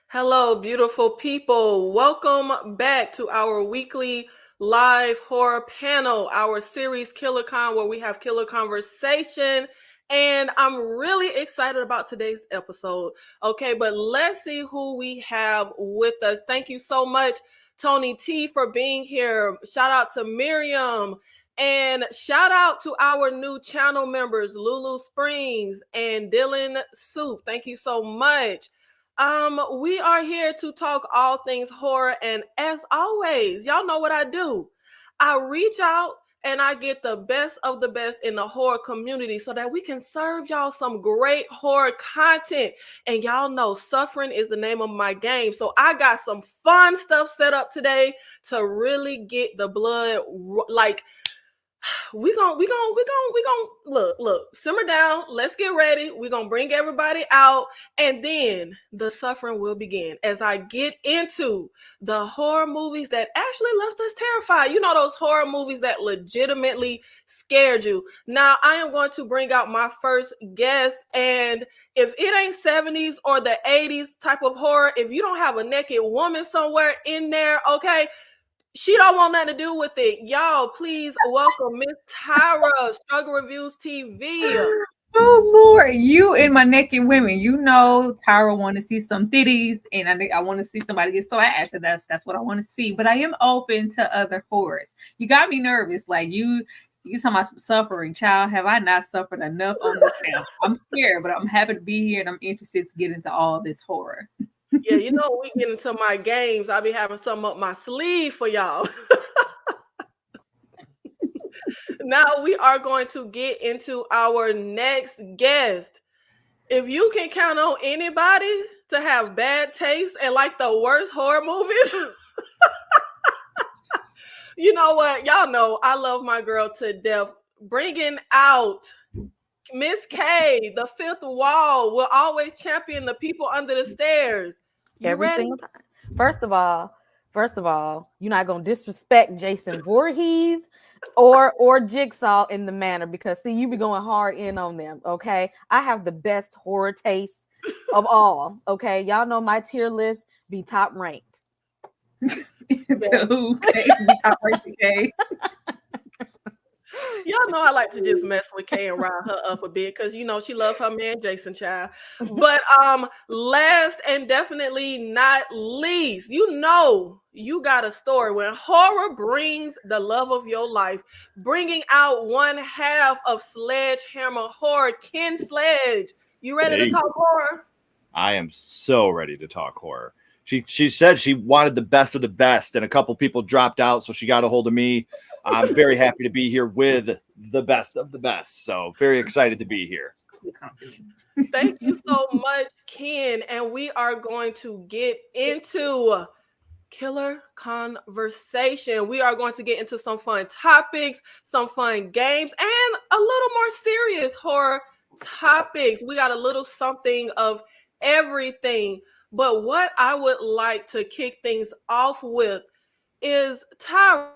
Hello, beautiful people. Welcome back to our weekly live horror panel, our series KillerCon, where we have killer conversation. And I'm really excited about today's episode. Okay, but let's see who we have with us. Thank you so much, Tony T, for being here. Shout out to Miriam. And shout out to our new channel members, Lulu Springs and Dylan Soup. Thank you so much. We are here to talk all things horror, and as always, y'all know what I do. I reach out and I get the best of the best in the horror community so that we can serve y'all some great horror content. And y'all know suffering is the name of my game. So I got some fun stuff set up today to really get the blood like we gonna look, simmer down. Let's get ready. We're gonna bring everybody out, and then the suffering will begin as I get into the horror movies that actually left us terrified. You know, those horror movies that legitimately scared you. Now I am going to bring out my first guest, and if it ain't 70s or the 80s type of horror, if you don't have a naked woman somewhere in there, okay, she don't want nothing to do with it. Y'all, please welcome Miss Tyra, Struggle Reviews TV. Oh, Lord, you and my naked women. You know, Tyra want to see some titties, and I want to see somebody get so ass. So that's what I want to see. But I am open to other horrors. You got me nervous. Like you talking about some suffering. Child, have I not suffered enough on this panel? I'm scared, but I'm happy to be here, and I'm interested to get into all this horror. Yeah, you know, we get into my games, I'll be having something up my sleeve for y'all. Now we are going to get into our next guest. If you can count on anybody to have bad taste and like the worst horror movies, you know what? Y'all know I love my girl to death. Bringing out Miss K, the fifth wall, will always champion the people under the stairs. Every single time. First of all, you're not gonna disrespect Jason Voorhees or Jigsaw in the manner, because see, you be going hard in on them. Okay, I have the best horror taste of all. Okay, y'all know my tier list be top ranked. Okay, be top ranked. Okay. Y'all know I like to just mess with Kay and rile her up a bit because you know she love her man Jason Child. But last and definitely not least, you know you got a story when horror brings the love of your life, bringing out one half of Sledgehammer Horror, Ken Sledge. You ready to Hey. talk horror? I am so ready to talk horror. She said she wanted the best of the best, and a couple people dropped out, so she got a hold of me. I'm very happy to be here with the best of the best. So very excited to be here. Thank you so much, Ken. And we are going to get into killer conversation. We are going to get into some fun topics, some fun games, and a little more serious horror topics. We got a little something of everything. But what I would like to kick things off with is Tyra.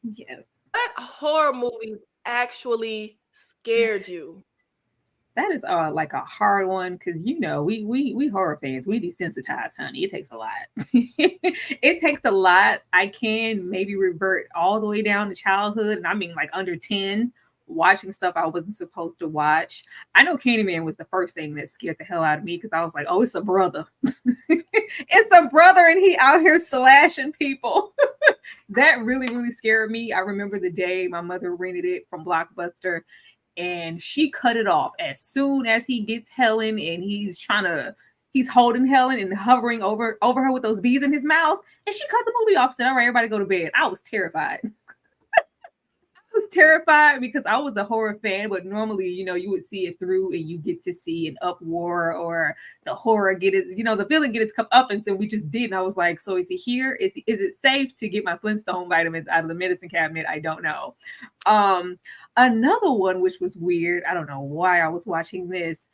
Yes. What horror movie actually scared you? That is like a hard one because you know we horror fans, we desensitized, honey. It takes a lot. It takes a lot. I can maybe revert all the way down to childhood, and I mean like under 10, watching stuff I wasn't supposed to watch. I know Candyman was the first thing that scared the hell out of me because I was like, oh, it's a brother. It's a brother, and he out here slashing people. That really, really scared me. I remember the day my mother rented it from Blockbuster. And she cut it off as soon as he gets Helen and he's holding Helen and hovering over her with those bees in his mouth. And she cut the movie off, said, all right, everybody go to bed. I was terrified. I was terrified because I was a horror fan, but normally, you know, you would see it through and you get to see an uproar or the horror get it, you know, the villain get its cup up. And so we just did. And I was like, so is he here? Is it safe to get my Flintstone vitamins out of the medicine cabinet? I don't know. Another one, which was weird. I don't know why I was watching this.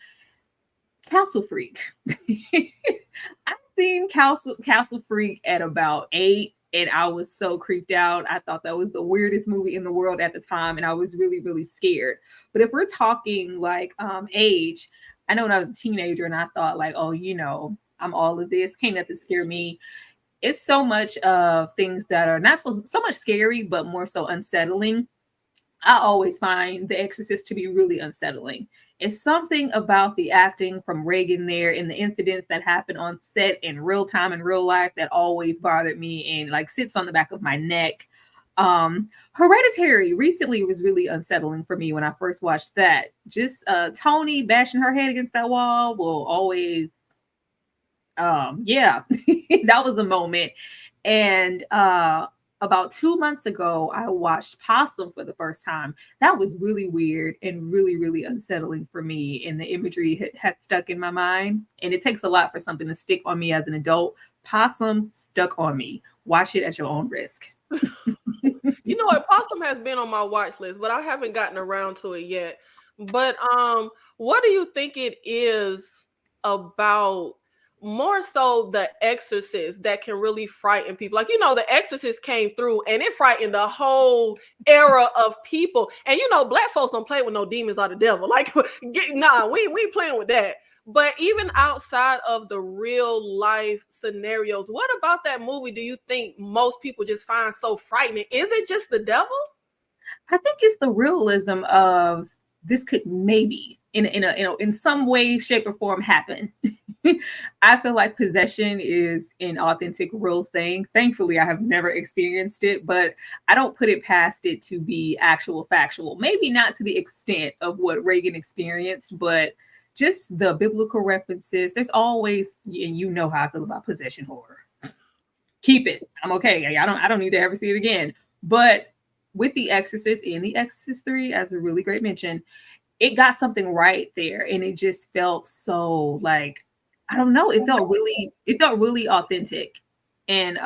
Castle Freak. I've seen Castle Freak at about 8. And I was so creeped out. I thought that was the weirdest movie in the world at the time. And I was really, really scared. But if we're talking like age, I know when I was a teenager and I thought like, oh, you know, I'm all of this. Can't nothing scare me. It's so much of things that are not so much scary, but more so unsettling. I always find The Exorcist to be really unsettling. It's something about the acting from Reagan there and the incidents that happen on set in real time in real life that always bothered me and like sits on the back of my neck. Hereditary recently was really unsettling for me when I first watched that. Just Tony bashing her head against that wall will always, yeah, that was a moment. And about 2 months ago, I watched Possum for the first time. That was really weird and really, really unsettling for me. And the imagery had stuck in my mind. And it takes a lot for something to stick on me as an adult. Possum stuck on me. Watch it at your own risk. You know what? Possum has been on my watch list, but I haven't gotten around to it yet. But what do you think it is about more so The Exorcist that can really frighten people? Like, you know, The Exorcist came through and it frightened the whole era of people. And you know, black folks don't play with no demons or the devil. Like, we ain't playing with that. But even outside of the real life scenarios, what about that movie do you think most people just find so frightening? Is it just the devil? I think it's the realism of this could maybe in some way, shape, or form happen. I feel like possession is an authentic, real thing. Thankfully, I have never experienced it, but I don't put it past it to be actual factual. Maybe not to the extent of what Reagan experienced, but just the biblical references. There's always, and you know how I feel about possession horror. Keep it. I'm okay. I don't need to ever see it again. But with The Exorcist and The Exorcist 3, as a really great mention, it got something right there, and it just felt so like, I don't know. It felt really authentic. And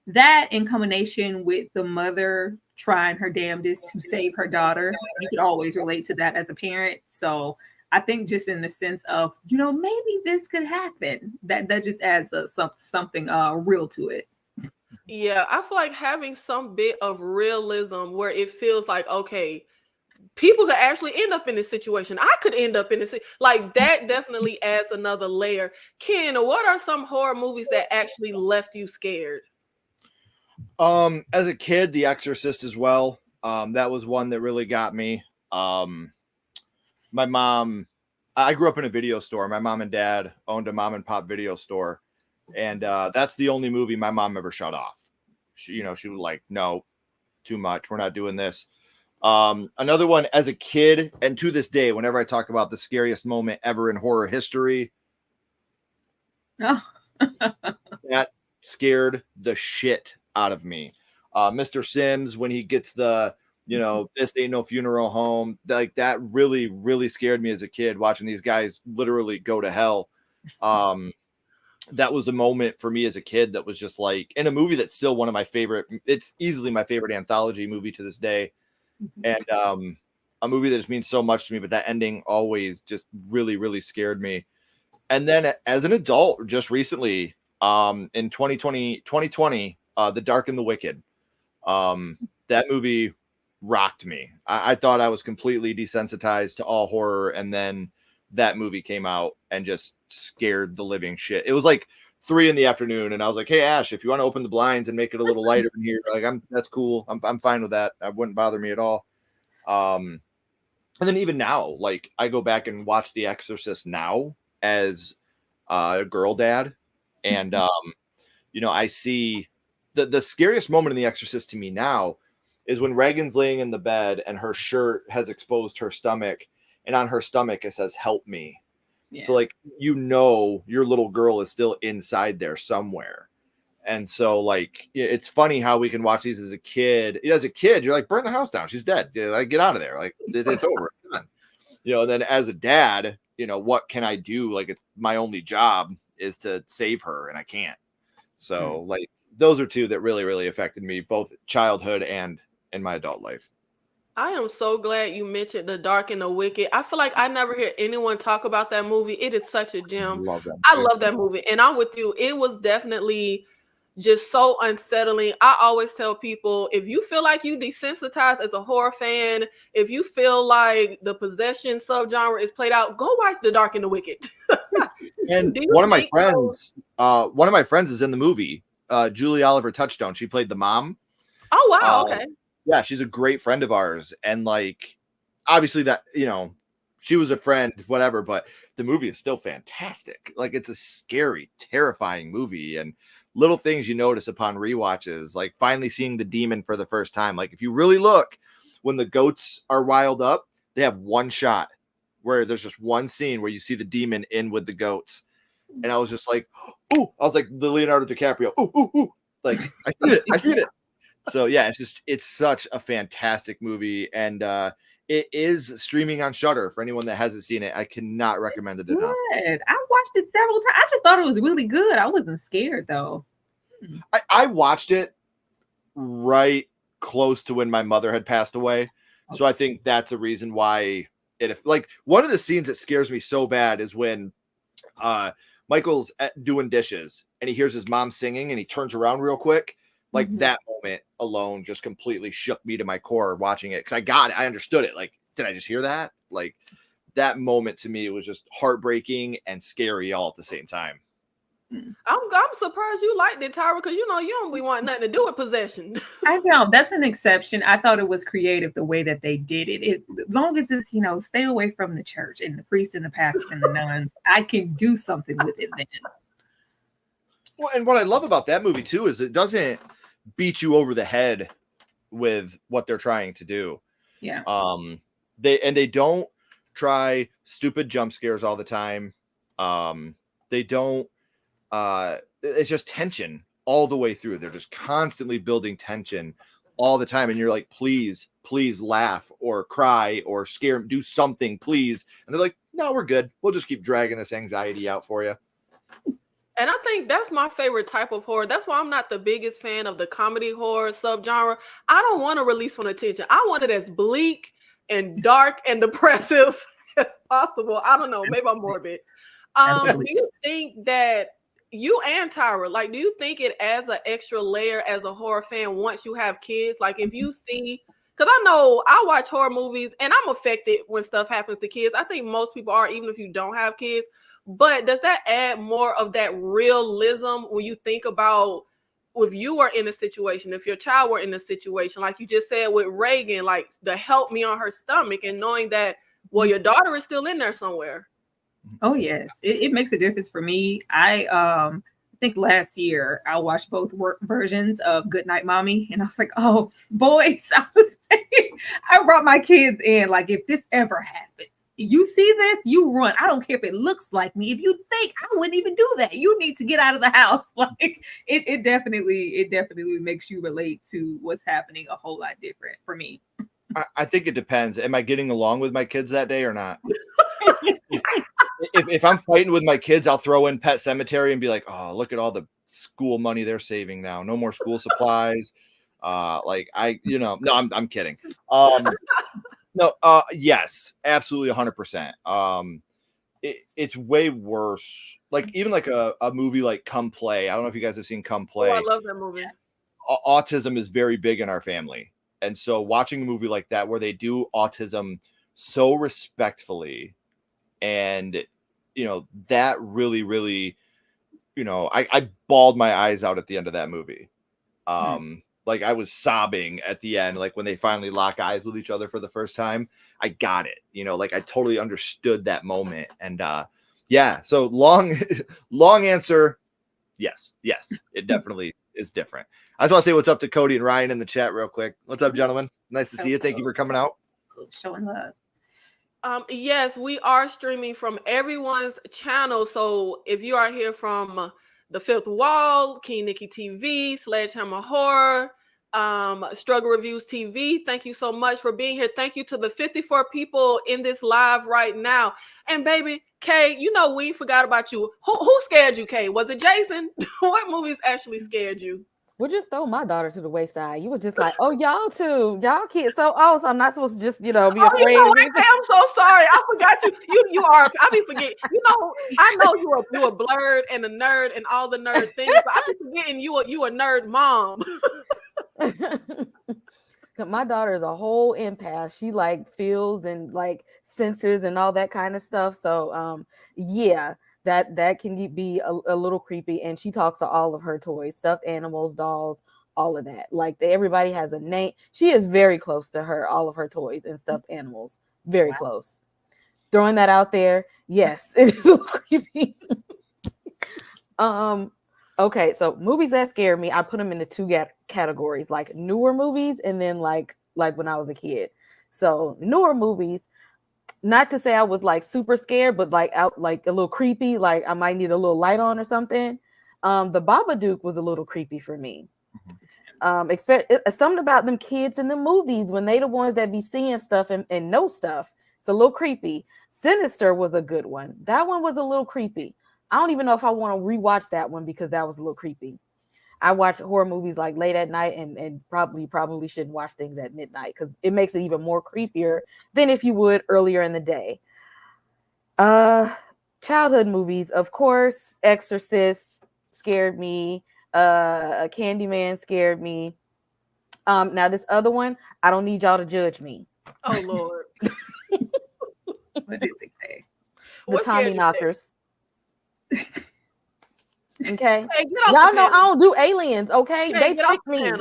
that in combination with the mother trying her damnedest to save her daughter, you could always relate to that as a parent. So I think just in the sense of, you know, maybe this could happen, that just adds something real to it. Yeah, I feel like having some bit of realism where it feels like, okay, people could actually end up in this situation. I could end up in this. Like, that definitely adds another layer. Ken, what are some horror movies that actually left you scared? As a kid, The Exorcist as well. That was one that really got me. My mom, I grew up in a video store. My mom and dad owned a mom and pop video store. And that's the only movie my mom ever shut off. She was like, no, too much. We're not doing this. Another one as a kid, and to this day, whenever I talk about the scariest moment ever in horror history, that scared the shit out of me. Mr. Sims, when he gets the, this ain't no funeral home, like that really, really scared me as a kid, watching these guys literally go to hell. That was a moment for me as a kid that was just like, in a movie that's still one of my favorite, it's easily my favorite anthology movie to this day. And a movie that just means so much to me, but that ending always just really, really scared me. And then as an adult, just recently, in 2020, The Dark and the Wicked, that movie rocked me. I thought I was completely desensitized to all horror, and then that movie came out and just scared the living shit. It was like 3 p.m, and I was like, "Hey Ash, if you want to open the blinds and make it a little lighter in here, like that's cool. I'm fine with that. That wouldn't bother me at all." And then even now, like I go back and watch The Exorcist now as a girl dad, and I see the scariest moment in The Exorcist to me now is when Regan's laying in the bed and her shirt has exposed her stomach, and on her stomach it says "Help me." Yeah. So like your little girl is still inside there somewhere. And so like it's funny how we can watch these as a kid. As a kid, you're like, burn the house down. She's dead. Like, get out of there. Like it's over. It's done. And then as a dad, what can I do? Like it's my only job is to save her, and I can't. So like those are two that really, really affected me, both childhood and in my adult life. I am so glad you mentioned The Dark and the Wicked. I feel like I never hear anyone talk about that movie. It is such a gem. I love that movie. And I'm with you. It was definitely just so unsettling. I always tell people, if you feel like you desensitized as a horror fan, if you feel like the possession subgenre is played out, go watch The Dark and the Wicked. And one of my friends is in the movie. Julie Oliver Touchstone. She played the mom. Oh, wow. Okay. Yeah, she's a great friend of ours. And like, obviously that, she was a friend, whatever, but the movie is still fantastic. Like it's a scary, terrifying movie. And little things you notice upon rewatches, like finally seeing the demon for the first time. Like if you really look, when the goats are riled up, they have one shot where there's just one scene where you see the demon in with the goats. And I was just like, oh, I was like the Leonardo DiCaprio. Oh, like I seen it. So yeah, it's such a fantastic movie, and it is streaming on Shudder for anyone that hasn't seen it. I cannot recommend it enough. Good. I watched it several times. I just thought it was really good. I wasn't scared though. I watched it right close to when my mother had passed away, so I think that's a reason why it. Like one of the scenes that scares me so bad is when Michael's doing dishes and he hears his mom singing and he turns around real quick. Like that moment alone just completely shook me to my core watching it, because I got it. I understood it. Like, did I just hear that? Like that moment to me was just heartbreaking and scary all at the same time. I'm surprised you liked it, Tyra, because you don't be wanting nothing to do with possession. I don't. That's an exception. I thought it was creative the way that they did it. As long as it's, stay away from the church and the priests and the pastors and the nuns, I can do something with it then. Well, and what I love about that movie too is it doesn't beat you over the head with what they're trying to do. Yeah. They don't try stupid jump scares all the time. They don't. It's just tension all the way through. They're just constantly building tension all the time, and you're like, please laugh or cry or scare, do something, please. And they're like, no, we're good. We'll just keep dragging this anxiety out for you. And I think that's my favorite type of horror. That's why I'm not the biggest fan of the comedy horror subgenre. I don't want to release from the tension. I want it as bleak and dark and depressive as possible. I don't know. Maybe I'm morbid. Do you think that you and Tyra, like, do you think it adds an extra layer as a horror fan once you have kids? Like if you see, because I know I watch horror movies and I'm affected when stuff happens to kids. I think most people are, even if you don't have kids. But does that add more of that realism when you think about if you are in a situation, if your child were in a situation, like you just said with Reagan, like the help me on her stomach, and knowing that, well, your daughter is still in there somewhere. Oh yes, it makes a difference for me. I think last year I watched both work versions of Goodnight Mommy, and I was like, oh boys, I brought my kids in. Like, if this ever happens, you see this, you run. I don't care if it looks like me. If you think I wouldn't even do that, you need to get out of the house. Like, it definitely makes you relate to what's happening a whole lot different for me. I think it depends. Am I getting along with my kids that day or not? if I'm fighting with my kids, I'll throw in Pet Cemetery and be like, oh, look at all the school money they're saving now. No more school supplies. No, I'm kidding. Yes, absolutely 100%. It's way worse. Like, even like a movie like Come Play. I don't know if you guys have seen Come Play. Oh, I love that movie. Autism is very big in our family. And so watching a movie like that where they do autism so respectfully, and that really, really, I bawled my eyes out at the end of that movie. Like, I was sobbing at the end, like when they finally lock eyes with each other for the first time. I got it, like I totally understood that moment. And so long answer, yes, it definitely is different. I just want to say what's up to Cody and Ryan in the chat real quick. What's up, gentlemen? Nice to see you. Thank you for coming out. Showing love. Yes, we are streaming from everyone's channel. So if you are here from The Fifth Wall, King Nikki TV, Sledgehammer Horror, Struggle Reviews TV, thank you so much for being here. Thank you to the 54 people in this live right now. And baby, Kay, we forgot about you. Who scared you, Kay? Was it Jason? What movies actually scared you? We'll just throw my daughter to the wayside. You were just like, oh, y'all too. Y'all kids. So I'm not supposed to just, be afraid. I'm so sorry. I forgot you. You are. I be forgetting. I know you a blurred and a nerd and all the nerd things, but I be forgetting you a nerd mom. My daughter is a whole empath. She like feels and like senses and all that kind of stuff. So that can be a little creepy. And she talks to all of her toys, stuffed animals, dolls, all of that. Like, everybody has a name. She is very close to all of her toys and stuffed animals. Very close. Throwing that out there. Yes, it is a little creepy. Okay, so movies that scare me, I put them into two categories, like newer movies and then like when I was a kid. So newer movies, not to say I was like super scared, but like out like a little creepy, like I might need a little light on or something. The Babadook was a little creepy for me. Something about them kids in the movies when they the ones that be seeing stuff and know stuff. It's a little creepy. Sinister was a good one. That one was a little creepy. I don't even know if I want to rewatch that one because that was a little creepy. I watch horror movies like late at night and probably shouldn't watch things at midnight because it makes it even more creepier than if you would earlier in the day. Childhood movies, of course, Exorcist scared me. Candyman scared me. Now this other one, I don't need y'all to judge me. Oh Lord. What did it say? The Tommy Knockers. Okay, hey, y'all know I don't do aliens. Okay, they tricked me.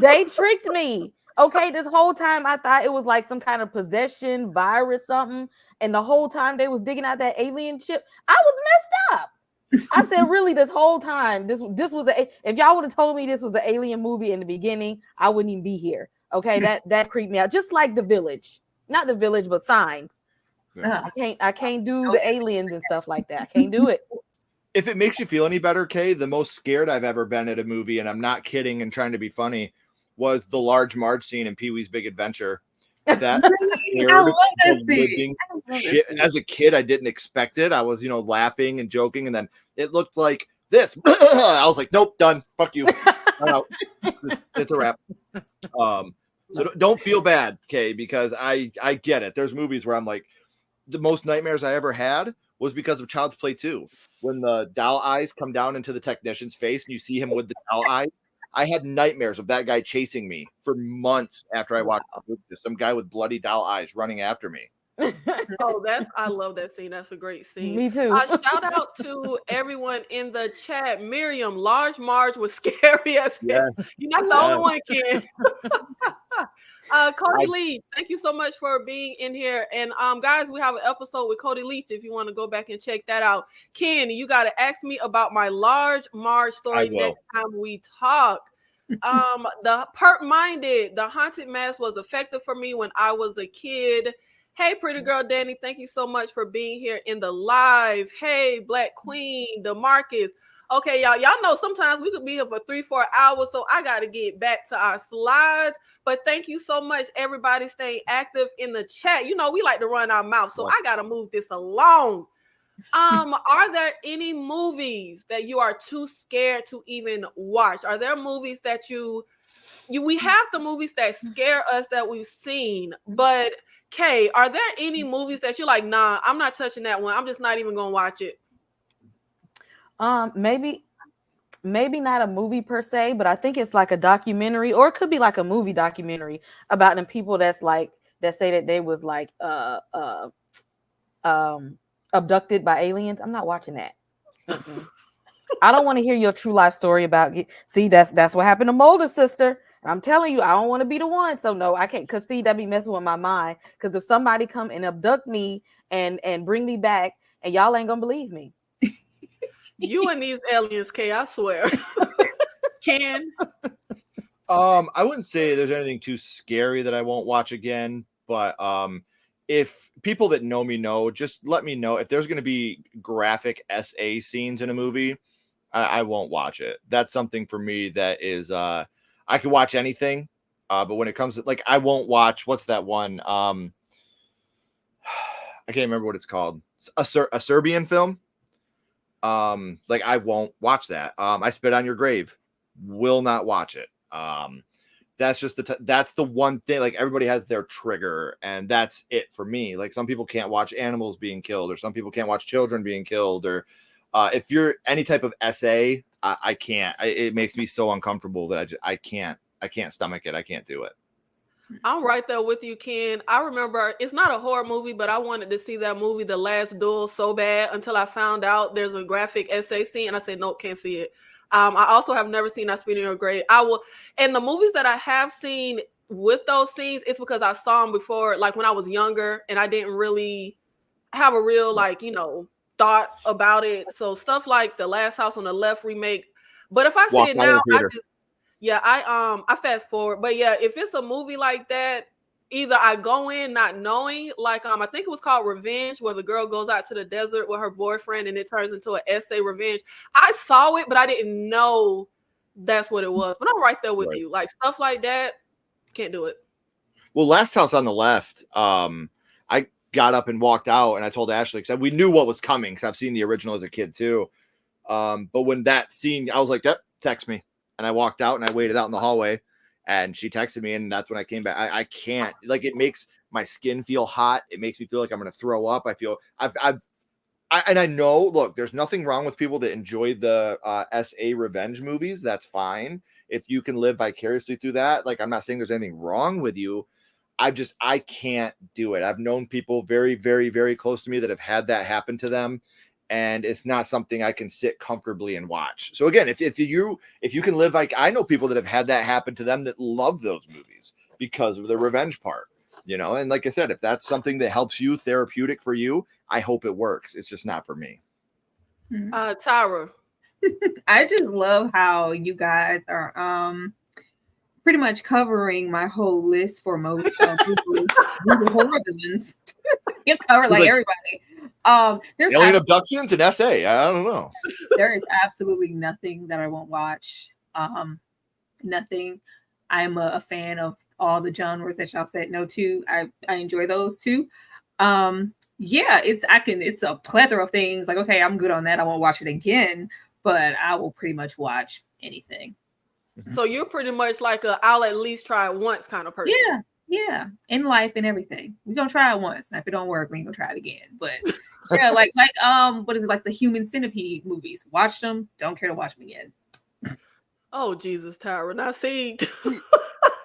They tricked me. Okay, this whole time I thought it was like some kind of possession virus, something, and the whole time they was digging out that alien ship, I was messed up. I said, really, this whole time, this was if y'all would have told me this was an alien movie in the beginning, I wouldn't even be here. Okay, that creeped me out. Just like The Village, not The Village, but Signs. Yeah. I can't do the aliens and stuff like that. I can't do it. If it makes you feel any better, Kay, the most scared I've ever been at a movie, and I'm not kidding and trying to be funny, was the Large Marge scene in Pee-wee's Big Adventure. That I love that scene. Shit. As a kid, I didn't expect it. I was, laughing and joking, and then it looked like this. I was like, nope, done. Fuck you. I'm out. It's a wrap. So don't feel bad, Kay, because I get it. There's movies where I'm like, the most nightmares I ever had was because of Child's Play 2. When the doll eyes come down into the technician's face and you see him with the doll eyes, I had nightmares of that guy chasing me for months after I watched some guy with bloody doll eyes running after me. Oh, I love that scene. That's a great scene. Me too. Shout out to everyone in the chat. Miriam, Large Marge was scary as hell. Yes. You're not the only one, Ken. Cody Leach, thank you so much for being in here. And guys, we have an episode with Cody Leach if you want to go back and check that out. Ken, you got to ask me about my Large Marge story next time we talk. The Perk-Minded, the haunted mask was effective for me when I was a kid. Hey, pretty girl Danny, thank you so much for being here in the live. Hey, Black Queen, DeMarcus. Okay, y'all know sometimes we could be here for 3-4 hours, so I got to get back to our slides. But thank you so much, everybody staying active in the chat. You know, we like to run our mouth, so I got to move this along. Are there any movies that you are too scared to even watch? Are there movies that we have the movies that scare us that we've seen, but Kay, are there any movies that you're like, nah, I'm not touching that one. I'm just not even gonna watch it? Maybe not a movie per se, but I think it's like a documentary, or it could be like a movie documentary about them people that say that they was like abducted by aliens. I'm not watching that. I don't want to hear your true life story about that's what happened to Mulder's sister. I'm telling you, I don't want to be the one. So no, I can't, because that'd be messing with my mind. Because if somebody come and abduct me and bring me back, and y'all ain't gonna believe me. You and these aliens, Kay, I swear. Ken? I wouldn't say there's anything too scary that I won't watch again, but if people that know me know, just let me know if there's going to be graphic SA scenes in a movie. I won't watch it. That's something for me that is I can watch anything, but when it comes to, like, I won't watch, what's that one? I can't remember what it's called. A Serbian film. Like, I won't watch that. I Spit on Your Grave. Will not watch it. That's just that's the one thing. Like, everybody has their trigger, and that's it for me. Like, some people can't watch animals being killed, or some people can't watch children being killed, or if you're any type of SA, I can't. It makes me so uncomfortable that I can't stomach it. I can't do it. I'm right there with you, Ken. I remember, it's not a horror movie, but I wanted to see that movie, The Last Duel, so bad until I found out there's a graphic SA scene, and I said, nope, can't see it. I also have never seen I Spit on Your Grave. And the movies that I have seen with those scenes, it's because I saw them before, like when I was younger, and I didn't really have a real, thought about it. So stuff like The Last House on the Left remake. But if I see it now, I fast forward. But yeah, if it's a movie like that, either I go in not knowing, like I think it was called Revenge, where the girl goes out to the desert with her boyfriend and it turns into an SA revenge. I saw it, but I didn't know that's what it was. But I'm right there with you. Like, stuff like that, can't do it. Well, Last House on the Left, I got up and walked out, and I told Ashley, because we knew what was coming, because I've seen the original as a kid too. But when that scene, I was like, yep, text me. And I walked out and I waited out in the hallway, and she texted me, and that's when I came back. I can't, like, it makes my skin feel hot. It makes me feel like I'm going to throw up. I know, look, there's nothing wrong with people that enjoy the SA revenge movies. That's fine. If you can live vicariously through that, like, I'm not saying there's anything wrong with you. I can't do it. I've known people very, very, very close to me that have had that happen to them, and it's not something I can sit comfortably and watch. So again, if you can live, like, I know people that have had that happen to them that love those movies because of the revenge part, and like I said, if that's something that helps you, therapeutic for you, I hope it works. It's just not for me. Tyra. I just love how you guys are pretty much covering my whole list for most horror villains. You cover like everybody. There's alien abductions and SA. I don't know. There is absolutely nothing that I won't watch. Nothing. I'm a fan of all the genres that y'all said no to. I enjoy those too. It's a plethora of things. Like, okay, I'm good on that. I won't watch it again, but I will pretty much watch anything. So you're pretty much like I'll at least try it once kind of person. Yeah. In life and everything. We're gonna try it once. And if it don't work, we ain't gonna try it again. But yeah, like what is it, like the Human Centipede movies? Watch them, don't care to watch them again. Oh Jesus, Tyra. Now see.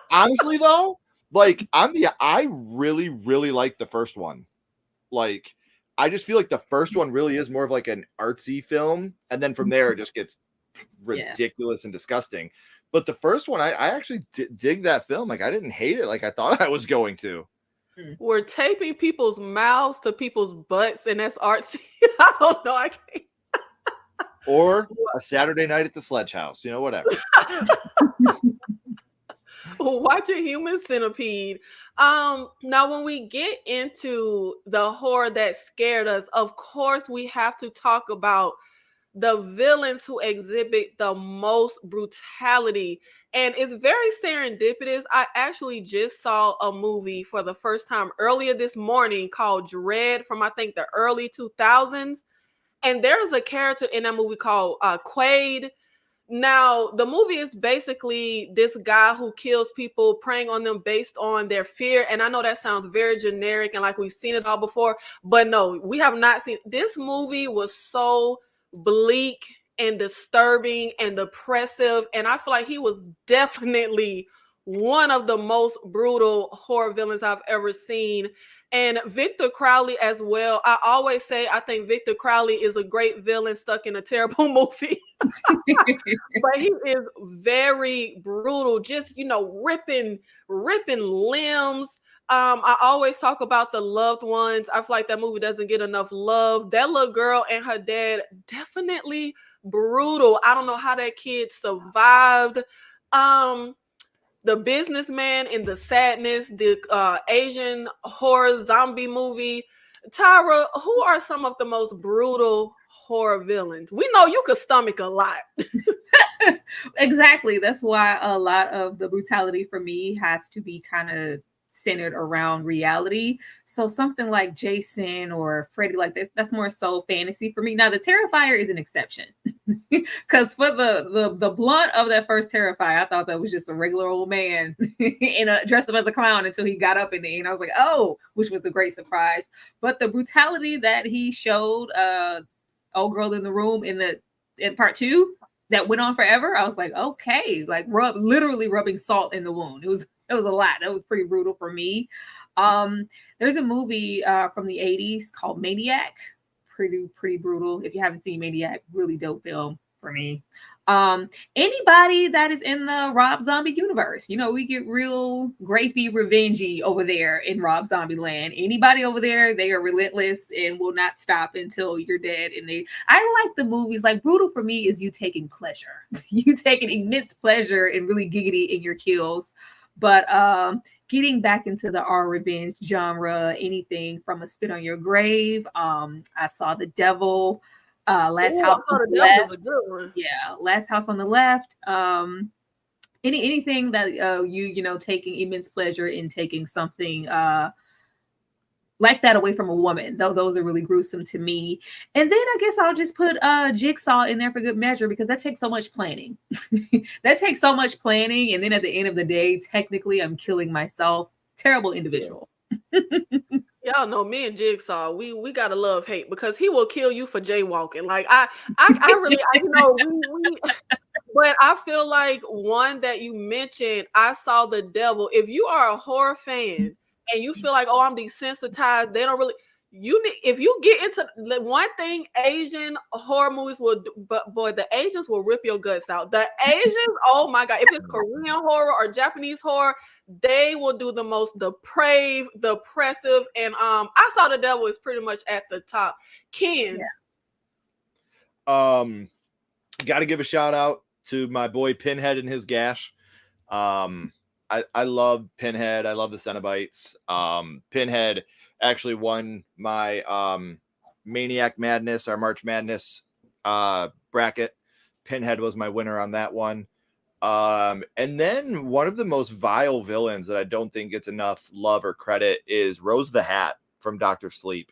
Honestly though, like I really, really like the first one. like I just feel like the first one really is more of like an artsy film, and then from there it just gets ridiculous and disgusting. But the first one, I actually dig that film. Like I didn't hate it like I thought I was going to. We're taping people's mouths to people's butts, and that's artsy. I don't know. I can't. Or a Saturday night at the Sledge House, whatever. Watching Human Centipede. Now, when we get into the horror that scared us, of course, we have to talk about the villains who exhibit the most brutality. And it's very serendipitous. I actually just saw a movie for the first time earlier this morning called Dread from, I think, the early 2000s. And there's a character in that movie called Quaid. Now, the movie is basically this guy who kills people, preying on them based on their fear. And I know that sounds very generic and like we've seen it all before, but no, we have not seen. This movie was so bleak and disturbing and depressive. And I feel like he was definitely one of the most brutal horror villains I've ever seen. And Victor Crowley as well. I always say I think Victor Crowley is a great villain stuck in a terrible movie. But he is very brutal, just ripping limbs. I always talk about The Loved Ones. I feel like that movie doesn't get enough love. That little girl and her dad, definitely brutal. I don't know how that kid survived. The Businessman in The Sadness, the Asian horror zombie movie. Tyra, who are some of the most brutal horror villains? We know you could stomach a lot. Exactly. That's why a lot of the brutality for me has to be kind of centered around reality. So something like Jason or Freddy, like this, that's more so fantasy for me. Now the Terrifier is an exception. Because for the blunt of that first Terrifier, I thought that was just a regular old man dressed up as a clown until he got up in the end. I was like, oh, which was a great surprise. But the brutality that he showed, old girl in the room in part 2, that went on forever. I was like, okay, like literally rubbing salt in the wound. It was a lot. That was pretty brutal for me. There's a movie from the 80s called Maniac. Pretty brutal. If you haven't seen Maniac, really dope film for me. Anybody that is in the Rob Zombie universe, we get real grapey, revengey over there in Rob Zombie land. Anybody over there, they are relentless and will not stop until you're dead. And I like the movies. Like brutal for me is you taking pleasure. You taking immense pleasure and really giggity in your kills. But getting back into the R revenge genre, anything from A Spit on Your Grave. I saw The Devil. Last House on the Left. A good one. Yeah, Last House on the Left. Anything that you taking immense pleasure in taking something like that away from a woman. Though those are really gruesome to me. And then I guess I'll just put Jigsaw in there for good measure because that takes so much planning. That takes so much planning. And then at the end of the day, technically I'm killing myself. Terrible individual. Y'all know me and Jigsaw, we gotta love hate because he will kill you for jaywalking. Like I really, but I feel like one that you mentioned, I Saw the Devil. If you are a horror fan and you feel like, oh, I'm desensitized, they don't really. If you get into one thing, Asian horror movies will do, but boy, the Asians will rip your guts out. The Asians, oh my god, if it's Korean horror or Japanese horror, they will do the most depraved, depressive, and I Saw the Devil is pretty much at the top. Ken, got to give a shout out to my boy Pinhead and his gash. I love Pinhead. I love the Cenobites. Pinhead actually won my Maniac Madness, our March Madness bracket. Pinhead was my winner on that one. And then one of the most vile villains that I don't think gets enough love or credit is Rose the Hat from Dr. Sleep.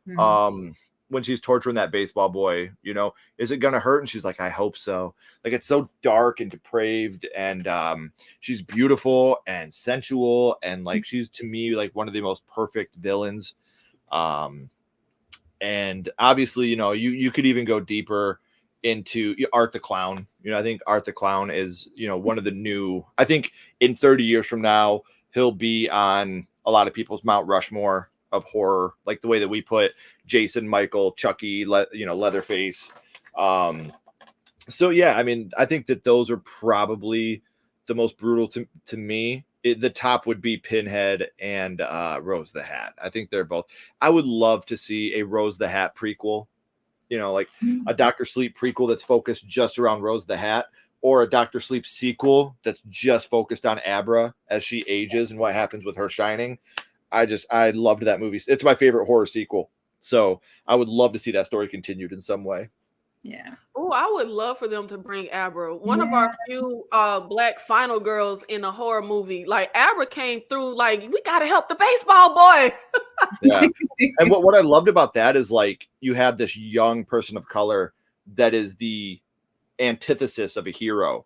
Mm-hmm. When she's torturing that baseball boy, is it going to hurt? And she's like, I hope so. Like, it's so dark and depraved, and she's beautiful and sensual. And like, she's to me, like one of the most perfect villains. And obviously, you could even go deeper into Art the Clown. I think Art the Clown is, one of the new, I think in 30 years from now, he'll be on a lot of people's Mount Rushmore of horror, like the way that we put Jason, Michael, Chucky, Leatherface. So yeah, I mean, I think that those are probably the most brutal to me. The top would be Pinhead and Rose the Hat. I think they're both. I would love to see a Rose the Hat prequel, like a Dr. Sleep prequel that's focused just around Rose the Hat, or a Dr. Sleep sequel that's just focused on Abra as she ages and what happens with her shining. I loved that movie. It's my favorite horror sequel. So I would love to see that story continued in some way. Yeah. Oh, I would love for them to bring Abra. One of our few black final girls in a horror movie. Like Abra came through like, we gotta help the baseball boy. Yeah. And what I loved about that is like you have this young person of color that is the antithesis of a hero.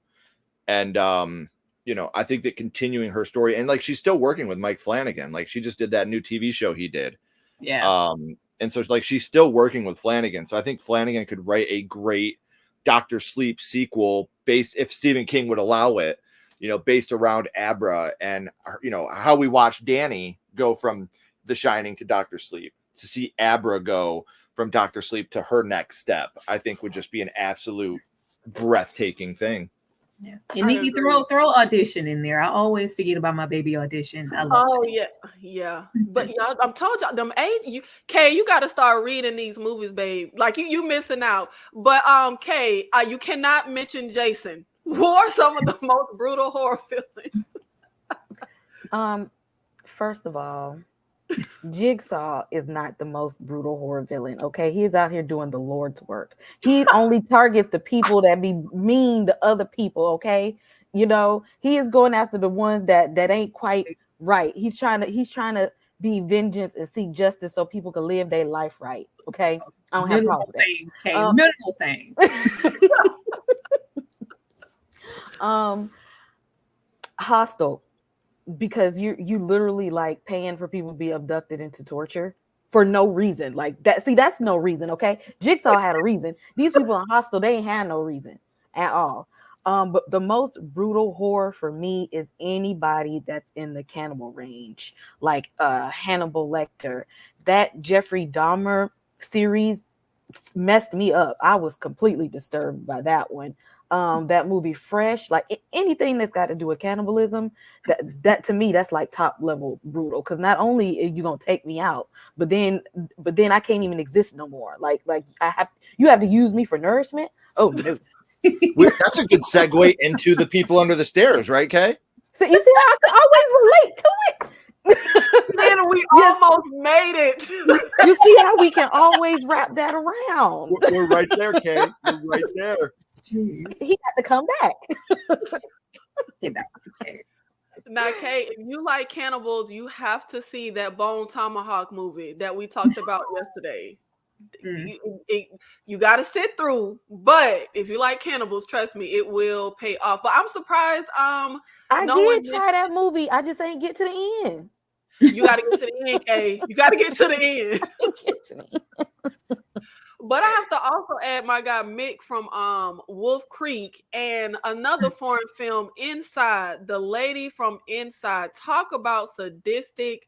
And I think that continuing her story, and like she's still working with Mike Flanagan. Like she just did that new TV show he did. Yeah. And so like she's still working with Flanagan. So I think Flanagan could write a great Dr. Sleep sequel based, if Stephen King would allow it, based around Abra and how we watched Danny go from The Shining to Dr. Sleep. To see Abra go from Dr. Sleep to her next step, I think would just be an absolute breathtaking thing. Yeah. And Nikki, throw audition in there. I always forget about my baby audition. I love it. Yeah. But y'all, I'm told y'all them age. Kay, you got to start reading these movies, babe. Like you missing out. But Kay, you cannot mention Jason. Who are some of the most brutal horror villains? First of all, Jigsaw is not the most brutal horror villain. Okay, he's out here doing the Lord's work. He only targets the people that be mean to other people. Okay, he is going after the ones that ain't quite right. He's trying to be vengeance and seek justice so people can live their life right. Okay, I don't have a problem with that. Minimal thing. Hostel. Because you literally like paying for people to be abducted into torture for no reason. Like that. See, that's no reason. Okay. Jigsaw had a reason. These people in Hostel, they ain't had no reason at all. But the most brutal horror for me is anybody that's in the cannibal range, like Hannibal Lecter. That Jeffrey Dahmer series messed me up. I was completely disturbed by that one. That movie Fresh, like anything that's got to do with cannibalism, that to me, that's like top level brutal. Because not only are you gonna take me out, but then I can't even exist no more. Like you have to use me for nourishment. Oh no. That's a good segue into The People Under the Stairs, right, Kay? So you see how I can always relate to it. Man, we almost made it. You see how we can always wrap that around. We're right there, Kay. We're right there. Jeez. He got to come back. Now, Kay, if you like cannibals, you have to see that Bone Tomahawk movie that we talked about yesterday. You got to sit through, but if you like cannibals, trust me, it will pay off. But I'm surprised. I did try that movie. I just ain't get to the end. You got to get to the end, Kay. You got to get to the end. But I have to also add my guy Mick from Wolf Creek and another foreign film, Inside. The Lady from Inside. Talk about sadistic,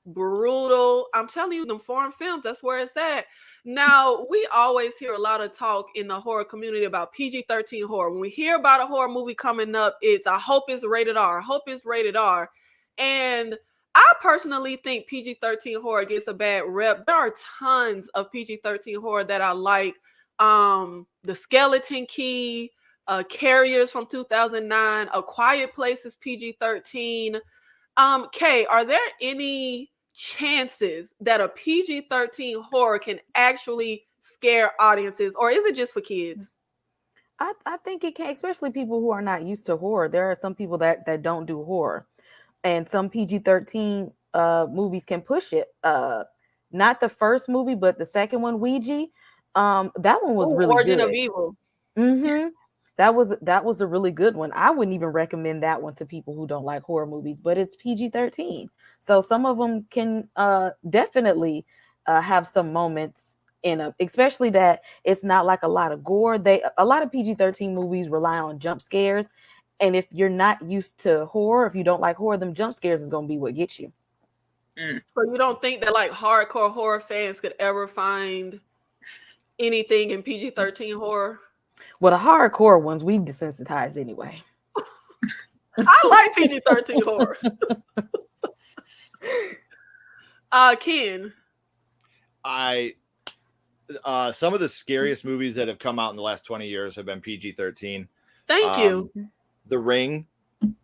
brutal. I'm telling you, them foreign films, that's where it's at. Now, we always hear a lot of talk in the horror community about PG-13 horror. When we hear about a horror movie coming up, it's I hope it's rated R. I hope it's rated R. And I personally think PG-13 horror gets a bad rep. There are tons of PG-13 horror that I like. The Skeleton Key, Carriers from 2009, A Quiet Place is PG-13. Kay, are there any chances that a PG-13 horror can actually scare audiences, or is it just for kids? I think it can, especially people who are not used to horror. There are some people that don't do horror. And some PG-13 movies can push it. Not the first movie, but the second one, Ouija. That one was really Origin good. of Evil. Mm-hmm. That was a really good one. I wouldn't even recommend that one to people who don't like horror movies, but it's PG-13. So some of them can definitely have some moments in them, especially that it's not like a lot of gore. A lot of PG-13 movies rely on jump scares. And if you're not used to horror, if you don't like horror, them jump scares is going to be what gets you. So you don't think that like hardcore horror fans could ever find anything in PG-13 horror? Well, the hardcore ones we've desensitized anyway. I like PG-13 horror. Ken. Some of the scariest movies that have come out in the last 20 years have been PG-13. Thank you. The Ring,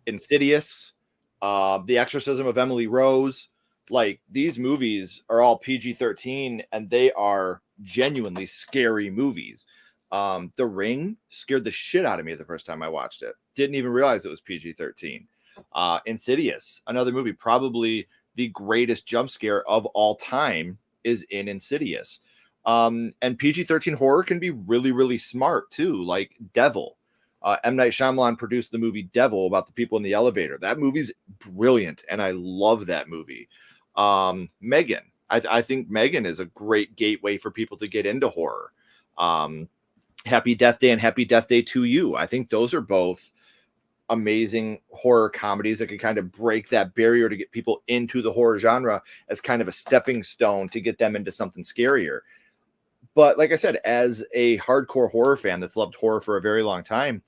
Insidious, The Exorcism of Emily Rose. Like, these movies are all PG-13 and they are genuinely scary movies. The Ring scared the shit out of me the first time I watched it. Didn't even realize it was PG-13. Insidious, another movie, probably the greatest jump scare of all time is in Insidious. And PG-13 horror can be really, really smart too, like Devil. M. Night Shyamalan produced the movie Devil about the people in the elevator. That movie's brilliant, and I love that movie. Megan. I think Megan is a great gateway for people to get into horror. Happy Death Day and Happy Death Day to You. I think those are both amazing horror comedies that could kind of break that barrier to get people into the horror genre as kind of a stepping stone to get them into something scarier. But like I said, as a hardcore horror fan that's loved horror for a very long time,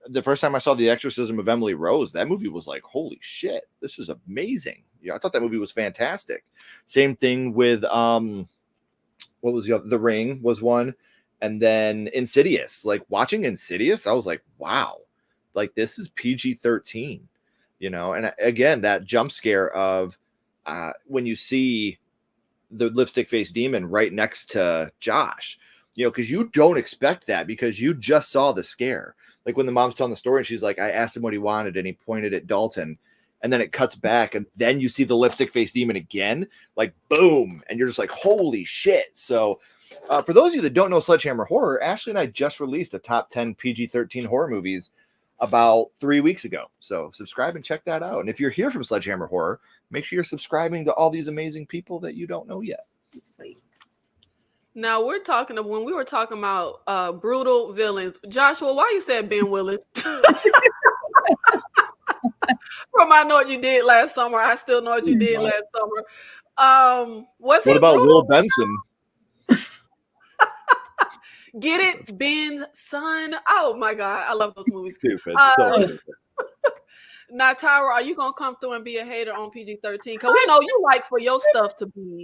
the first time I saw The Exorcism of Emily Rose, that movie was like, holy shit, this is amazing. Yeah, I thought that movie was fantastic. Same thing with what was the other? The Ring was one, and then Insidious. Like, watching Insidious, I was like, wow, like, this is PG-13, you know. And again, that jump scare of when you see the lipstick face demon right next to Josh, you know, because you don't expect that because you just saw the scare. Like when the mom's telling the story and she's like, I asked him what he wanted and he pointed at Dalton, and then it cuts back and then you see the lipstick face demon again, like boom, and you're just like, holy shit. So for those of you that don't know Sledgehammer Horror, Ashley and I just released a top 10 PG-13 horror movies about 3 weeks ago. So subscribe and check that out. And if you're here from Sledgehammer Horror, make sure you're subscribing to all these amazing people that you don't know yet. Now when we were talking about brutal villains, Joshua, why you said Ben Willis? From I Know What You Did Last Summer, I Still Know What You Did Last Summer. What about Will Benson? Get it, Ben's son. Oh my God, I love those movies. Stupid. So stupid. Now, Tyra, are you gonna come through and be a hater on PG-13? Because we know you like for your stuff to be.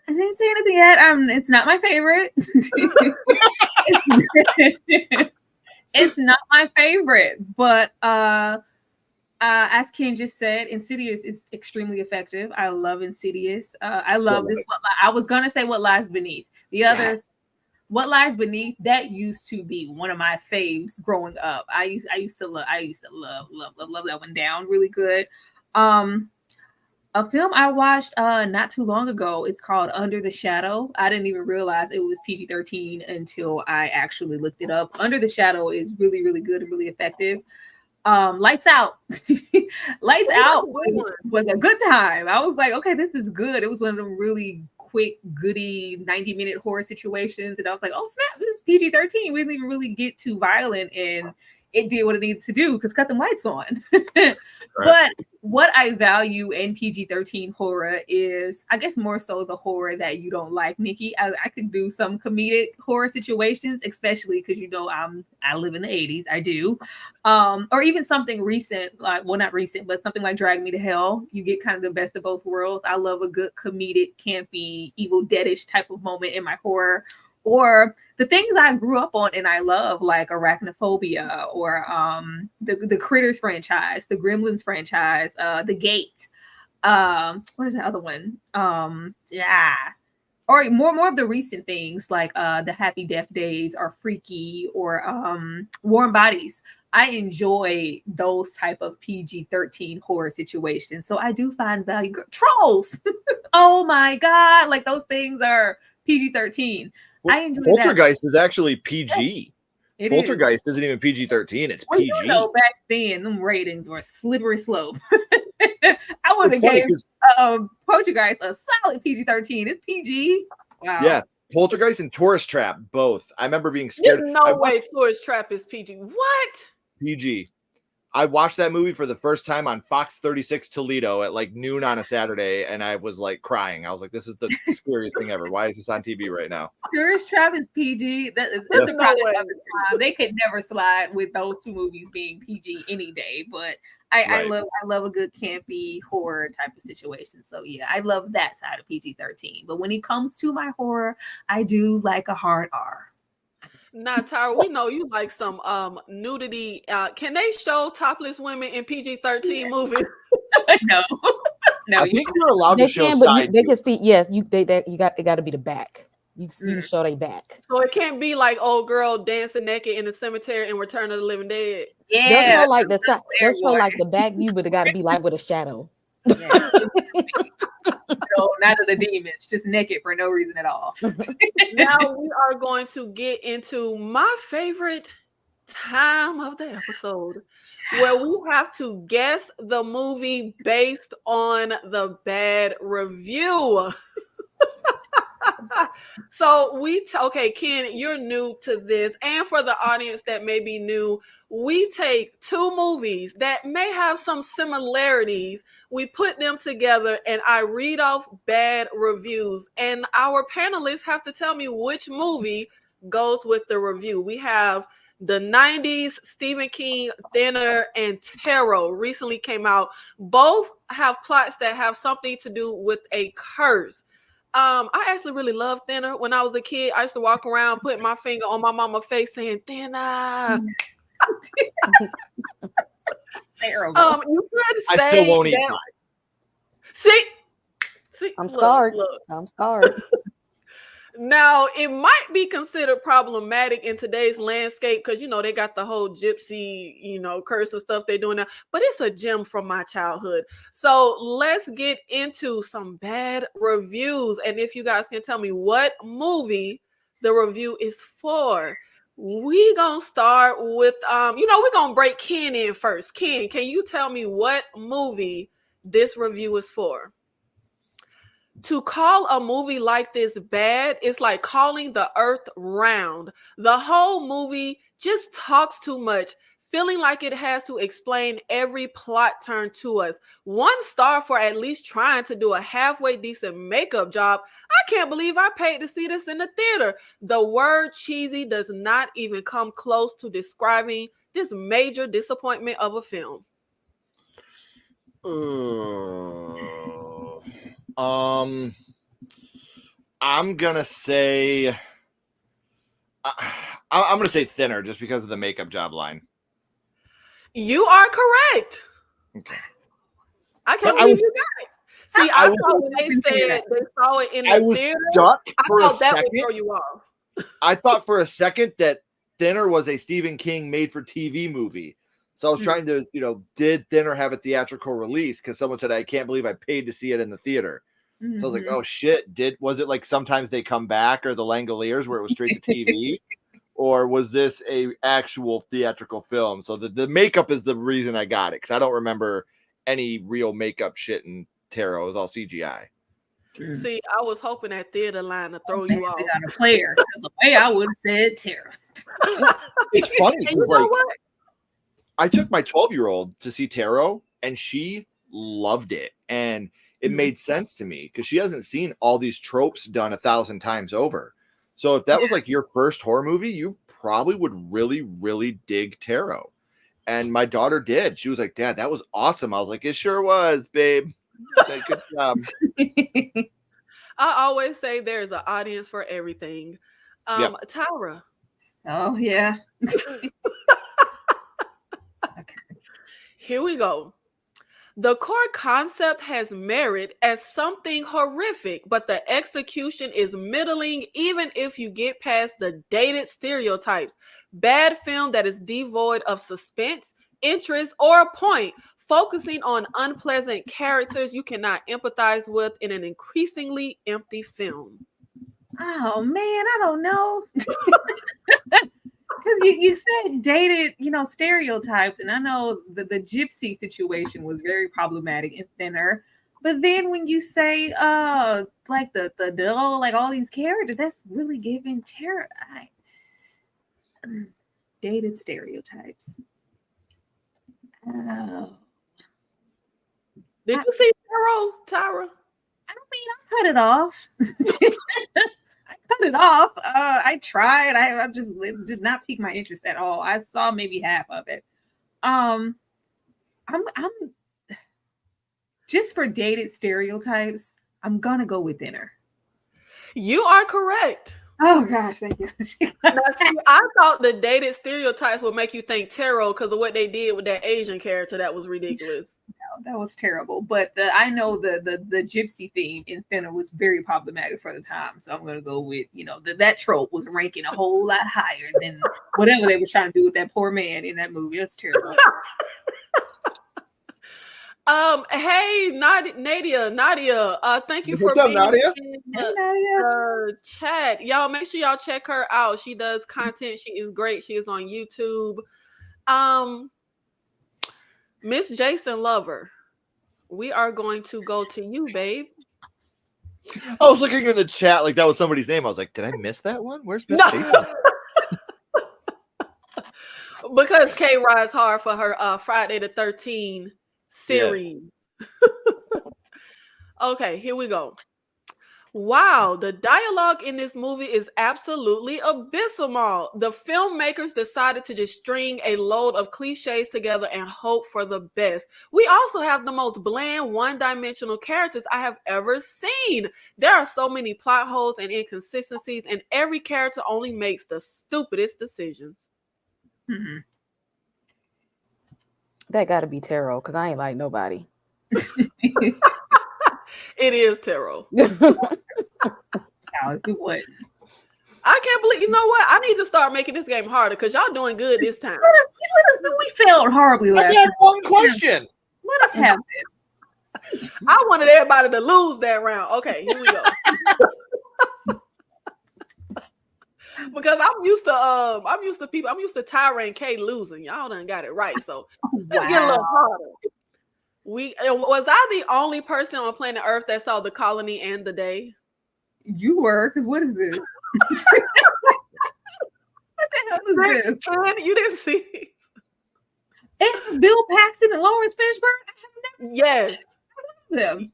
I didn't say anything yet. It's not my favorite. It's not my favorite, but as Ken just said, Insidious is extremely effective. I love Insidious. I love this. I was gonna say What Lies Beneath. The others, yes. What Lies Beneath, that used to be one of my faves growing up. I used to love that one down really good. A film I watched not too long ago, it's called Under the Shadow. I didn't even realize it was PG-13 until I actually looked it up. Under the Shadow is really, really good and really effective. Lights Out. Lights Out was a good time. I was like, okay, this is good. It was one of them really quick, goody 90-minute horror situations. And I was like, oh, snap, this is PG-13. We didn't even really get too violent, and it did what it needed to do because cut them lights on. Right. But what I value in PG-13 horror is, I guess, more so the horror that you don't like, Nikki. I could do some comedic horror situations, especially because, you know, I live in the 80s. I do. Or even something recent, like, well, not recent, but something like Drag Me to Hell. You get kind of the best of both worlds. I love a good comedic, campy, Evil Dead-ish type of moment in my horror. Or the things I grew up on and I love, like Arachnophobia, or the Critters franchise, the Gremlins franchise, The Gate. What is the other one? Or more of the recent things like the Happy Death Days, or Freaky, or Warm Bodies. I enjoy those type of PG-13 horror situations. So I do find value. Trolls. Oh my God. Like, those things are PG-13. Well, I enjoy Poltergeist is actually PG. It Poltergeist isn't even PG-13. It's PG. You know, back then, them ratings were a slippery slope. I would have gave Poltergeist a solid PG-13. It's PG. Wow. Yeah, Poltergeist and Tourist Trap, both. I remember being scared. There's no way Tourist Trap is PG. What? PG. I watched that movie for the first time on Fox 36 Toledo at like noon on a Saturday, and I was like crying. I was like, "This is the scariest thing ever. Why is this on TV right now?" Tourist Trap is PG. That's Yeah. a product of the time. They could never slide with those two movies being PG any day. But I Right. love a good campy horror type of situation. So yeah, I love that side of PG-13. But when it comes to my horror, I do like a hard R. Now, Tara, we know you like some nudity. Can they show topless women in PG-13 movies? No, no, I think you're allowed They to show can, but side. they can see. Yes, it got to be the back. You can show they back. So it can't be like old girl dancing naked in the cemetery in Return of the Living Dead. yeah, They'll show like the side. They'll show boy. like the back view, but it got to be like with a shadow. Yeah. No, not of the demons, just naked for no reason at all. Now we are going to get into my favorite time of the episode, where we have to guess the movie based on the bad review. So okay, Ken, you're new to this, and for the audience that may be new, we take two movies that may have some similarities, we put them together, and I read off bad reviews, and our panelists have to tell me which movie goes with the review. We have the 90s Stephen King, Thinner, and Tarot recently came out. Both have plots that have something to do with a curse. I actually really loved Thinner. When I was a kid, I used to walk around putting my finger on my mama's face saying Thinner. Terrible. You could say I still won't eat pie. See, I'm scarred. Look. I'm scarred. Now, it might be considered problematic in today's landscape because, they got the whole gypsy, curse and stuff they're doing now. But it's a gem from my childhood. So let's get into some bad reviews. And if you guys can tell me what movie the review is for. We gonna start with, we're gonna break Ken in first. Ken, can you tell me what movie this review is for? To call a movie like this bad is like calling the earth round. The whole movie just talks too much, feeling like it has to explain every plot turn to us. 1 star for at least trying to do a halfway decent makeup job. I can't believe I paid to see this in the theater. The word cheesy does not even come close to describing this major disappointment of a film. I'm gonna say I'm gonna say Thinner just because of the makeup job line. You are correct. Okay. I can't believe you got it. See, I thought when they said they saw it in the theater, stuck I for thought a that second. would throw you off. I thought for a second that Thinner was a Stephen King made-for-TV movie. So I was trying to, did Thinner have a theatrical release? Because someone said, I can't believe I paid to see it in the theater. So I was like, oh shit, was it like Sometimes They Come Back or The Langoliers where it was straight to TV? Or was this a actual theatrical film? So the makeup is the reason I got it, because I don't remember any real makeup shit in Tarot. It was all CGI. See, I was hoping that theater line to throw you off. They got a player. That's the way I would have said Tara. It's funny And because you know what? I took my 12-year-old to see Tarot and she loved it. And it made sense to me because she hasn't seen all these tropes done 1,000 times over. So if that was like your first horror movie, you probably would really, really dig Tarot. And my daughter did. She was like, Dad, that was awesome. I was like, it sure was, babe. Good job. I always say there's an audience for everything. Yep. Tara. Oh, yeah. Okay. Here we go. The core concept has merit as something horrific, but the execution is middling even if you get past the dated stereotypes. Bad film that is devoid of suspense, interest, or a point, focusing on unpleasant characters you cannot empathize with in an increasingly empty film. Oh, man, I don't know. Because you said dated, stereotypes, and I know the gypsy situation was very problematic and Thinner. But then when you say, like the doll, like all these characters, that's really giving terror. Dated stereotypes. Oh. Did you see Tarot, Tyra? I mean, I cut it off. I cut it off. I tried. I just did not pique my interest at all. I saw maybe half of it. I'm just for dated stereotypes. I'm gonna go with dinner. You are correct. Oh gosh, thank you. Now, see, I thought the dated stereotypes would make you think Tarot because of what they did with that Asian character. That was ridiculous. That was terrible. But I know the gypsy theme in Thinner was very problematic for the time. So I'm gonna go with, that trope was ranking a whole lot higher than whatever they were trying to do with that poor man in that movie. That's terrible. Hey, Nadia, thank you What's for up, being Nadia? in Hey, Nadia. the chat. Y'all make sure y'all check her out. She does content. She is great. She is on YouTube. Miss Jason Lover, we are going to go to you, babe. I was looking in the chat like that was somebody's name. I was like, did I miss that one? Where's Miss Jason? Because Kay rides hard for her Friday the 13th series. Yeah. Okay, here we go. Wow, the dialogue in this movie is absolutely abysmal. The filmmakers decided to just string a load of cliches together and hope for the best. We also have the most bland, one-dimensional characters I have ever seen. There are so many plot holes and inconsistencies, and every character only makes the stupidest decisions. Mm-hmm. That got to be Tarot because I ain't like nobody. It is Tarot. It wasn't. I can't believe, you know what? I need to start making this game harder because y'all doing good this time. We failed horribly last I got one question. Let us have it. I wanted everybody to lose that round. Okay, here we go. Because I'm used to Tyra and Kay losing. Y'all done got it right. So let's get a little harder. Was I the only person on planet Earth that saw The Colony and The Day? You were, because what is this? What the hell is this? You didn't see it. And Bill Paxton and Lawrence Fishburne? I have never Yes. them.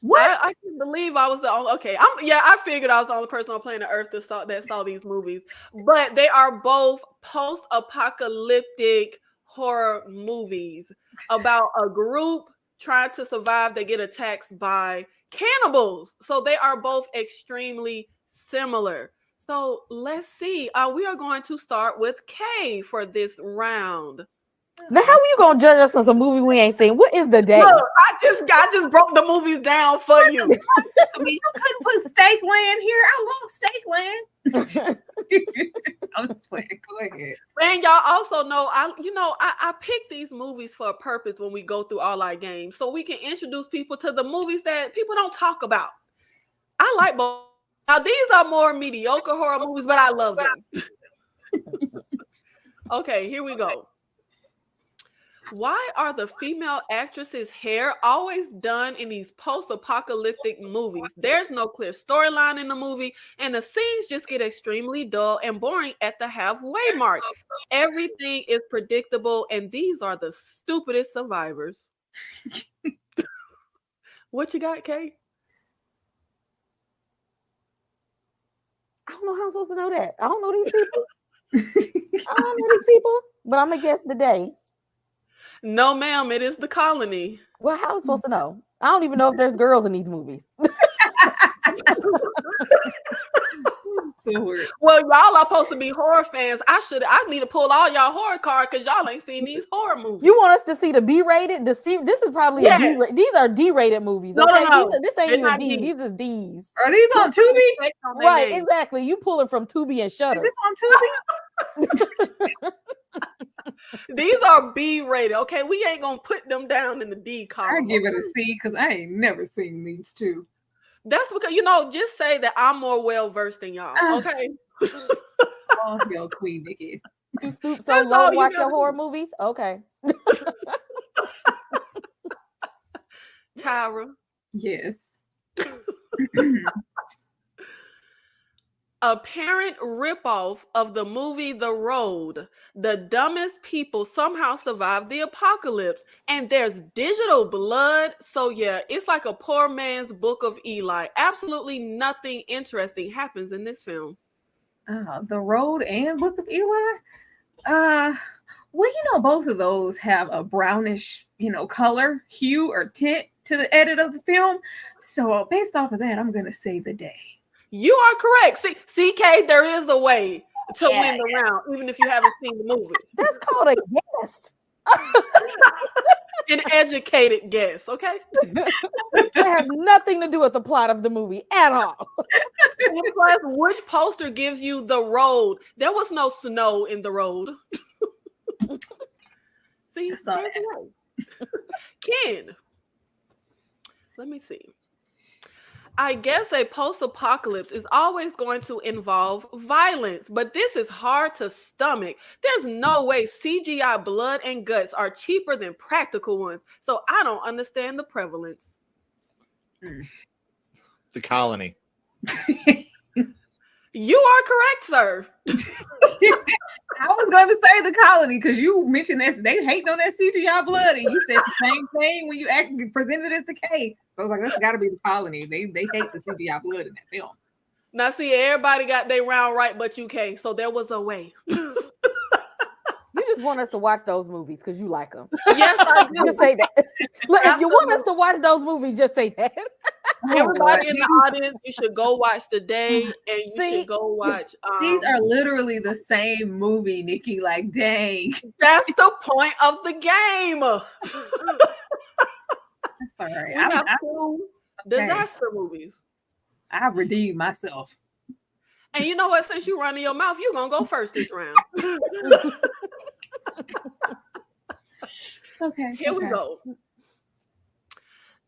What? I can't believe I was the only. Okay, I figured I was the only person on planet Earth that saw these movies. But they are both post-apocalyptic horror movies about a group trying to survive. They get attacked by cannibals. So they are both extremely similar. So let's see. We are going to start with Kay for this round. Now, how are you gonna judge us on some movie we ain't seen? What is The Day? Look, I just broke the movies down for you. I mean, you couldn't put Steak Land here. I love Steak Land. I'm just playing. Go ahead. And y'all also know, I pick these movies for a purpose when we go through all our games, so we can introduce people to the movies that people don't talk about. I like both. Now, these are more mediocre horror movies, but I love them. Okay, here we go. Why are the female actresses' hair always done in these post-apocalyptic movies? There's no clear storyline in the movie, and the scenes just get extremely dull and boring at the halfway mark. Everything is predictable, and these are the stupidest survivors. What you got, Kay? I don't know how I'm supposed to know that. I don't know these people. I don't know these people, but I'm gonna guess The Day. No, ma'am, it is The Colony. Well, how am I supposed to know? I don't even know if there's girls in these movies. Well, y'all are supposed to be horror fans. I need to pull all y'all horror cards because y'all ain't seen these horror movies. You want us to see the B-rated? This is probably a D-rated. These are D-rated movies. Okay, No. This ain't They're even D. D. These is D's. Are these on Tubi? Right, exactly. You pulling from Tubi and Shudder. Is this on Tubi? These are B-rated. Okay, we ain't gonna put them down in the D column. I give it a C because I ain't never seen these two. That's because just say that I'm more well versed than y'all. Okay. Oh, yo, Queen Nikki. You stoop so low to watch your horror movies? Okay. Tyra. Yes. Apparent ripoff of the movie The Road. The dumbest people somehow survived the apocalypse, and there's digital blood. So yeah, it's like a poor man's Book of Eli. Absolutely nothing interesting happens in this film. The Road and Book of Eli. Well, both of those have a brownish, color, hue, or tint to the edit of the film. So based off of that, I'm gonna say The Day. You are correct. See, CK, there is a way to win the round, even if you haven't seen the movie. That's called a guess. An educated guess, okay? It has nothing to do with the plot of the movie at all. And plus, which poster gives you The Road? There was no snow in The Road. See, there's a way. Ken, let me see. I guess a post-apocalypse is always going to involve violence, but this is hard to stomach. There's no way CGI blood and guts are cheaper than practical ones, so I don't understand the prevalence. The Colony. You are correct, sir. I was going to say The Colony because you mentioned that they hating on that CGI blood, and you said the same thing when you actually presented it to Kay. So I was like, that's got to be The Colony. They hate the CGI blood in that film. Now, see, everybody got their round right, but you can't. So there was a way. You just want us to watch those movies because you like them. Yes, I do. Just say that. Look, if you want us to watch those movies, just say that. Everybody in the audience, you should go watch The Day, and you should go watch. These are literally the same movie, Nikki. Like, dang. That's the point of the game. Sorry, We have two disaster movies. I redeemed myself. And you know what? Since you running your mouth, you're gonna go first this round. It's okay. Here we go.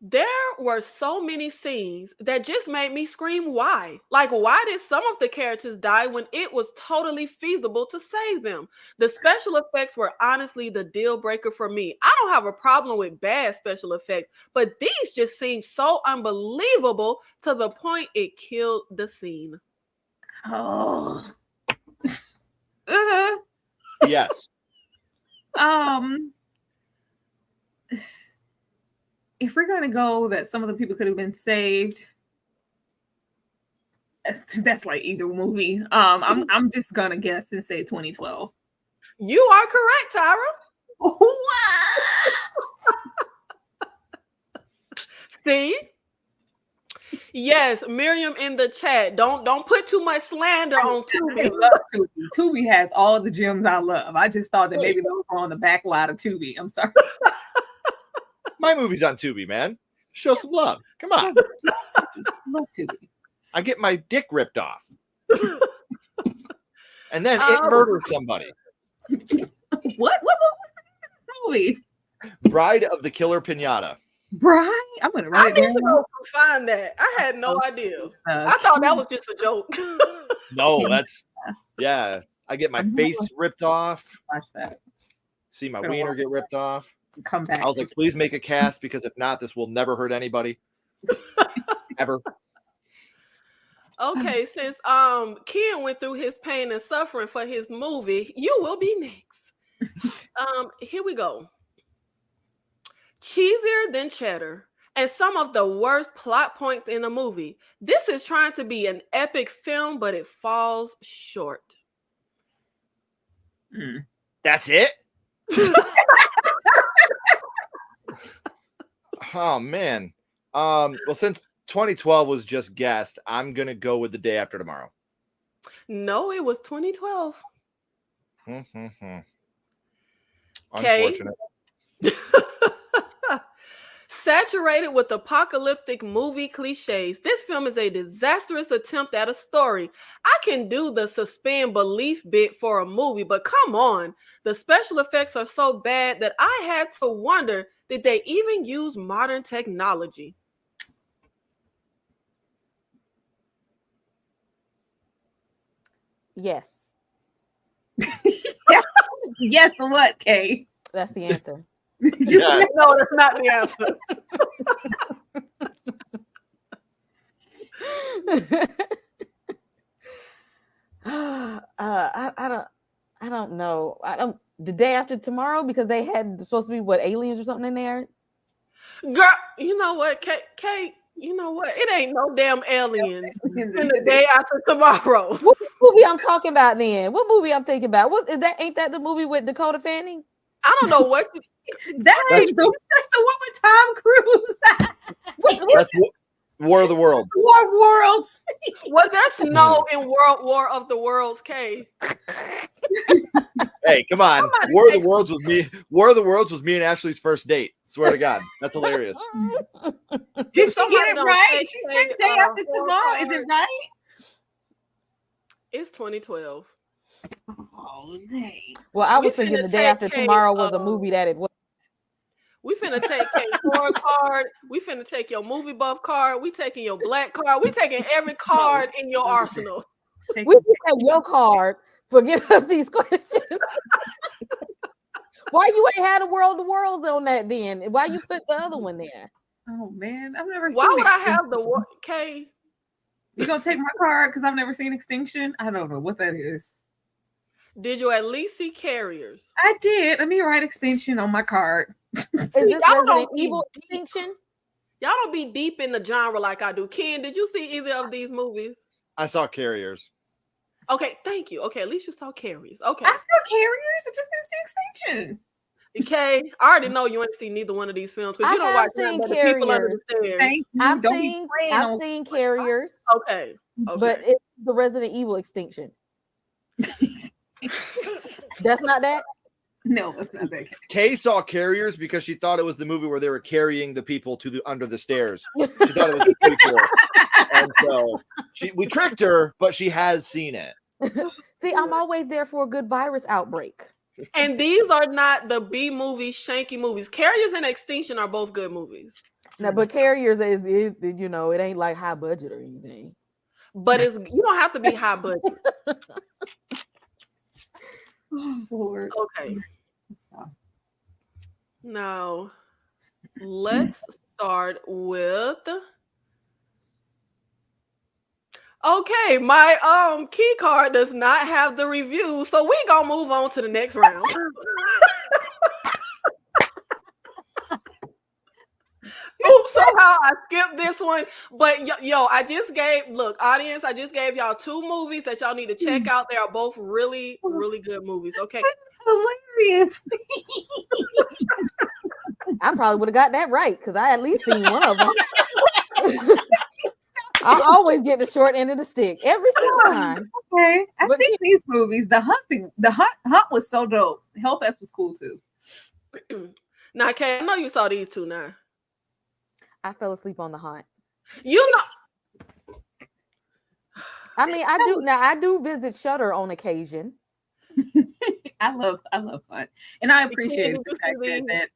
There were so many scenes that just made me scream, why? Like, why did some of the characters die when it was totally feasible to save them? The special effects were honestly the deal breaker for me. I don't have a problem with bad special effects, but these just seemed so unbelievable to the point it killed the scene. Oh. Yes. If we're gonna go that some of the people could have been saved, that's like either movie. I'm just gonna guess and say 2012. You are correct, Tyra. See? Yes, Miriam in the chat. Don't put too much slander on Tubi. I love Tubi. Tubi has all the gems I love. I just thought that maybe those were on the back lot of Tubi. I'm sorry. My movie's on Tubi, man. Show some love. Come on. Love Tubi. I get my dick ripped off. And then it murders somebody. What movie? Bride of the Killer Pinata. Bride? I'm gonna write I it need to down. go find that. I had no idea. I thought that was just a joke. No, that's I get my face ripped off. Watch that. See my wiener get ripped off. Come back. I was like, please make a cast because if not, this will never hurt anybody. Ever. Okay, since Ken went through his pain and suffering for his movie, you will be next. Here we go. Cheesier than cheddar, and some of the worst plot points in the movie. This is trying to be an epic film, but it falls short. That's it? Oh man. Well, since 2012 was just guessed, I'm gonna go with The Day After Tomorrow. No, it was 2012. Unfortunate. Saturated with apocalyptic movie cliches, this film is a disastrous attempt at a story. I can do the suspend belief bit for a movie, but come on. The special effects are so bad that I had to wonder, did they even use modern technology? Yes. Yes, what, Kay? That's the answer. Yeah. No, that's not the answer. The Day After Tomorrow, because they had supposed to be what, aliens or something in there. Girl, you know what, Kate? You know what? It ain't no damn aliens in The Day After Tomorrow. What movie I'm talking about then? What movie I'm thinking about? What is that? Ain't that the movie with Dakota Fanning? I don't know what. That's the one with Tom Cruise. That's War of the Worlds. War of Worlds. Was there snow in War of the Worlds, Kate? Hey, come on. War of the Worlds was me. War of the Worlds was me and Ashley's first date. Swear to God. That's hilarious. Did she get it right? She said Day After Tomorrow. Is it right? It's 2012. Oh, dang. Well, I was thinking The Day After Tomorrow was a movie that it was. We finna take Kate's horror card. We finna take your movie buff card. We taking your black card. We taking every card in your arsenal. We can take your card for giving us these questions. Why you ain't had a World of Worlds on that then? Why you put the other one there? Oh man, I've never seen. Why would I have the K? You gonna take my card because I've never seen Extinction? I don't know what that is. Did you at least see Carriers? I did. Let me write Extinction on my card. Is this Resident Evil Extinction? Y'all don't be deep in the genre like I do. Ken, did you see either of these movies? I saw Carriers. Okay, thank you. Okay, at least you saw Carriers. Okay. I saw Carriers. I just didn't see Extinction. Okay, I already know you ain't seen neither one of these films because you don't watch them, but the people under the stairs. Thank you. I've seen Carriers. Okay. But it's the Resident Evil Extinction. That's not that? No, it's not that. Kay saw Carriers because she thought it was the movie where they were carrying the people to the under the stairs. She thought it was pretty cool. And so we tricked her, but she has seen it. See, I'm always there for a good virus outbreak. And these are not the B movies, shanky movies. Carriers and Extinction are both good movies. Now, but Carriers is you know, it ain't like high budget or anything. But it's you don't have to be high budget. Oh, Lord. Okay. Now, let's start with. Okay, my key card does not have the review, so we gonna move on to the next round. Oops, somehow I skipped this one. But yo, I just gave audience, I just gave y'all two movies that y'all need to check out. They are both really, really good movies. Okay. Hilarious. I probably would have got that right because I at least seen one of them. I always get the short end of the stick every single time. Okay, I've seen these movies. The hunt was so dope. Hellfest was cool too. Now, Kay, I know you saw these two now. I fell asleep on The Hunt. You know, I mean, I do visit Shudder on occasion. I love Hunt, and I appreciate the fact that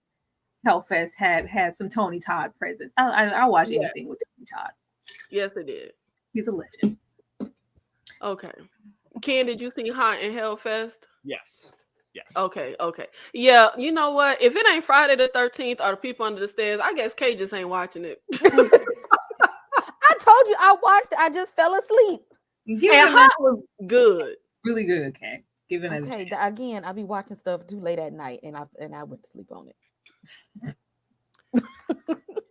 Hellfest had some Tony Todd presence. I watch anything with Tony Todd. Yes, it did. He's a legend. Okay, Ken, did you see Hunt and Hellfest? Yes. Yes. Okay. Yeah, you know what? If it ain't Friday the 13th or the people under the stairs, I guess Kay just ain't watching it. I told you I watched it. I just fell asleep. And Hunt was good. Really good, Kay. Give it okay, again, I be watching stuff too late at night and I went to sleep on it.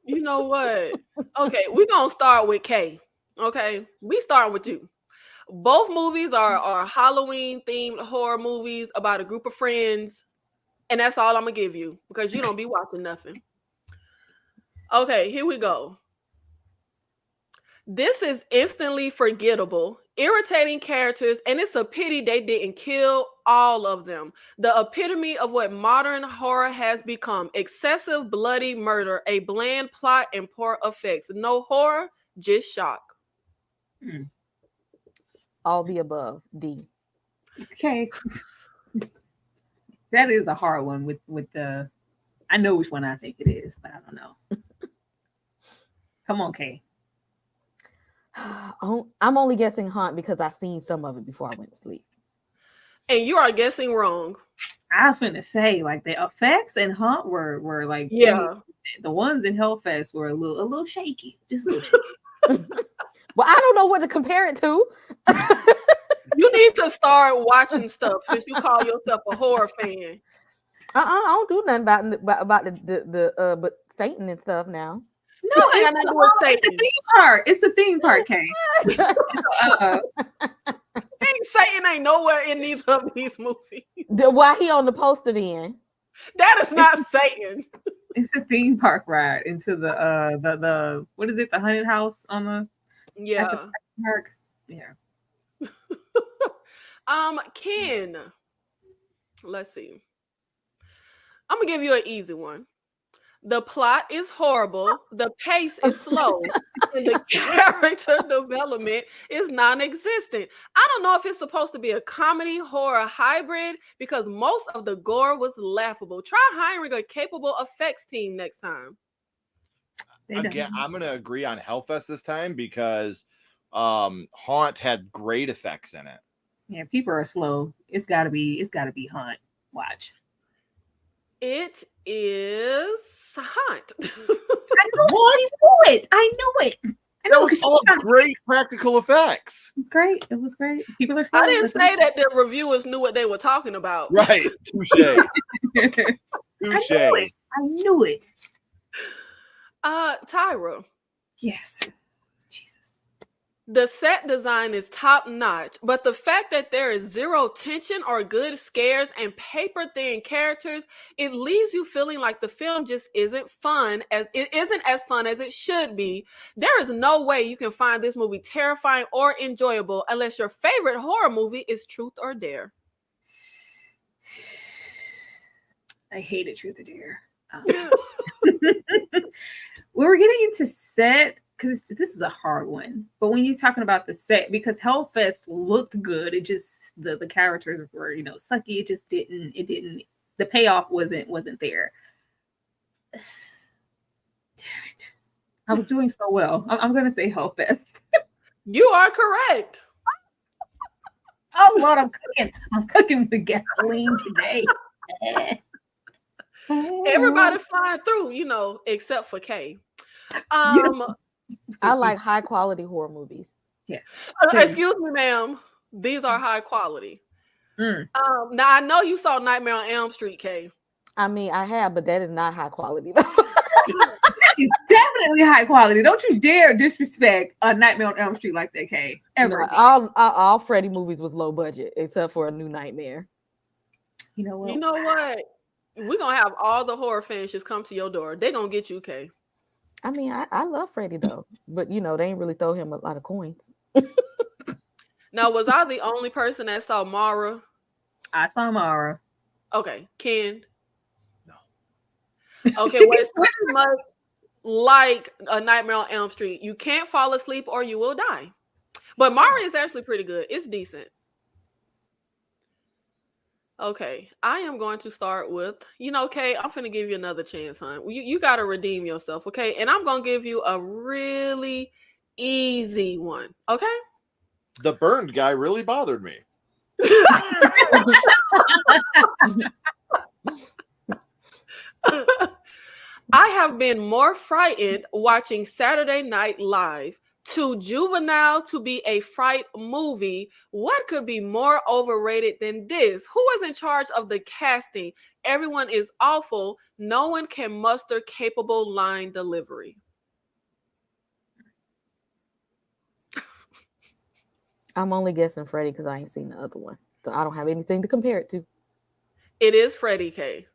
You know what? Okay, we're gonna start with Kay. Okay, we start with you. Both movies are Halloween themed horror movies about a group of friends, and that's all I'm gonna give you because you don't be watching nothing. Okay, here we go. This is instantly forgettable, irritating characters, and it's a pity they didn't kill all of them. The epitome of what modern horror has become: excessive bloody murder, a bland plot, and poor effects. No horror, just shock. All the above. D. Okay. That is a hard one with the. I know which one I think it is, but I don't know. Come on, Kay. I'm only guessing Hunt because I seen some of it before I went to sleep. And you are guessing wrong. I was going to say, like, the effects in Hunt were like, the ones in Hellfest were a little shaky, just a little shaky. Well, I don't know what to compare it to. You need to start watching stuff since you call yourself a horror fan. I don't do nothing about the but Satan and stuff now. No, it's a theme park. It's a theme park, Kay. Satan ain't nowhere in neither of these movies. Why he on the poster then? That is not Satan. It's a theme park ride into the what is it? The haunted house on the park. Yeah. Ken. Let's see. I'm gonna give you an easy one. The plot is horrible, the pace is slow, and the character development is non-existent. I don't know if it's supposed to be a comedy horror hybrid because most of the gore was laughable. Try hiring a capable effects team next time. Again, I'm gonna agree on Hellfest this time because Haunt had great effects in it. Yeah, people are slow. It's gotta be Haunt. Watch. It is Haunt. I knew it. I know it was all great practical effects. It's great. It was great. People are slow. I didn't say that the reviewers knew what they were talking about. Right. Touche. Touche. I knew it. Tyra. Yes. Jesus. The set design is top notch, but the fact that there is zero tension or good scares and paper thin characters, it leaves you feeling like the film just isn't as fun as it should be. There is no way you can find this movie terrifying or enjoyable unless your favorite horror movie is Truth or Dare. I hated Truth or Dare. We were getting into set because this is a hard one. But when you're talking about the set, because Hellfest looked good, it just the characters were, sucky. It just didn't. The payoff wasn't there. Damn it! I was doing so well. I'm gonna say Hellfest. You are correct. Oh Lord, I'm cooking with gasoline today. Everybody flying through, except for Kay. I like high quality horror movies. Yeah. Excuse me, ma'am. These are high quality. Now I know you saw Nightmare on Elm Street, Kay. I mean, I have, but that is not high quality though. It's definitely high quality. Don't you dare disrespect a Nightmare on Elm Street like that, Kay. Ever. No, all Freddy movies was low budget, except for A New Nightmare. You know what? We're gonna have all the horror fans just come to your door. They're gonna get you, Kay. I mean, I love Freddy though, but they ain't really throw him a lot of coins. Now, was I the only person that saw Mara? I saw Mara. Okay, Ken. No. Okay, well, it's pretty much like A Nightmare on Elm Street. You can't fall asleep or you will die. But Mara is actually pretty good. It's decent. Okay, I am going to start with, Kay, I'm finna give you another chance, hon. You got to redeem yourself, okay? And I'm going to give you a really easy one, okay? The burned guy really bothered me. I have been more frightened watching Saturday Night Live. Too juvenile to be a fright movie. What could be more overrated than this? Who is in charge of the casting? Everyone is awful. No one can muster capable line delivery. I'm only guessing Freddy because I ain't seen the other one. So I don't have anything to compare it to. It is Freddy, K.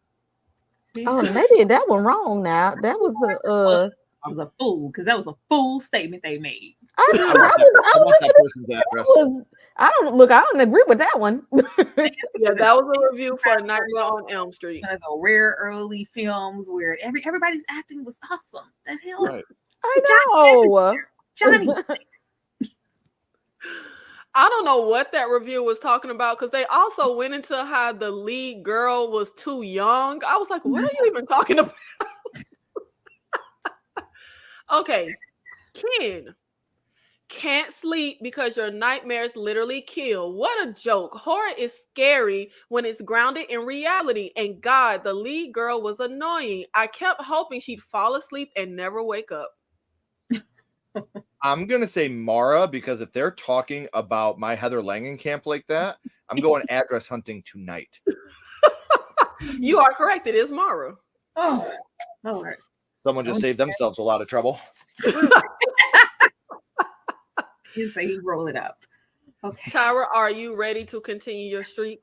Oh, maybe that one wrong now. That was a fool because that was a fool statement they made. I don't agree with that one. Yeah, that was a review for Nightmare on Elm Street. One of the rare early films where everybody's acting was awesome. The hell, right. I know. Johnny. I don't know what that review was talking about because they also went into how the lead girl was too young. I was like, what are you even talking about? Okay, Ken, can't sleep because your nightmares literally kill. What a joke. Horror is scary when it's grounded in reality. And God, the lead girl was annoying. I kept hoping she'd fall asleep and never wake up. I'm gonna say Mara because if they're talking about my Heather Langenkamp like that, I'm going address hunting tonight. You are correct. It is Mara. Oh, Lord. Someone just saved themselves a lot of trouble. You say he roll it up. Okay. Tyra, are you ready to continue your streak?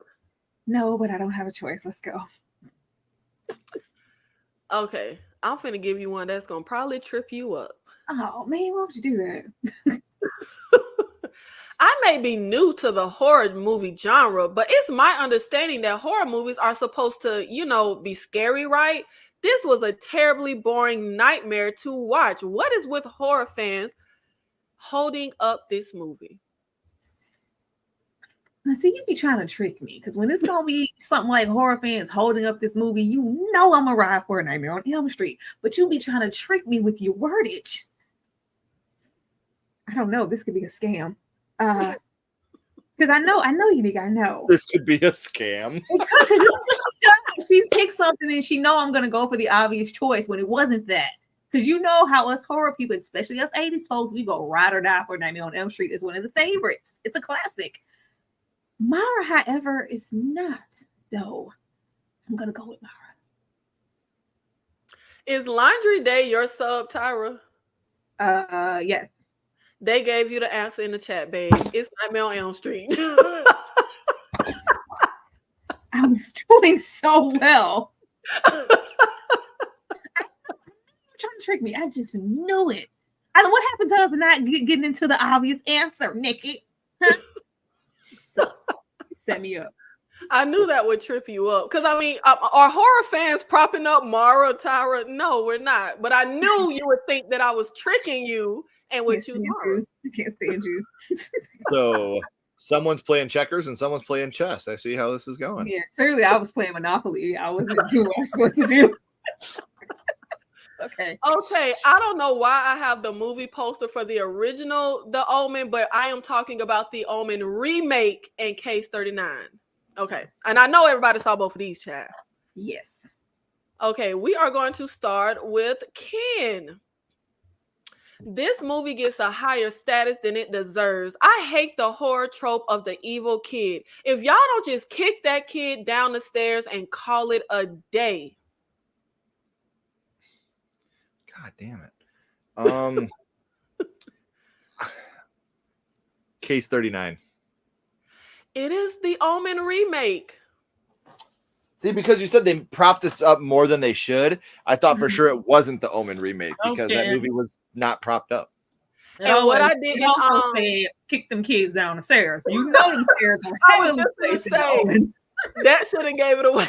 No, but I don't have a choice. Let's go. Okay. I'm finna give you one that's gonna probably trip you up. Oh man, why would you do that? I may be new to the horror movie genre, but it's my understanding that horror movies are supposed to, be scary, right? This was a terribly boring nightmare to watch. What is with horror fans holding up this movie? Now, see, you be trying to trick me because when it's gonna be something like horror fans holding up this movie, you know I'm gonna ride for a Nightmare on Elm Street, but you be trying to trick me with your wordage. I don't know. This could be a scam. Because I know you think I know. This could be a scam. Because this is what she does. She's picked something and she know I'm gonna go for the obvious choice when it wasn't that. Because you know how us horror people, especially us 80s folks, we go ride or die for Nightmare on Elm Street is one of the favorites. It's a classic. Mara, however, is not. So I'm gonna go with Mara. Is Laundry Day your sub, Tyra? Yes. They gave you the answer in the chat, babe. It's Nightmare on Elm Street. I was doing so well. Trying to trick me. I just knew it. What happened to us not getting into the obvious answer, Nikki? Huh? Set me up. I knew that would trip you up. Because, are horror fans propping up Mara, Tyra? No, we're not. But I knew you would think that I was tricking you and would choose Mara. I can't stand you. So someone's playing checkers and someone's playing chess. I see how this is going. Yeah, clearly I was playing Monopoly. I wasn't doing what I was supposed to do. Okay. I don't know why I have the movie poster for the original The Omen, but I am talking about The Omen remake and Case 39. Okay. And I know everybody saw both of these, chat. Yes. Okay, we are going to start with Ken. This movie gets a higher status than it deserves. I hate the horror trope of the evil kid. If y'all don't just kick that kid down the stairs and call it a day. God damn it. Case 39. It is the Omen remake. See, because you said they propped this up more than they should, I thought for sure it wasn't the Omen remake because that movie was not propped up. And what I did also said, kick them kids down the stairs. You know them stairs were heavily placed in the Omen. That should have gave it away.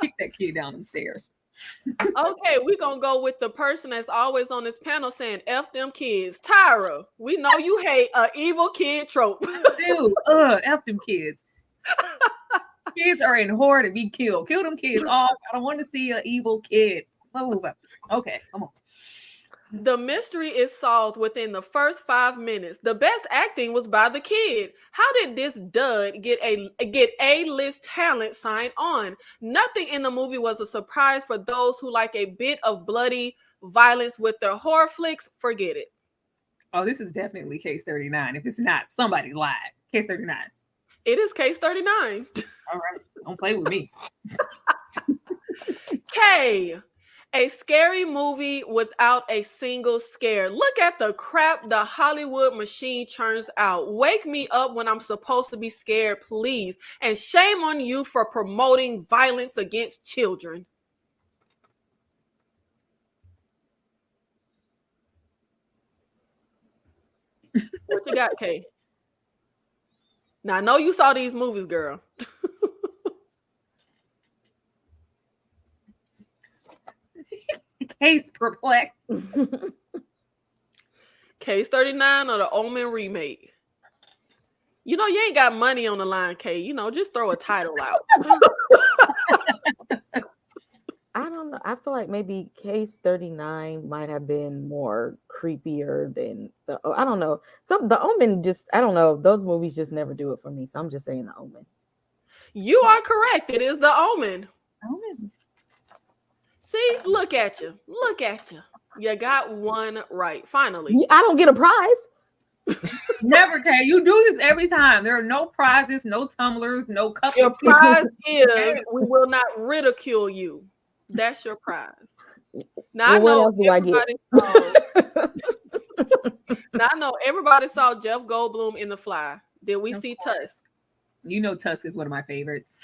Kick that kid down the stairs. Okay, we're gonna go with the person that's always on this panel saying F them kids. Tyra, we know you hate an evil kid trope. Dude, F them kids. Kids are in horror to be killed. Kill them kids off. I don't want to see an evil kid. Okay, come on. The mystery is solved within the first 5 minutes. The best acting was by the kid. How did this dud get A-list talent signed on? Nothing in the movie was a surprise for those who like a bit of bloody violence with their horror flicks. Forget it. Oh, this is definitely Case 39. If it's not, somebody lied. Case 39. It is Case 39. All right, don't play with me. K. A scary movie without a single scare. Look at the crap the Hollywood machine churns out. Wake me up when I'm supposed to be scared, please. And shame on you for promoting violence against children. What you got, Kay? Now, I know you saw these movies, girl. Case perplexed. Case 39 or the Omen remake? You know, you ain't got money on the line, Kay. You know, just throw a title out. I don't know. I feel like maybe Case 39 might have been more creepier than I don't know. The Omen just, I don't know. Those movies just never do it for me. So I'm just saying the Omen. You are correct. It is the Omen. Omen. See, look at you. Look at you. You got one right. Finally. I don't get a prize. Never can. You do this every time. There are no prizes, no tumblers, no cups. Your prize is we will not ridicule you. That's your prize. Now Well, what else do I get? Now I know everybody saw Jeff Goldblum in The Fly. Did we see Tusk? You know Tusk is one of my favorites.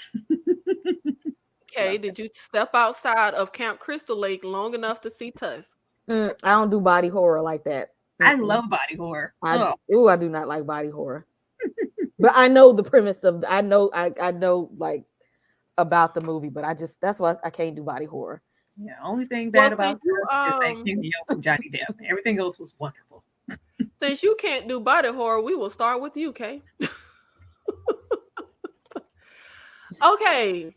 Okay, did you step outside of Camp Crystal Lake long enough to see Tusk? I don't do body horror like that. I love body horror. I do not like body horror. But I know the premise of I know like about the movie, but that's why I can't do body horror. Yeah, only thing bad about Tusk is that cameo from Johnny Depp. Everything else was wonderful. Since you can't do body horror, we will start with you, Kay. Okay.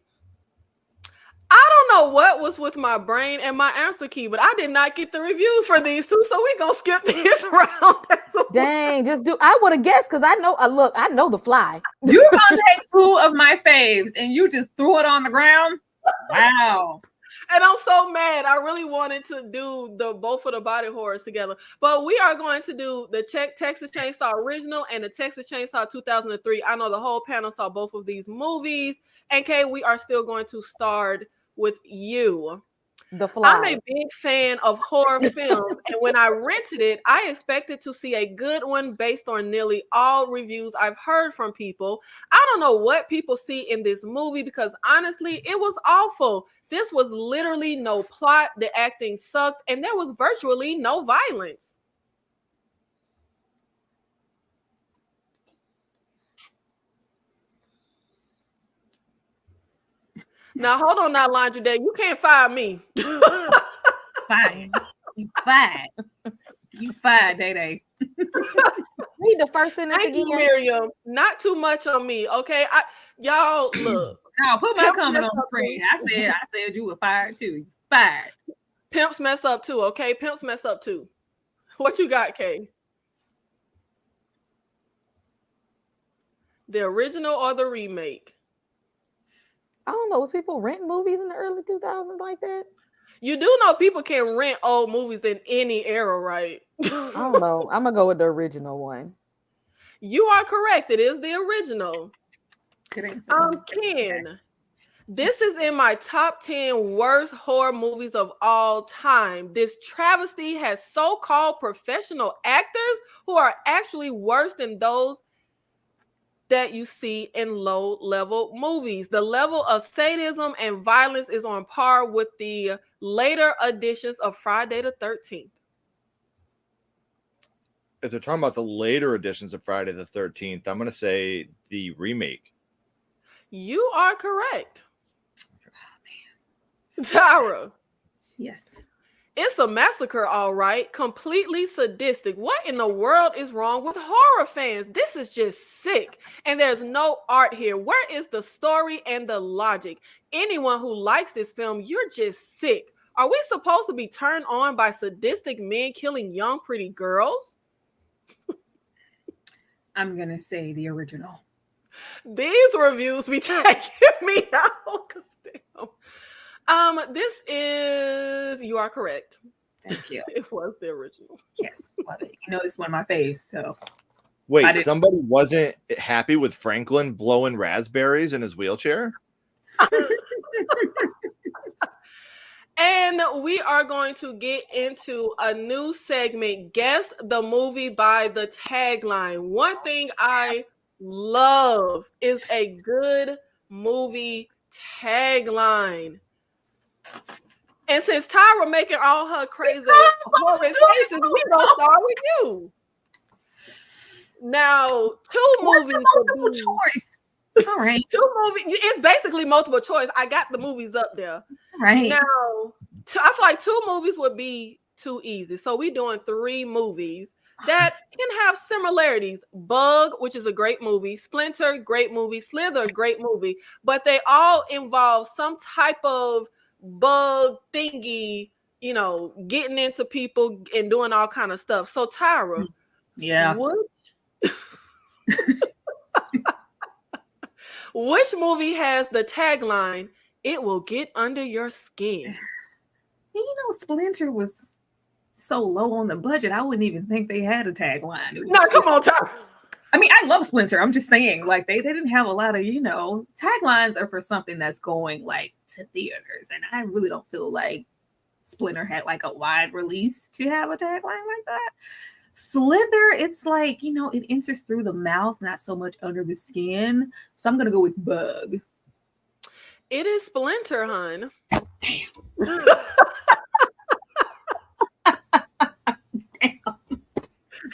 I don't know what was with my brain and my answer key, but I did not get the reviews for these two, so we're gonna skip this round. Dang, I would have guessed because I know The Fly. You're gonna take two of my faves and you just threw it on the ground. Wow. And I'm so mad. I really wanted to do both of the body horrors together. But we are going to do the Texas Chainsaw Original and the Texas Chainsaw 2003. I know the whole panel saw both of these movies. And Kay, we are still going to start with you. The Fly. I'm a big fan of horror films, and when I rented it, I expected to see a good one based on nearly all reviews I've heard from people. I don't know what people see in this movie because honestly, it was awful. This was literally no plot, the acting sucked, and there was virtually no violence. Now, hold on now, Laundry Day. You can't fire me. Fine. You fired. You fired, Day. Read the first sentence Thank again. you, Miriam. Not too much on me, okay? Y'all, look. No, put my comment on the screen. I said you were fired too. You fired. Pimps mess up too, okay? Pimps mess up too. What you got, Kay? The original or the remake? I don't know. Was people renting movies in the early 2000s like that? You do know people can rent old movies in any era, right? I don't know. I'm going to go with the original one. You are correct. It is the original. Ken, this is in my top 10 worst horror movies of all time. This travesty has so-called professional actors who are actually worse than those that you see in low-level movies. The level of sadism and violence is on par with the later editions of Friday the 13th. If they're talking about the later editions of Friday the 13th, I'm going to say the remake. You are correct. Oh, man. Tara. Yes. It's a massacre, all right. Completely sadistic. What in the world is wrong with horror fans? This is just sick. And there's no art here. Where is the story and the logic? Anyone who likes this film, you're just sick. Are we supposed to be turned on by sadistic men killing young, pretty girls? I'm going to say the original. These reviews be taking me out. This is, you are correct. Thank you. It was the original. Yes. Love it. You know, it's one of my faves. So wait, somebody wasn't happy with Franklin blowing raspberries in his wheelchair? And we are going to get into a new segment, Guess the Movie by the Tagline. One thing I love is a good movie tagline. And since Tyra making all her crazy horror faces, we gonna start with you. Now, two movies. Multiple choice. All right. Two movies. It's basically multiple choice. I got the movies up there. Right. Now, I feel like two movies would be too easy. So we're doing three movies that can have similarities. Bug, which is a great movie. Splinter, great movie. Slither, great movie. But they all involve some type of bug thingy, you know, getting into people and doing all kind of stuff. So Tyra, yeah, which movie has the tagline, "It will get under your skin"? You know, Splinter was so low on the budget. I wouldn't even think they had a tagline. No, come on, Tyra. I mean, I love Splinter. I'm just saying, like, they didn't have a lot of, taglines are for something that's going like to theaters. And I really don't feel like Splinter had like a wide release to have a tagline like that. Slither, it's like, it enters through the mouth, not so much under the skin. So I'm gonna go with bug. It is Splinter, hun. Damn.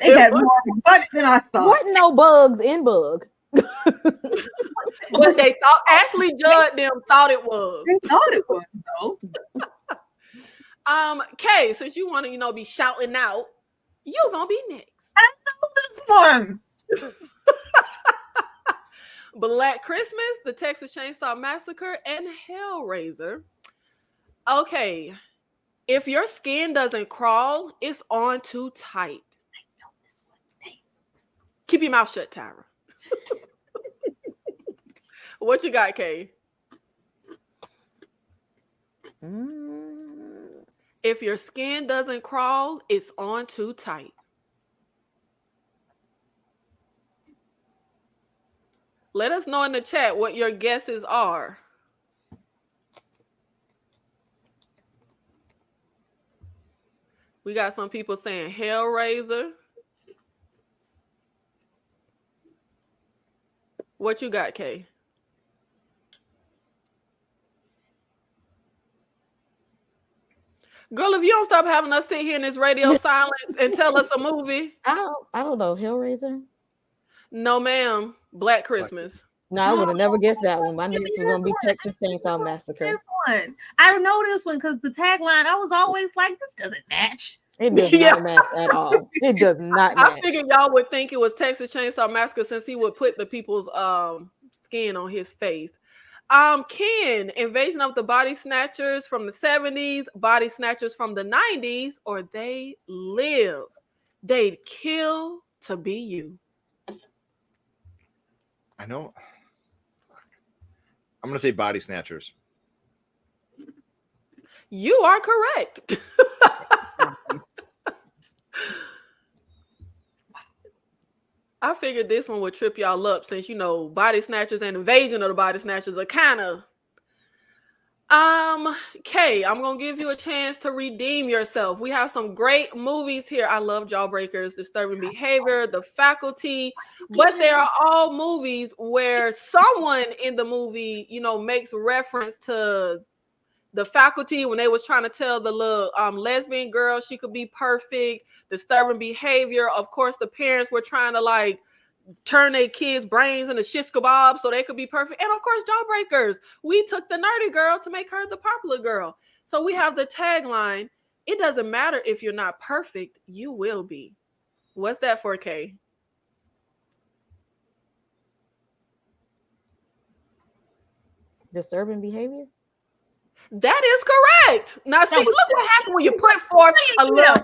They had more budget than I thought. What no bugs in bug? But they thought Ashley Judd them thought it was. They thought it was though. Kay, since you want to, be shouting out, you gonna be next. I know this one. Black Christmas, the Texas Chainsaw Massacre, and Hellraiser. Okay, if your skin doesn't crawl, it's on too tight. I know this one. Keep your mouth shut, Tyra. What you got, Kay? If your skin doesn't crawl, it's on too tight. Let us know in the chat what your guesses are. We got some people saying Hellraiser. What you got, Kay? Girl, if you don't stop having us sit here in this radio silence and tell us a movie. I don't know. Hellraiser? No, ma'am. Black Christmas. No, I would have never guessed that one. My next was going to be Texas Chainsaw Massacre. This one. I know this one because the tagline, I was always like, this doesn't match. It does not match at all. It does not match. I figured y'all would think it was Texas Chainsaw Massacre since he would put the people's skin on his face. Ken, Invasion of the Body Snatchers from the 70s, Body Snatchers from the 90s, or They Live. They'd kill to be you. I know. I'm gonna say Body Snatchers. You are correct. I figured this one would trip y'all up since, Body Snatchers and Invasion of the Body Snatchers are kind of... Kay, I'm going to give you a chance to redeem yourself. We have some great movies here. I love Jawbreakers, Disturbing Behavior, The Faculty, but they are all movies where someone in the movie, makes reference to The Faculty when they was trying to tell the little lesbian girl she could be perfect. Disturbing Behavior, of course, the parents were trying to turn their kids' brains into shish kebabs so they could be perfect. And of course, Jawbreakers, we took the nerdy girl to make her the popular girl. So we have the tagline, it doesn't matter if you're not perfect, you will be. What's that for, Kay? Disturbing Behavior? That is correct. Now, see, look what happened when you put forth a little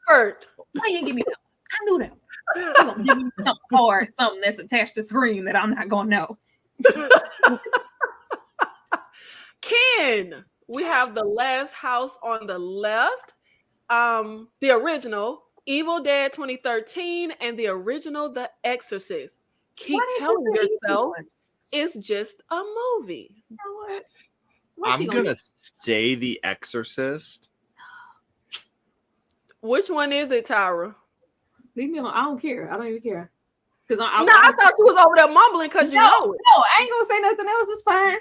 effort. Why you give me that? I knew that. You're gonna give me something or something that's attached to screen that I'm not gonna know. Ken, we have The Last House on the left, the original Evil Dead 2013, and the original The Exorcist. Keep telling yourself it's just a movie. You know what? I'm gonna say The Exorcist. Which one is it, Tyra? Leave me alone. I don't care. I don't even care. Because I thought you was over there mumbling because you know it. No, I ain't gonna say nothing else. It's fine.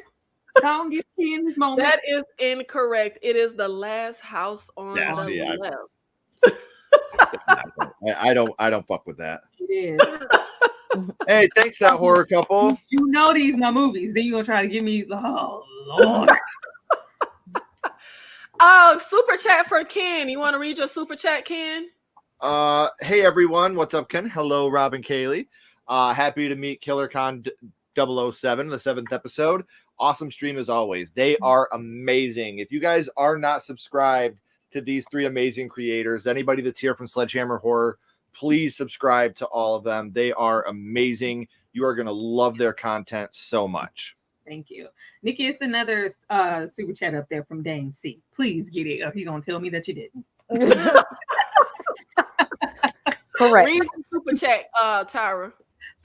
Don't get me in this moment. That is incorrect. It is The Last House on the left. I don't fuck with that. It is. Hey, thanks that horror couple. You know these my movies. Then you gonna try to give me Lord. Super chat for Ken. You want to read your super chat, Ken? Hey everyone, what's up, Ken? Hello, Rob and Kaylee. Happy to meet KillerCon 007, the 7th episode. Awesome stream as always. They are amazing. If you guys are not subscribed to these three amazing creators, anybody that's here from Sledgehammer Horror, please subscribe to all of them. They are amazing. You are going to love their content so much. Thank you. Nikki, it's another super chat up there from Dane C. Please get it. Or you're going to tell me that you didn't. Correct. Read the super chat, Tyra.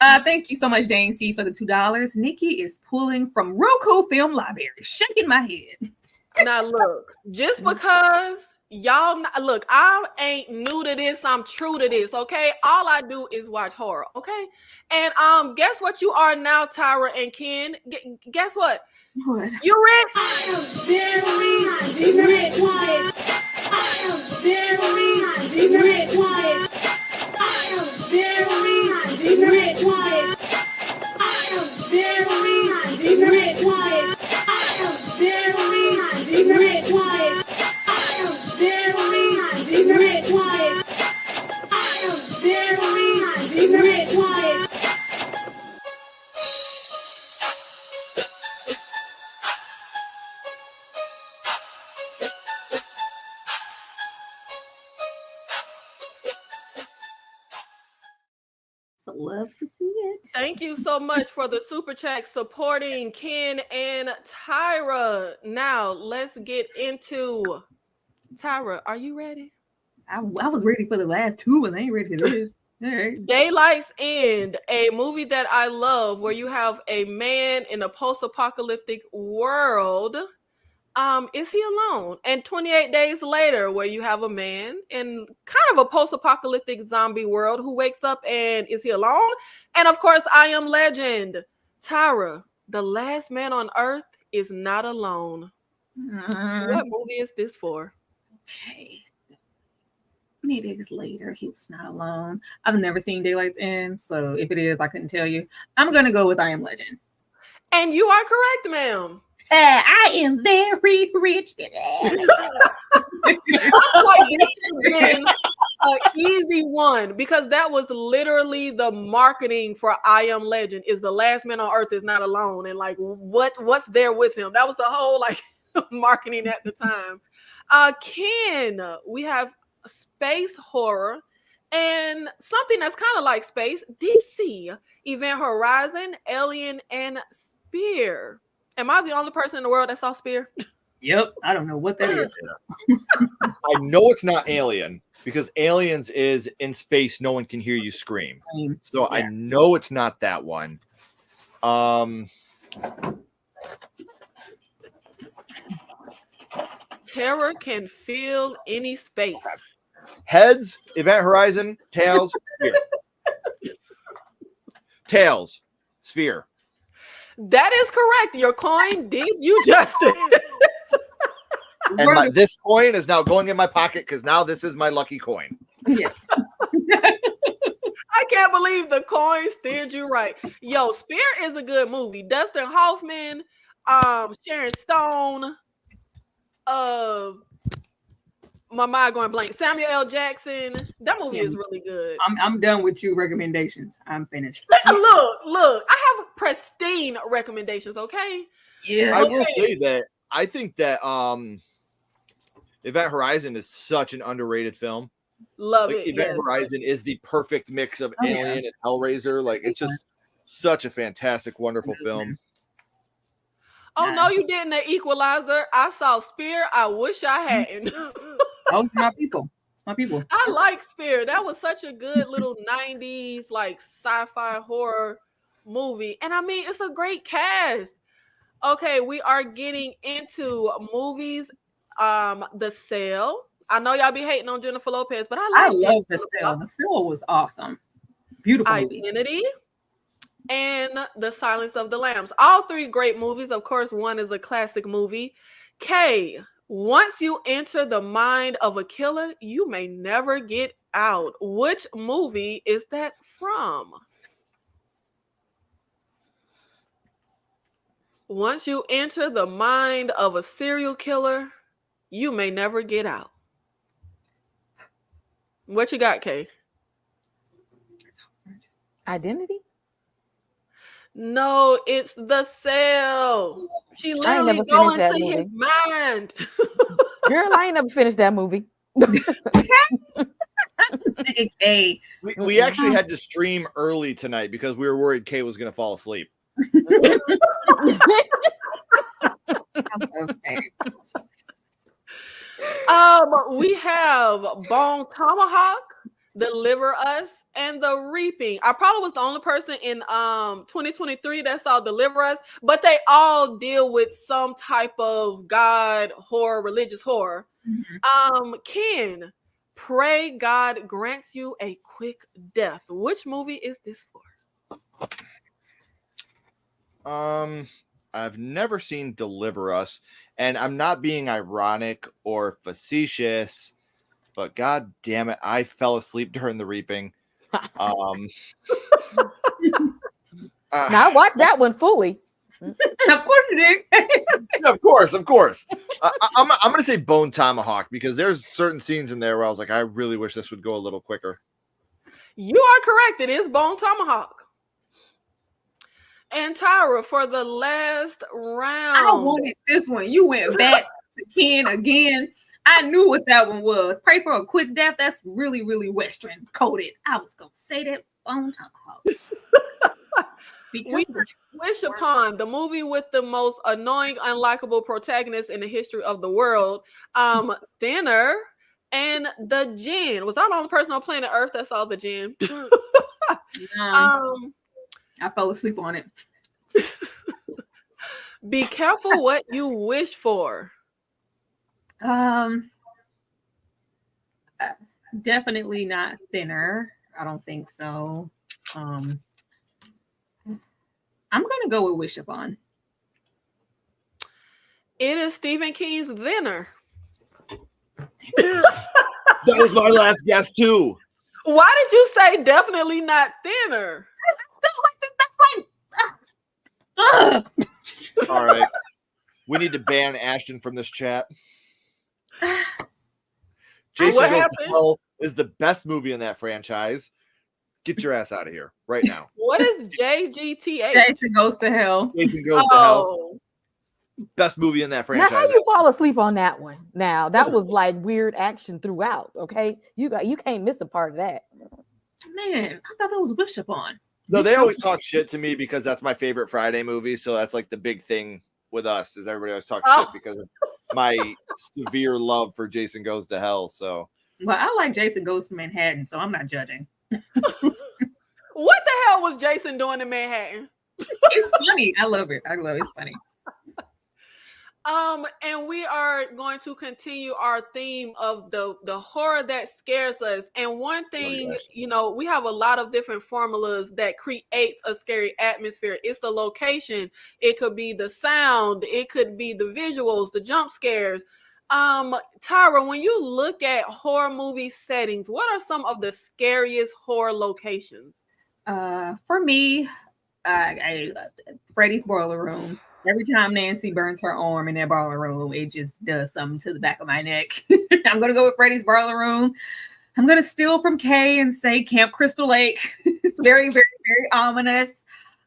Thank you so much, Dane C, for the $2. Nikki is pulling from Roku Film Library, shaking my head. Now look, just because y'all look, I ain't new to this. I'm true to this. Okay, all I do is watch horror. Okay, and guess what? You are now, Tyra and Ken. Guess what? What? You rich. I am very rich. I am very rich. I am very rich. I am very rich. I am very rich. I am very rich. I am very rich. So love to see it. Thank you so much for the super chat supporting Ken and Tyra. Now let's get into Tyra. Are you ready? I was ready for the last two, but I ain't ready for this. All right. Daylight's End, a movie that I love, where you have a man in a post-apocalyptic world. Is he alone? And 28 days later, where you have a man in kind of a post-apocalyptic zombie world who wakes up and is he alone? And of course, I Am Legend. Tyra, the last man on Earth is not alone. What movie is this for? Okay. 28 days later, he was not alone. I've never seen Daylight's End, so if it is, I couldn't tell you. I'm gonna go with I Am Legend. And you are correct, ma'am. I am very rich. I feel like this has been an easy one because that was literally the marketing for I Am Legend. Is the last man on Earth is not alone, and like what's there with him? That was the whole like marketing at the time. Ken, we have space horror and something that's kind of like space, deep sea, Event Horizon, Alien, and Spear. Am I the only person in the world that saw Spear? Yep, I don't know what that is. I know it's not Alien because Aliens is in space. No one can hear you scream. So yeah. I know it's not that one. Terror can fill any space. Heads, Event Horizon, tails, Sphere. Tails, Sphere. That is correct. Your coin did you justice. And this coin is now going in my pocket because now this is my lucky coin. Yes. I can't believe the coin steered you right. Yo, Spear is a good movie. Dustin Hoffman, Sharon Stone, my mind going blank. Samuel L. Jackson. That movie is really good. I'm done with you recommendations. I'm finished. Look. I have pristine recommendations, okay? Yeah. I will say that I think that Event Horizon is such an underrated film. Love like, it. Event Horizon is the perfect mix of Alien and Hellraiser. Like it's just such a fantastic, wonderful film. Oh no, you didn't. The Equalizer. I saw Spear. I wish I hadn't. Oh, my people. My people. I like Spear. That was such a good little 90s like sci-fi horror movie. And I mean, it's a great cast. Okay, we are getting into movies. The Cell. I know y'all be hating on Jennifer Lopez, but I love The Cell. The Cell was awesome. Beautiful movie. Identity and The Silence of the Lambs. All three great movies. Of course, one is a classic movie. Kay, once you enter the mind of a killer, you may never get out. Which movie is that from? Once you enter the mind of a serial killer, you may never get out. What you got, Kay? Identity? No, it's The Cell. She literally go into his mind. Girl, I ain't never finished that movie. Hey. We actually had to stream early tonight because we were worried Kay was going to fall asleep. Okay. We have Bone Tomahawk, Deliver Us, and The Reaping. I probably was the only person in 2023 that saw Deliver Us, but they all deal with some type of God horror, religious horror. Ken, pray God grants you a quick death. Which movie is this for? I've never seen Deliver Us, and I'm not being ironic or facetious, but god damn it, I fell asleep during The Reaping. Now I watched that one fully. Of course you did. Of course. I'm gonna say Bone Tomahawk because there's certain scenes in there where I was like, I really wish this would go a little quicker. You are correct. It is Bone Tomahawk. And Tyra, for the last round. I wanted this one. You went back to Ken again. I knew what that one was. Pray for a quick death. That's really, really Western coded. I was gonna say that Bone Tomahawk. We wish upon the movie with the most annoying, unlikable protagonist in the history of the world. Thinner and the Jinn. Was I the only person on planet Earth that saw the Jinn? I fell asleep on it. Be careful what you wish for. Definitely not Thinner. I don't think so. I'm gonna go with Wish Upon. It is Stephen King's Thinner. That was my last guess too. Why did you say definitely not Thinner? All right, we need to ban Ashton from this chat. Jason Goes to Hell is the best movie in that franchise. Get your ass out of here right now. What is JGTH? Jason Goes to Hell. Jason Goes to Hell. Best movie in that franchise. Now, how you fall asleep on that one? Now that was like weird action throughout. Okay, you can't miss a part of that. Man, I thought that was Wish Upon. No, they always talk shit to me because that's my favorite Friday movie. So that's like the big thing with us is everybody always talks shit because of my severe love for Jason Goes to Hell. So, well, I like Jason Goes to Manhattan, so I'm not judging. What the hell was Jason doing in Manhattan? It's funny. I love it. It's funny. And we are going to continue our theme of the horror that scares us. And one thing, we have a lot of different formulas that creates a scary atmosphere. It's the location. It could be the sound. It could be the visuals, the jump scares. Tyra, when you look at horror movie settings, what are some of the scariest horror locations? For me, Freddy's Boiler Room. Every time Nancy burns her arm in that boiler room, it just does something to the back of my neck. I'm going to go with Freddy's Boiler Room. I'm going to steal from Kay and say Camp Crystal Lake. It's very, very, very ominous.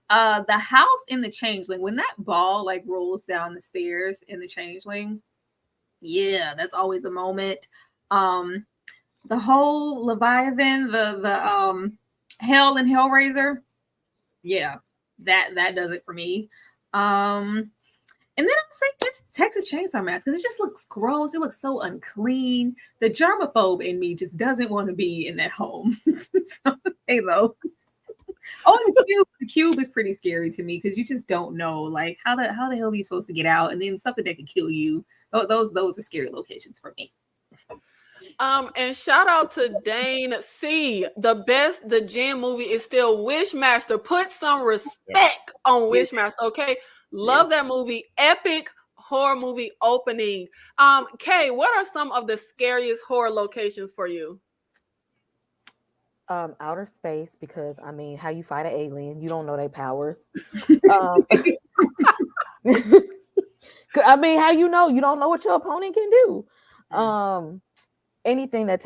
The house in the Changeling, when that ball like rolls down the stairs in the Changeling, yeah, that's always a moment. The whole Leviathan, the Hell and Hellraiser, yeah, that does it for me. And then I'll say just Texas Chainsaw Massacre because it just looks gross. It looks so unclean. The germaphobe in me just doesn't want to be in that home. So, hey, though. Oh, the cube is pretty scary to me because you just don't know, like, how the hell are you supposed to get out? And then something that can kill you. Those are scary locations for me. And shout out to Dane C. The Jinn movie is still Wishmaster. Put some respect on Wishmaster, okay? Love that movie. Epic horror movie opening. Kay, what are some of the scariest horror locations for you? Outer space, because I mean, how you fight an alien, you don't know their powers. I mean, how you don't know what your opponent can do. Anything that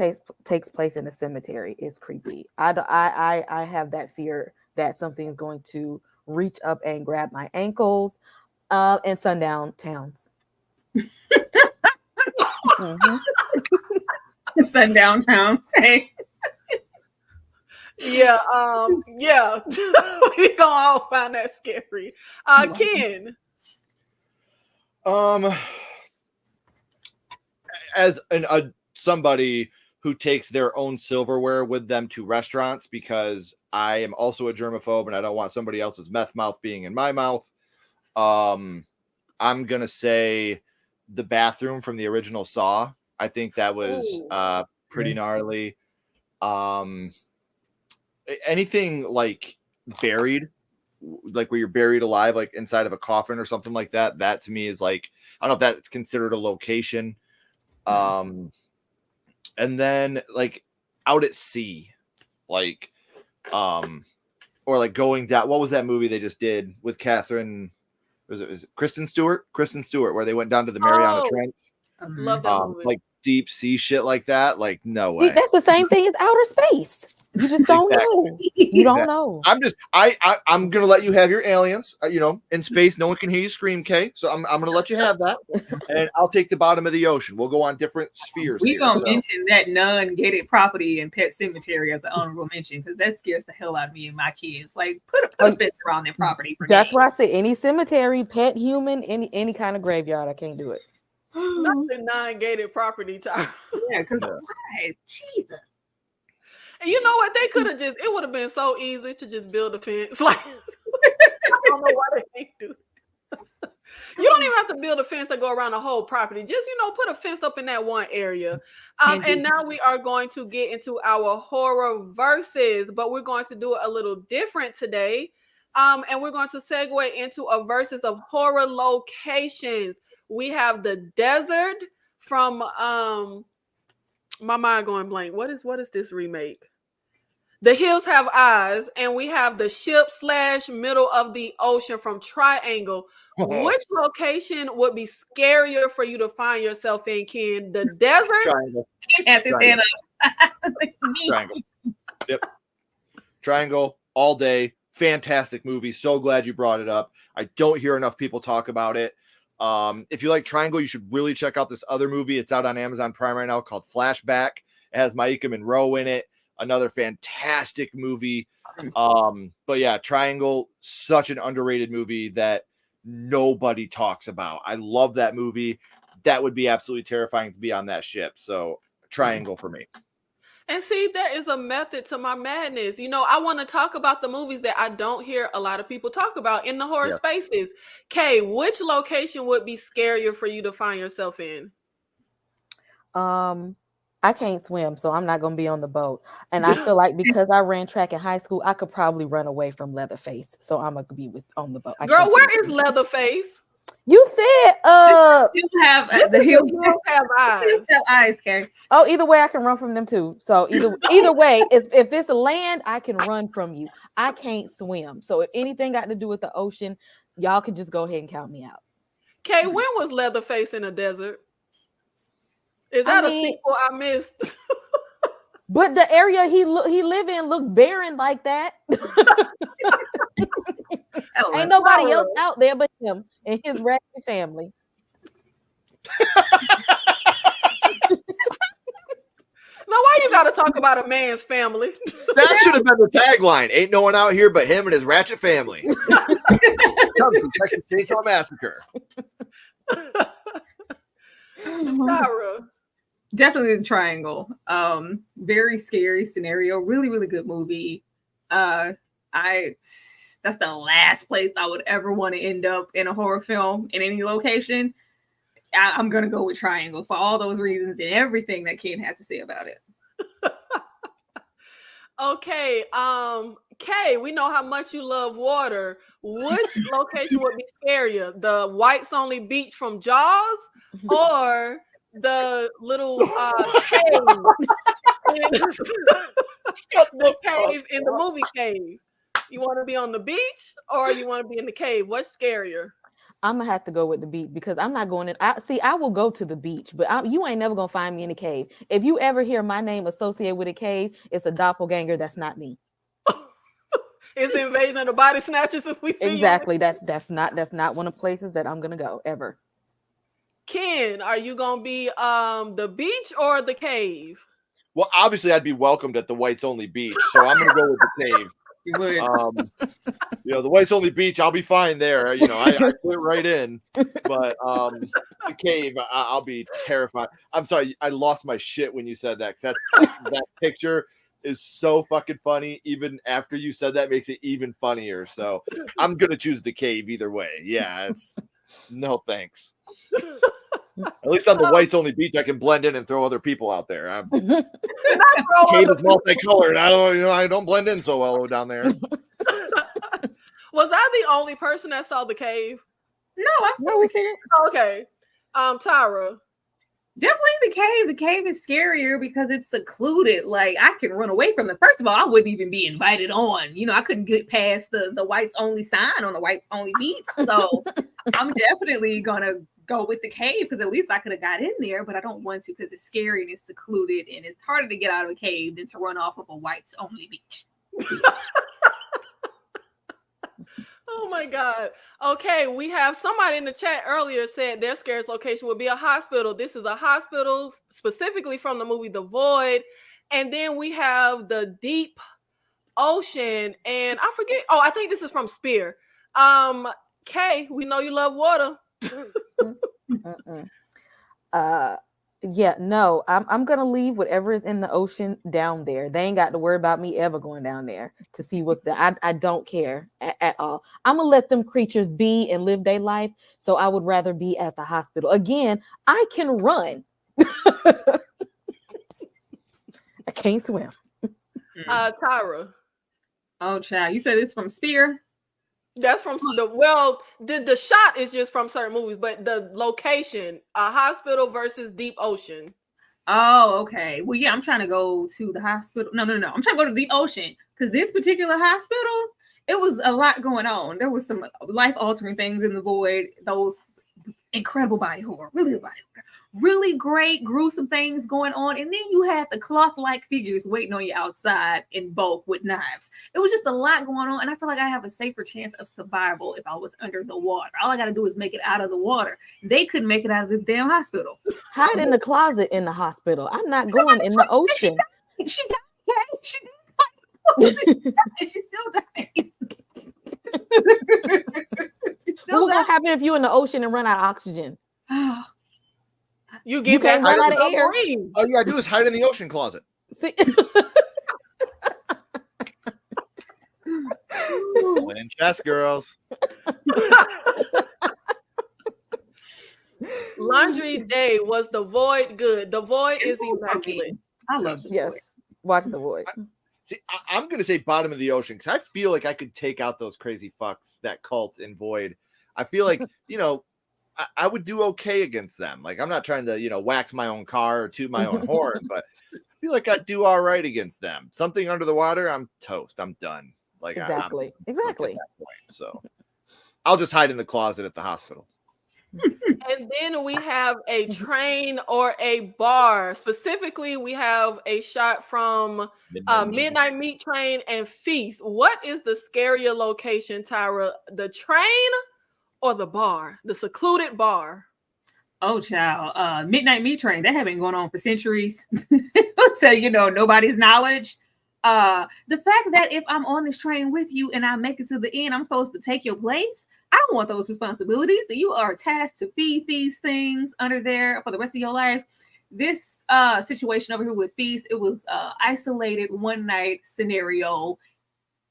takes place in a cemetery is creepy. I have that fear that something is going to reach up and grab my ankles. And sundown towns. Sundown towns. Hey. Yeah. We gonna all find that scary. Ken. As somebody who takes their own silverware with them to restaurants, because I am also a germaphobe and I don't want somebody else's meth mouth being in my mouth. I'm gonna say the bathroom from the original Saw. I think that was pretty gnarly. Anything like buried, like where you're buried alive, like inside of a coffin or something like that. That to me is like, I don't know if that's considered a location. And then like out at sea, like, or like going down. What was that movie they just did with Catherine? Was it Kristen Stewart? Kristen Stewart, where they went down to the Mariana Trench. Love that movie. Like deep sea shit like that. Like, no See, way. that's the same thing as outer space. You just don't know. You don't know. I'm gonna let you have your aliens. In space, no one can hear you scream, Kay. So I'm gonna let you have that, and I'll take the bottom of the ocean. We'll go on different spheres. We're gonna mention that non-gated property in Pet Cemetery as an honorable mention, because that scares the hell out of me and my kids. Like, put a fence around their property. That's why I say any cemetery, pet, human, any kind of graveyard, I can't do it. Not the non-gated property time. Yeah, because why? Jesus. And you know what? They could have it would have been so easy to just build a fence. Like, I don't know why they ain't do it. You don't even have to build a fence to go around the whole property. Just, put a fence up in that one area. And now we are going to get into our horror verses, but we're going to do it a little different today. And we're going to segue into a verses of horror locations. We have the desert from my mind going blank. What is this remake? The Hills Have Eyes, and we have the ship / middle of the ocean from Triangle. Which location would be scarier for you to find yourself in, Ken? The desert? Triangle. Ken has his hand up. Triangle. Yep. Triangle all day. Fantastic movie. So glad you brought it up. I don't hear enough people talk about it. If you like Triangle, you should really check out this other movie. It's out on Amazon Prime right now called Flashback. It has Maika Monroe in it. Another fantastic movie. But yeah, Triangle, such an underrated movie that nobody talks about. I love that movie. That would be absolutely terrifying to be on that ship. So Triangle for me. And see, there is a method to my madness. I want to talk about the movies that I don't hear a lot of people talk about in the horror spaces. Kay, which location would be scarier for you to find yourself in? I can't swim, so I'm not going to be on the boat. And I feel like because I ran track in high school, I could probably run away from Leatherface. So I'm going to be on the boat. Girl, where is Leatherface? You said you have the Hills Have Eyes. Have eyes, Gary. Oh, either way, I can run from them too. So either way, if it's land, I can run from you. I can't swim. So if anything got to do with the ocean, y'all can just go ahead and count me out. Kay, when was Leatherface in the desert? Is that a sequel I missed? But the area he live in looked barren like that. Ain't nobody else out there but him and his ratchet family. Now, why you got to talk about a man's family? That should have been the tagline. Ain't no one out here but him and his ratchet family. Texas Chainsaw Massacre. Tyra. Definitely the Triangle. Very scary scenario. Really, really good movie. That's the last place I would ever want to end up in a horror film in any location. I'm gonna go with Triangle for all those reasons and everything that Ken had to say about it. Okay, Kay, we know how much you love water. Which location would be scarier? The whites only beach from Jaws, or the little cave the cave in the movie Cave? You want to be on the beach or you want to be in the cave? What's scarier? I'm gonna have to go with the beach because I'm not going in. I will go to the beach, but you ain't never gonna find me in a cave. If you ever hear my name associated with a cave, it's a doppelganger. That's not me. It's Invasion of the Body Snatchers. If we see exactly, that's not one of the places that I'm gonna go ever. Ken, are you gonna be the beach or the cave? Well, obviously, I'd be welcomed at the whites only beach, so I'm gonna go with the cave. You would. The whites only beach, I'll be fine there. I fit right in. But the cave, I'll be terrified. I'm sorry, I lost my shit when you said that, because that picture is so fucking funny. Even after you said that, makes it even funnier. So I'm gonna choose the cave either way. Yeah, it's no thanks. At least on the whites only beach, I can blend in and throw other people out there. Cave is multicolored. I don't blend in so well down there. Was I the only person that saw the cave? No, we seen it. Okay. Tyra. Definitely the cave. The cave is scarier because it's secluded. Like, I can run away from it. First of all, I wouldn't even be invited on. I couldn't get past the whites only sign on the whites only beach. So I'm definitely gonna go with the cave, because at least I could have got in there, but I don't want to because it's scary and it's secluded and it's harder to get out of a cave than to run off of a whites only beach. Oh my God. Okay, we have somebody in the chat earlier said their scariest location would be a hospital. This is a hospital specifically from the movie The Void. And then we have the deep ocean, and I forget. Oh, I think this is from Spear. Kay, we know you love water. Yeah, no, I'm gonna leave whatever is in the ocean down there. They ain't got to worry about me ever going down there to see what's there. I don't care at all. I'm gonna let them creatures be and live their life. So I would rather be at the hospital. Again, I can run. I can't swim. Tyra. Oh, child, you said it's from Spear? That's from the shot is just from certain movies, but the location, a hospital versus deep ocean. Oh, okay. Well, yeah, I'm trying to go to the hospital. No. I'm trying to go to the ocean, because this particular hospital, it was a lot going on. There was some life-altering things in the void. Those incredible body horror, really great, gruesome things going on. And then you had the cloth-like figures waiting on you outside in bulk with knives. It was just a lot going on. And I feel like I have a safer chance of survival if I was under the water. All I got to do is make it out of the water. They couldn't make it out of this damn hospital. Hide in the closet in the hospital. I'm not going in the ocean. She died. Okay? She did. She's still dying. What's gonna happen if you in the ocean and run out of oxygen? You can't run out of air. All you gotta do is hide in the ocean closet. See? Playing chess, girls. Laundry Day, was The Void good? The Void is immaculate. I love The Yes. Void. Watch The Void. See, I'm gonna say bottom of the ocean, because I feel like I could take out those crazy fucks, that cult in Void. I feel like I would do okay against them. Like, I'm not trying to wax my own car or toot my own horn, but I feel like I'd do all right against them. Something under the water, I'm toast. I'm done. Like, Exactly. I'm at that point, so I'll just hide in the closet at the hospital. And then we have a train or a bar. Specifically, we have a shot from Midnight Meat Train and Feast. What is the scarier location, Tyra? The train or the bar? The secluded bar? Oh, child. Midnight Meat Train. That had been going on for centuries. So, nobody's knowledge. The fact that if I'm on this train with you and I make it to the end, I'm supposed to take your place. I don't want those responsibilities. You are tasked to feed these things under there for the rest of your life. This situation over here with Feast, it was isolated one night scenario.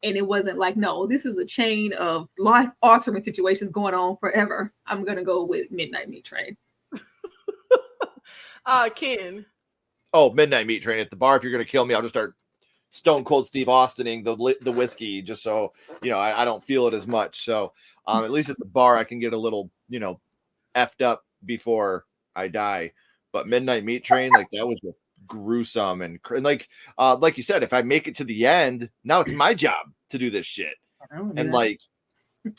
And it wasn't like, no, this is a chain of life-altering situations going on forever. I'm going to go with Midnight Meat Train. Ken. Oh, Midnight Meat Train at the bar. If you're going to kill me, I'll just start Stone Cold Steve Austining the whiskey, just so I don't feel it as much. So at least at the bar I can get a little effed up before I die. But Midnight Meat Train, like, that was just gruesome and like you said, if I make it to the end, now it's my job to do this shit. And like,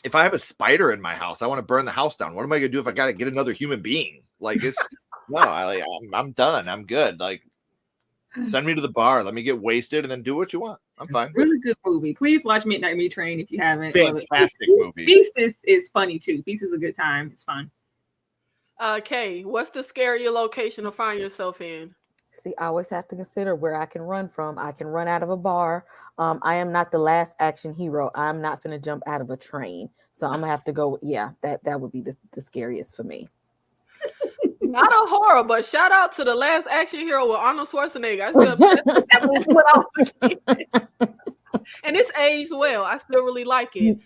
if I have a spider in my house, I want to burn the house down. What am I gonna do if I gotta get another human being? Like, it's I'm done. I'm good. Like, send me to the bar. Let me get wasted and then do what you want. I'm fine. Really good movie. Please watch Midnight Meat Train if you haven't. Fantastic movie. Feast is funny too. Feast is a good time. It's fun. Kay, what's the scarier location to find yourself in? See, I always have to consider where I can run from. I can run out of a bar. I am not the last action hero. I'm not going to jump out of a train. So I'm going to have to go. Yeah, that would be the scariest for me. Not a horror, but shout out to the last action hero with Arnold Schwarzenegger. I still obsessed with that movie when I was a kid. And it's aged well. I still really like it.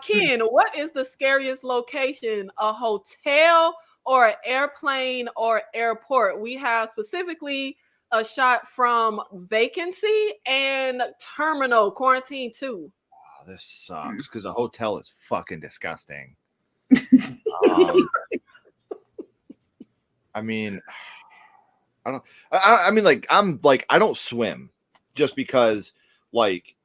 Ken, what is the scariest location? A hotel or an airplane or airport? We have specifically a shot from Vacancy and Terminal Quarantine 2. Oh, this sucks because a hotel is fucking disgusting. I mean, I don't swim just because like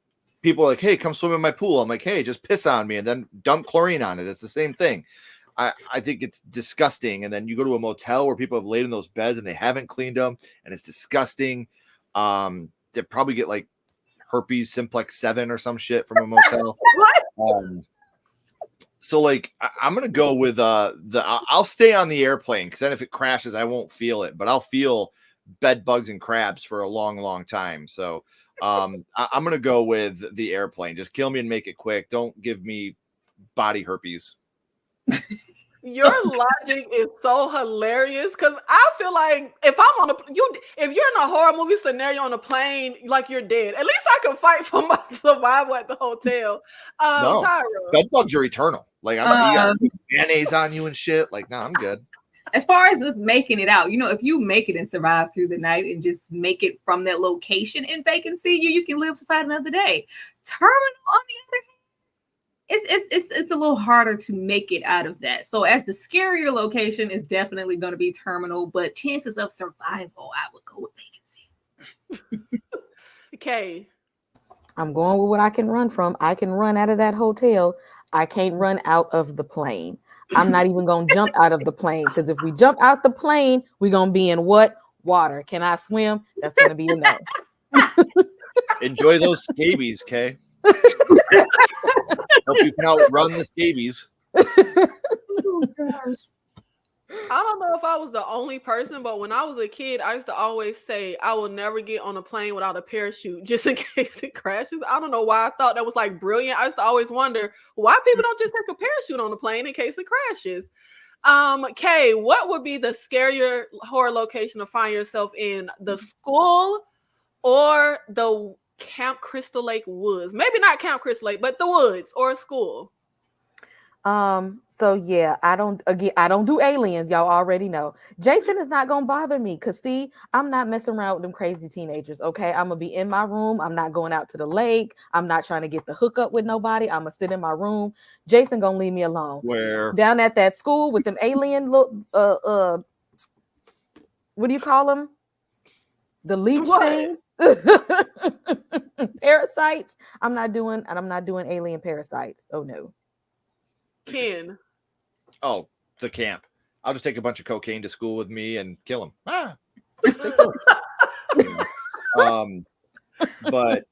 people are like, hey, come swim in my pool. I'm like, hey, just piss on me and then dump chlorine on it. It's the same thing. I think it's disgusting. And then you go to a motel where people have laid in those beds and they haven't cleaned them and it's disgusting. They probably get like herpes simplex 7 or some shit from a motel. So like I'm gonna go with I'll stay on the airplane because then if it crashes I won't feel it, but I'll feel bed bugs and crabs for a long time. So I'm gonna go with the airplane. Just kill me and make it quick. Don't give me body herpes. Your logic is so hilarious because I feel like if I'm on if you're in a horror movie scenario on a plane, like you're dead. At least I can fight for my survival at the hotel. No, Tyra. bed bugs are eternal. Like I'm gonna put mayonnaise on you and shit. Like no, I'm good. As far as us making it out, if you make it and survive through the night and just make it from that location in Vacancy, you can live to fight another day. Terminal, on the other hand, it's a little harder to make it out of that. So as the scarier location is definitely going to be Terminal, but chances of survival, I would go with Vacancy. Okay. I'm going with what I can run from. I can run out of that hotel. I can't run out of the plane. I'm not even going to jump out of the plane because if we jump out the plane, we're going to be in what? Water. Can I swim? That's going to be a no. Enjoy those scabies, Kay. Hope you can outrun the scabies. Oh, gosh. I don't know if I was the only person, but when I was a kid, I used to always say I will never get on a plane without a parachute just in case it crashes. I don't know why I thought that was like brilliant. I used to always wonder why people don't just take a parachute on the plane in case it crashes. Kay, what would be the scarier horror location to find yourself in? The school or the Camp Crystal Lake woods? Maybe not Camp Crystal Lake, but the woods or school. So yeah, I don't do aliens. Y'all already know. Jason is not gonna bother me because see, I'm not messing around with them crazy teenagers. Okay, I'm gonna be in my room. I'm not going out to the lake. I'm not trying to get the hookup with nobody. I'm gonna sit in my room. Jason gonna leave me alone. Where Down at that school with them alien look what do you call them? The leech things, parasites. I'm not doing alien parasites. Oh no. Ken. Oh, the camp. I'll just take a bunch of cocaine to school with me and kill him. But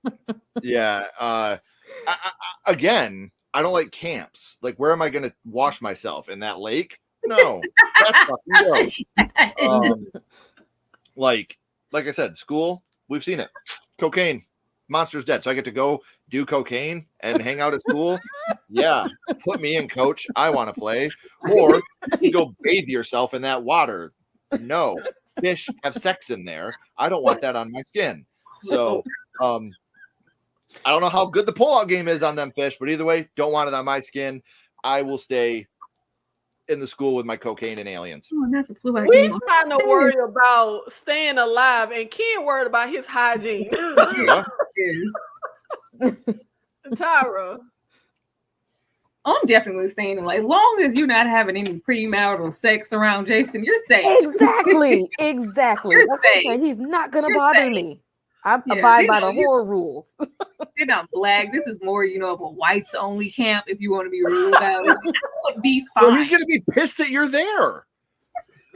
yeah, again, I don't like camps. Like, where am I going to wash myself in that lake? No, that's fucking gross. Like I said, school, we've seen it. Cocaine, monster's dead. So I get to go do cocaine and hang out at school. Yeah, put me in, coach. I want to play. Or you go bathe yourself in that water. No, fish have sex in there. I don't want that on my skin. So I don't know how good the pullout game is on them fish, but either way, don't want it on my skin. I will stay in the school with my cocaine and aliens. Oh, not the pullout We're game. trying to worry about staying alive, and Ken worried about his hygiene. Yeah. Tyra. I'm definitely staying in. Like, as long as you're not having any premarital sex around Jason, you're safe. Exactly. You're That's what I'm safe. saying. He's not gonna You're bother safe. me. I Yeah, abide by the horror rules. They're not black. This is more, of a whites only camp. If you want to be real about it, I would be fine. So he's gonna be pissed that you're there.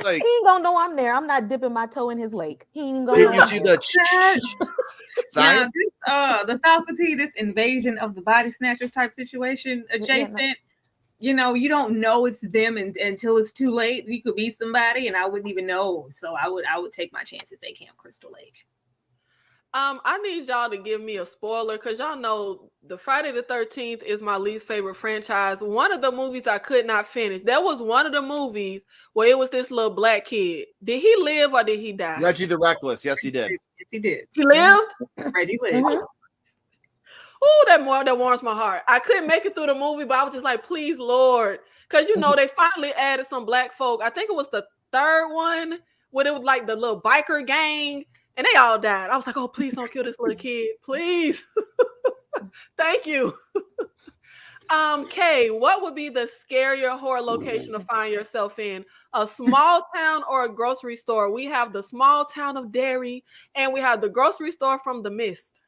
Like, He ain't gonna know I'm there. I'm not dipping my toe in his lake. He ain't gonna did know you I'm see there. the Now, the faculty, this invasion of the body snatchers type situation adjacent. you know, you don't know it's them until it's too late. You could be somebody, and I wouldn't even know. So I would take my chances at Camp Crystal Lake. I need y'all to give me a spoiler because y'all know the Friday the 13th is my least favorite franchise. One of the movies I could not finish. That was one of the movies where it was this little black kid. Did he live or did he die? Reggie the Reckless. Yes, he did. Yes, he did. He lived? Reggie lived. Mhm. Oh, that warms my heart. I couldn't make it through the movie, but I was just like, please, Lord. Because, you know, they finally added some black folk. I think it was the third one where it was like the little biker gang. And they all died. I was like, oh, please don't kill this little kid. Please. Thank you. Kay, what would be the scarier horror location to find yourself in? A small town or a grocery store? We have the small town of Derry, and we have the grocery store from The Mist.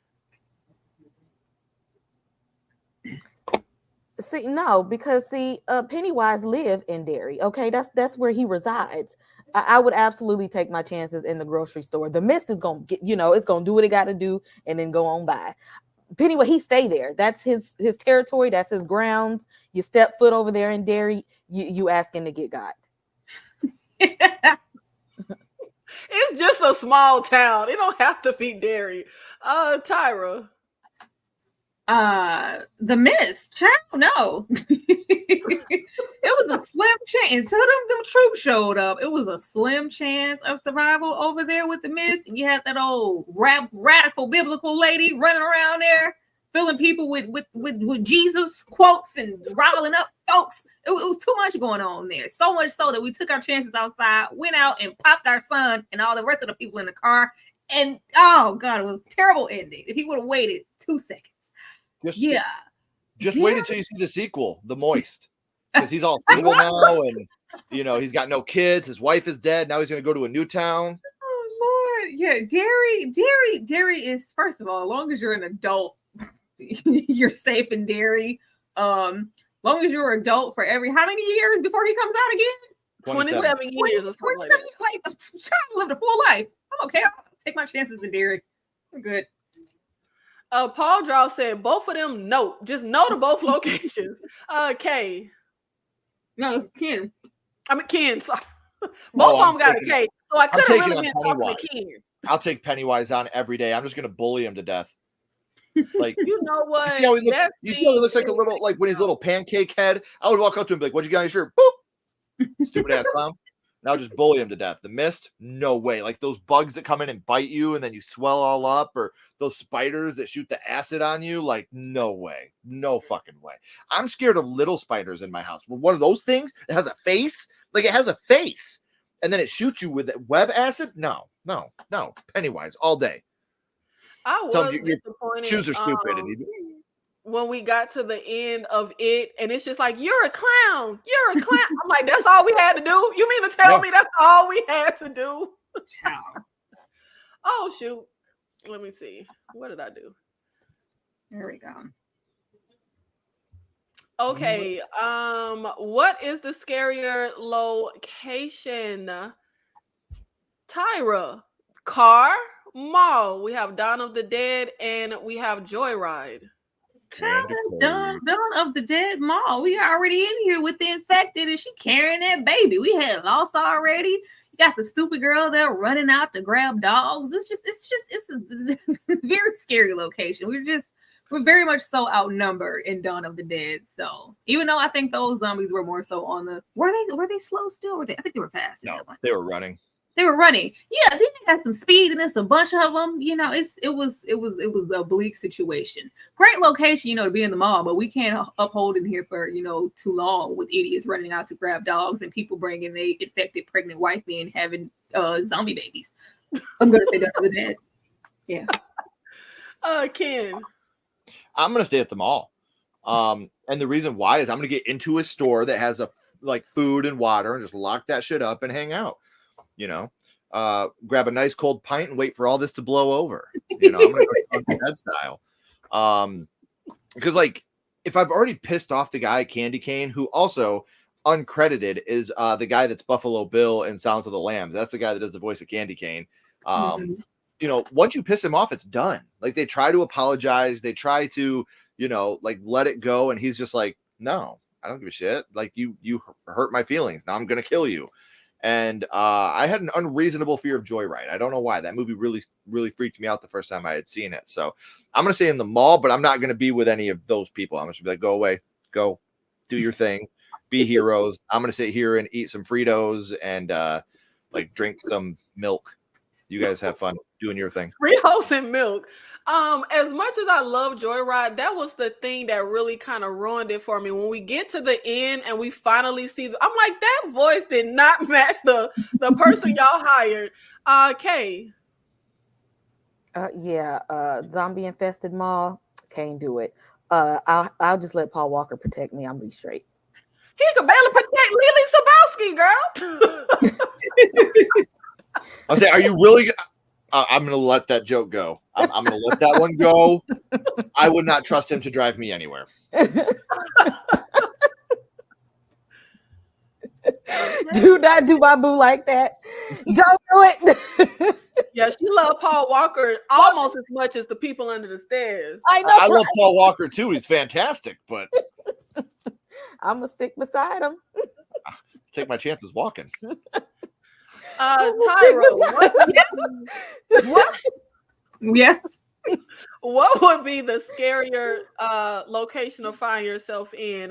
See, no, because Pennywise live in Derry. Okay, that's where he resides. I would absolutely take my chances in the grocery store. The Mist is gonna get, it's gonna do what it got to do and then go on by. Pennywise, he stay there. That's his territory. That's his grounds. You step foot over there in Derry, you asking to get got. It's just a small town. It don't have to be Derry. Tyra. The Mist, child, no. It was a slim chance. Until them troops showed up, it was a slim chance of survival over there with the Mist. And you had that old radical biblical lady running around there, filling people with Jesus quotes and riling up folks. It was too much going on there. So much so that we took our chances outside, went out and popped our son and all the rest of the people in the car. And oh God, it was a terrible ending. If he would have waited 2 seconds. Just wait until you see the sequel, The Moist, because he's all single now, and he's got no kids. His wife is dead. Now he's going to go to a new town. Oh Lord, yeah. Derry is, first of all, as long as you're an adult, you're safe in Derry. Long as you're an adult for how many years before he comes out again? 27 years or something like that. Like, I'm trying to live the full life. I'm okay. I'll take my chances in Derry. I'm good. Paul Draw said both of them no. Just no to both locations. Kay. No, Ken. I mean Ken. Sorry. Both of them got a K. So I could have really been talking to Ken. I'll take Pennywise on every day. I'm just gonna bully him to death. Like, you know what? You see how he looks like a little, like when his little pancake head. I would walk up to him and be like, "What you got on your shirt?" Boop. Stupid ass clown. Now just bully him to death. The Mist, no way. Like those bugs that come in and bite you and then you swell all up, or those spiders that shoot the acid on you. Like, no way. No fucking way. I'm scared of little spiders in my house. One of those things that has a face, like it has a face, and then it shoots you with web acid. No. Pennywise all day. I was disappointed. Shoes are stupid. When we got to the end of it, and it's just like, you're a clown. You're a clown. I'm like, that's all we had to do? You mean to tell me that's all we had to do? Oh, shoot. Let me see. What did I do? There we go. Okay. What is the scarier location? Tyra. Car, mall. We have Dawn of the Dead and we have Joyride. Dawn of the Dead mall. We already in here with the infected, and she carrying that baby. We had lost already. You got the stupid girl there running out to grab dogs. It's a very scary location. We're very much so outnumbered in Dawn of the Dead. So even though I think those zombies were more so on the were they slow still? I think they were fast. No, they were running. They were running. Yeah, they had some speed, and there's a bunch of them. It was a bleak situation. Great location, to be in the mall, but we can't uphold in here for too long with idiots running out to grab dogs and people bringing a infected pregnant wife in having zombie babies. I'm gonna say Dawn of the Dead. Yeah. Ken. I'm gonna stay at the mall. And the reason why is I'm gonna get into a store that has food and water and just lock that shit up and hang out. Grab a nice cold pint and wait for all this to blow over. I'm gonna go that style. Because if I've already pissed off the guy Candy Cane, who also uncredited is the guy that's Buffalo Bill in Sounds of the Lambs. That's the guy that does the voice of Candy Cane. Once you piss him off, it's done. Like they try to apologize, they try to let it go, and he's just like, no, I don't give a shit. Like you hurt my feelings. Now I'm gonna kill you. And I had an unreasonable fear of Joyride. I don't know why. That movie really, really freaked me out the first time I had seen it. So I'm going to stay in the mall, but I'm not going to be with any of those people. I'm going to be like, go away, go do your thing, be heroes. I'm going to sit here and eat some Fritos and like drink some milk. You guys have fun doing your thing. Fritos and milk. As much as I love Joyride, that was the thing that really kind of ruined it for me. When we get to the end and we finally see, I'm like, that voice did not match the person y'all hired. Kay. Zombie infested mall, can't do it. I'll just let Paul Walker protect me. I'm gonna be straight. He could barely protect Lily Sabowski, girl. I'll say, are you really? I'm going to let that joke go. I'm going to let that one go. I would not trust him to drive me anywhere. Do not do my boo like that. Don't do it. Yeah, she loved Paul Walker almost as much as the people under the stairs. I know. I love Paul Walker too. He's fantastic, but I'm going to stick beside him. Take my chances walking. Tyra, what? Yes. What would be the scarier location to find yourself in?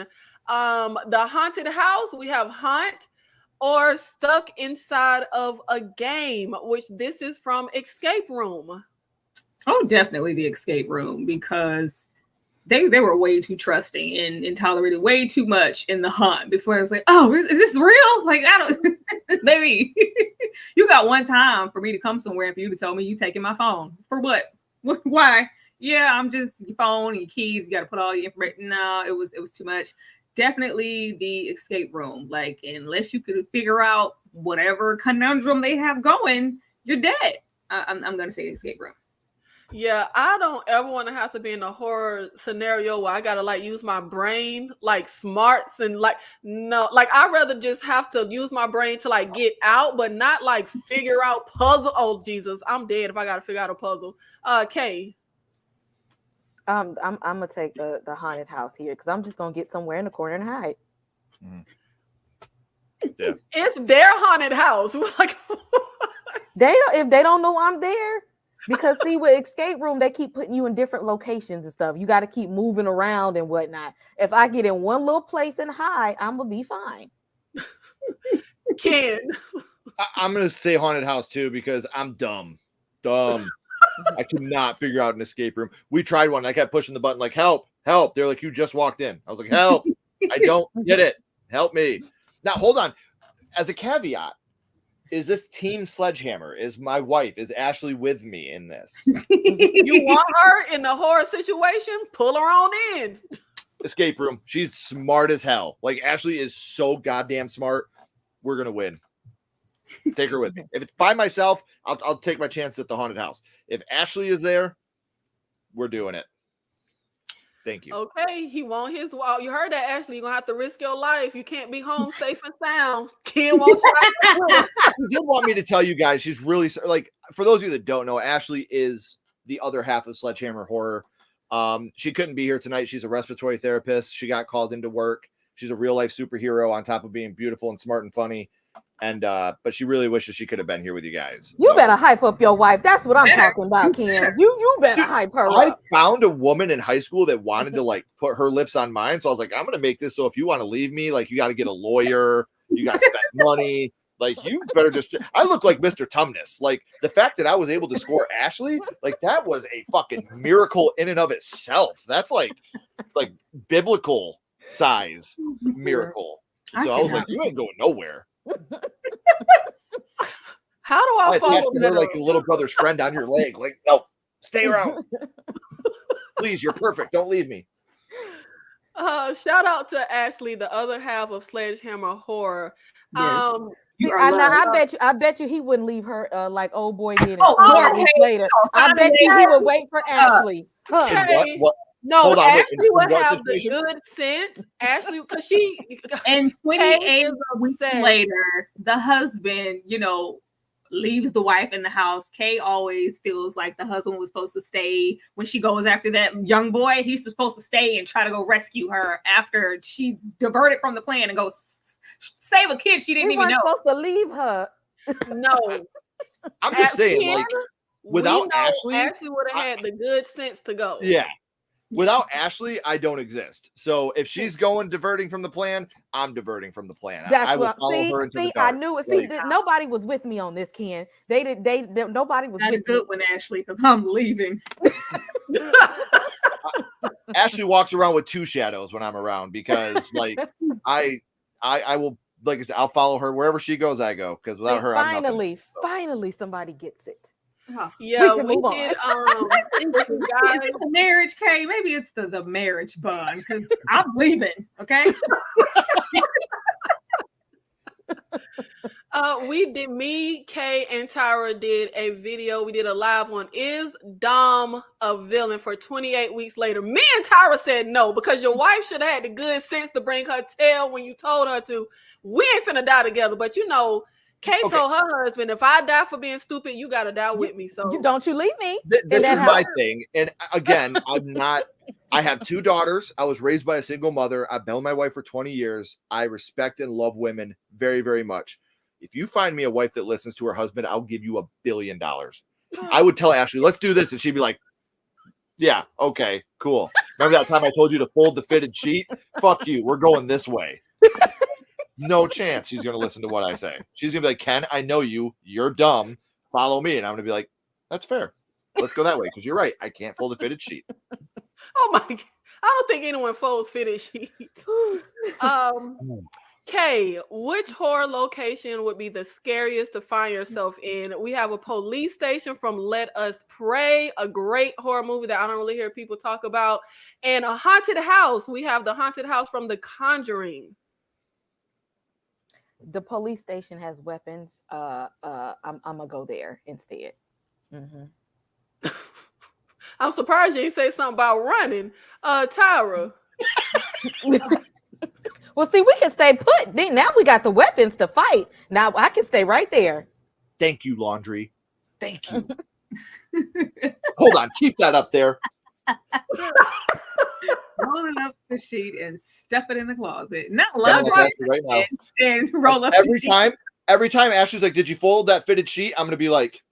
The haunted house, we have haunt, or stuck inside of a game, which this is from Escape Room. Oh, definitely the escape room, because they were way too trusting and tolerated way too much in the hunt before it was like, oh, is this real? Like, I don't, baby, you got one time for me to come somewhere and for you to tell me you taking my phone. For what? Why? Yeah, I'm just your phone and your keys. You got to put all your information. No, it was too much. Definitely the escape room. Like, unless you could figure out whatever conundrum they have going, you're dead. I'm going to say escape room. Yeah, I don't ever want to have to be in a horror scenario where I gotta like use my brain, like smarts and like no, like I'd rather just have to use my brain to like get out, but not like figure out puzzle. Oh Jesus, I'm dead if I gotta figure out a puzzle. Kay. I'm gonna take the haunted house here because I'm just gonna get somewhere in the corner and hide. Yeah, it's their haunted house. Like if they don't know I'm there. Because see, with escape room, they keep putting you in different locations and stuff. You got to keep moving around and whatnot. If I get in one little place and hide, I'm gonna be fine. Ken, I'm gonna say haunted house too because I'm dumb. I could not figure out an escape room. We tried one. I kept pushing the button like help. They're like, you just walked in. I was like, help. I don't get it. Help me. Now hold on. As a caveat. Is this team Sledgehammer? Is my wife, is Ashley with me in this? You want her in the horror situation? Pull her on in. Escape room. She's smart as hell. Like Ashley is so goddamn smart. We're going to win. Take her with me. If it's by myself, I'll take my chance at the haunted house. If Ashley is there, we're doing it. Thank you. Okay, he want his. Well, you heard that, Ashley. You're gonna have to risk your life. You can't be home safe and sound. Ken won't try. She did want me to tell you guys. She's really like. For those of you that don't know, Ashley is the other half of Sledgehammer Horror. She couldn't be here tonight. She's a respiratory therapist. She got called into work. She's a real life superhero on top of being beautiful and smart and funny. And but she really wishes she could have been here with you guys. You better hype up your wife. That's what I'm talking about, Ken. You better hype her I up. found a woman in high school that wanted to like put her lips on mine. So I was like, I'm gonna make this so if you want to leave me, like you got to get a lawyer, you got to spend money. Like you better just. I look like Mr. Tumnus. Like the fact that I was able to score Ashley, like that was a fucking miracle in and of itself. That's like biblical size miracle. So I was like, you ain't going nowhere. How do I follow her like a little brother's friend on your leg? Like, no, stay around. Please, you're perfect. Don't leave me. Shout out to Ashley, the other half of Sledgehammer Horror. Yes. I bet you he wouldn't leave her like old boy did. Later. I bet you he would wait for Ashley. Okay. What? No, on, Ashley would have situation? the good sense. Ashley, because she and 28 is weeks upset. later, the husband, leaves the wife in the house. Kay always feels like the husband was supposed to stay when she goes after that young boy. He's supposed to stay and try to go rescue her after she diverted from the plan and go save a kid she didn't even know. Supposed to leave her. No, I'm just saying, Ken, like, without we know Ashley, would have had the good sense to go. yeah. Without Ashley, I don't exist. So if she's diverting from the plan, I'm diverting from the plan. That's I will what. follow her into the See, dark. I knew it. Like, Nobody was with me on this, Ken. Nobody was Not with a good one, Ashley, because I'm leaving. Ashley walks around with two shadows when I'm around because, like, I will, like I said, I'll follow her wherever she goes. I go because without her, I'm nothing. Finally, somebody gets it. Oh. Yeah, we we can move did. Is this a marriage, Kay? Maybe it's the marriage bond because I'm leaving. Okay. We did. Me, Kay, and Tyra did a video. We did a live one. Is Dom a villain? For 28 weeks later, me and Tyra said no because your wife should have had the good sense to bring her tail when you told her to. We ain't finna die together, but you know. Kay told her husband, if I die for being stupid, you got to die with me. So don't you leave me. This is my thing. And again, I have two daughters. I was raised by a single mother. I've been with my wife for 20 years. I respect and love women very, very much. If you find me a wife that listens to her husband, I'll give you $1 billion. I would tell Ashley, let's do this. And she'd be like, yeah, okay, cool. Remember that time I told you to fold the fitted sheet? Fuck you. We're going this way. No chance she's going to listen to what I say. She's going to be like, Ken, I know you. You're dumb. Follow me. And I'm going to be like, that's fair. Let's go that way. Because you're right. I can't fold a fitted sheet. Oh my God. I don't think anyone folds fitted sheets. Kay, which horror location would be the scariest to find yourself in? We have a police station from Let Us Pray, a great horror movie that I don't really hear people talk about, and a haunted house. We have the haunted house from The Conjuring. The police station has weapons. I'm gonna go there instead. Mm-hmm. I'm surprised you didn't say something about running. Tyra. Well, see, we can stay put. Now we got the weapons to fight. Now I can stay right there. Thank you, laundry. Thank you. Hold on, keep that up there. Rolling up the sheet and stuff it in the closet. Not Yeah, love right now. and roll up every time Ashley's like, did you fold that fitted sheet? I'm gonna be like,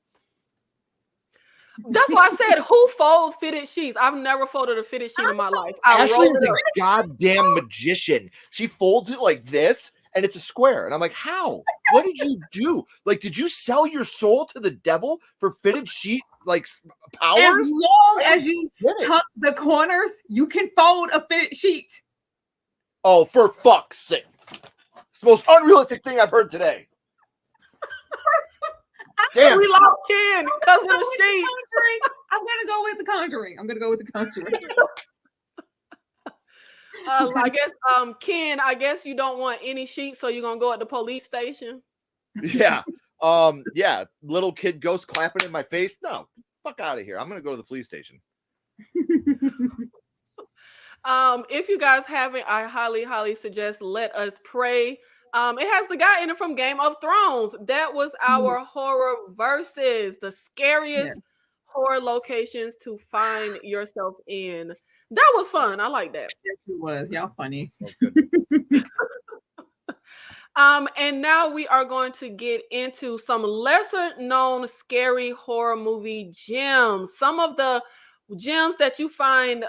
that's why I said, who folds fitted sheets? I've never folded a fitted sheet in my life. Ashley is a goddamn magician. She folds it like this and it's a square. And I'm like, how? What did you do? Like, did you sell your soul to the devil for fitted sheet like powers? As long as you tuck the corners, you can fold a fitted sheet. Oh, for fuck's sake. It's the most unrealistic thing I've heard today. Damn. We lost Ken because of the sheet. I'm gonna go with The Conjuring. I guess, Ken, I guess you don't want any sheets, so you're gonna go at the police station. Yeah. Yeah. Little kid ghost clapping in my face. No, fuck out of here. I'm gonna go to the police station. If you guys haven't, I highly suggest Let Us Pray. It has the guy in it from Game of Thrones. That was our horror versus the scariest horror locations to find yourself in. That was fun. I like that. Yes, it was. Y'all funny. And now we are going to get into some lesser known scary horror movie gems. Some of the gems that you find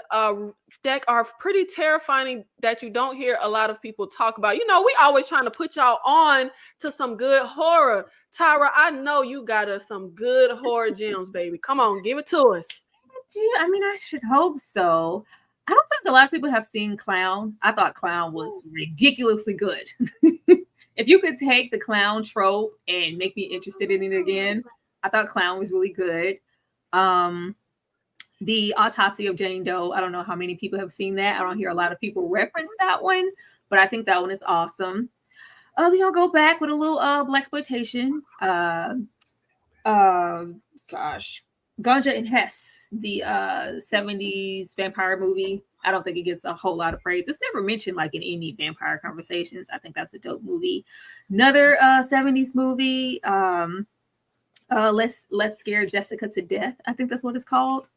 that are pretty terrifying that you don't hear a lot of people talk about. You know, we always trying to put y'all on to some good horror. Tyra, I know you got us some good horror gems, baby. Come on, give it to us. I mean, I should hope so. I don't think a lot of people have seen Clown. I thought Clown was ridiculously good. If you could take the clown trope and make me interested in it again, I thought Clown was really good. The Autopsy of Jane Doe, I don't know how many people have seen that. I don't hear a lot of people reference that one, but I think that one is awesome. We're gonna go back with a little blaxploitation. Ganja and Hess, the 70s vampire movie. I don't think it gets a whole lot of praise. It's never mentioned like in any vampire conversations. I think that's a dope movie. Another 70s movie. Let's Scare Jessica to Death. I think that's what it's called.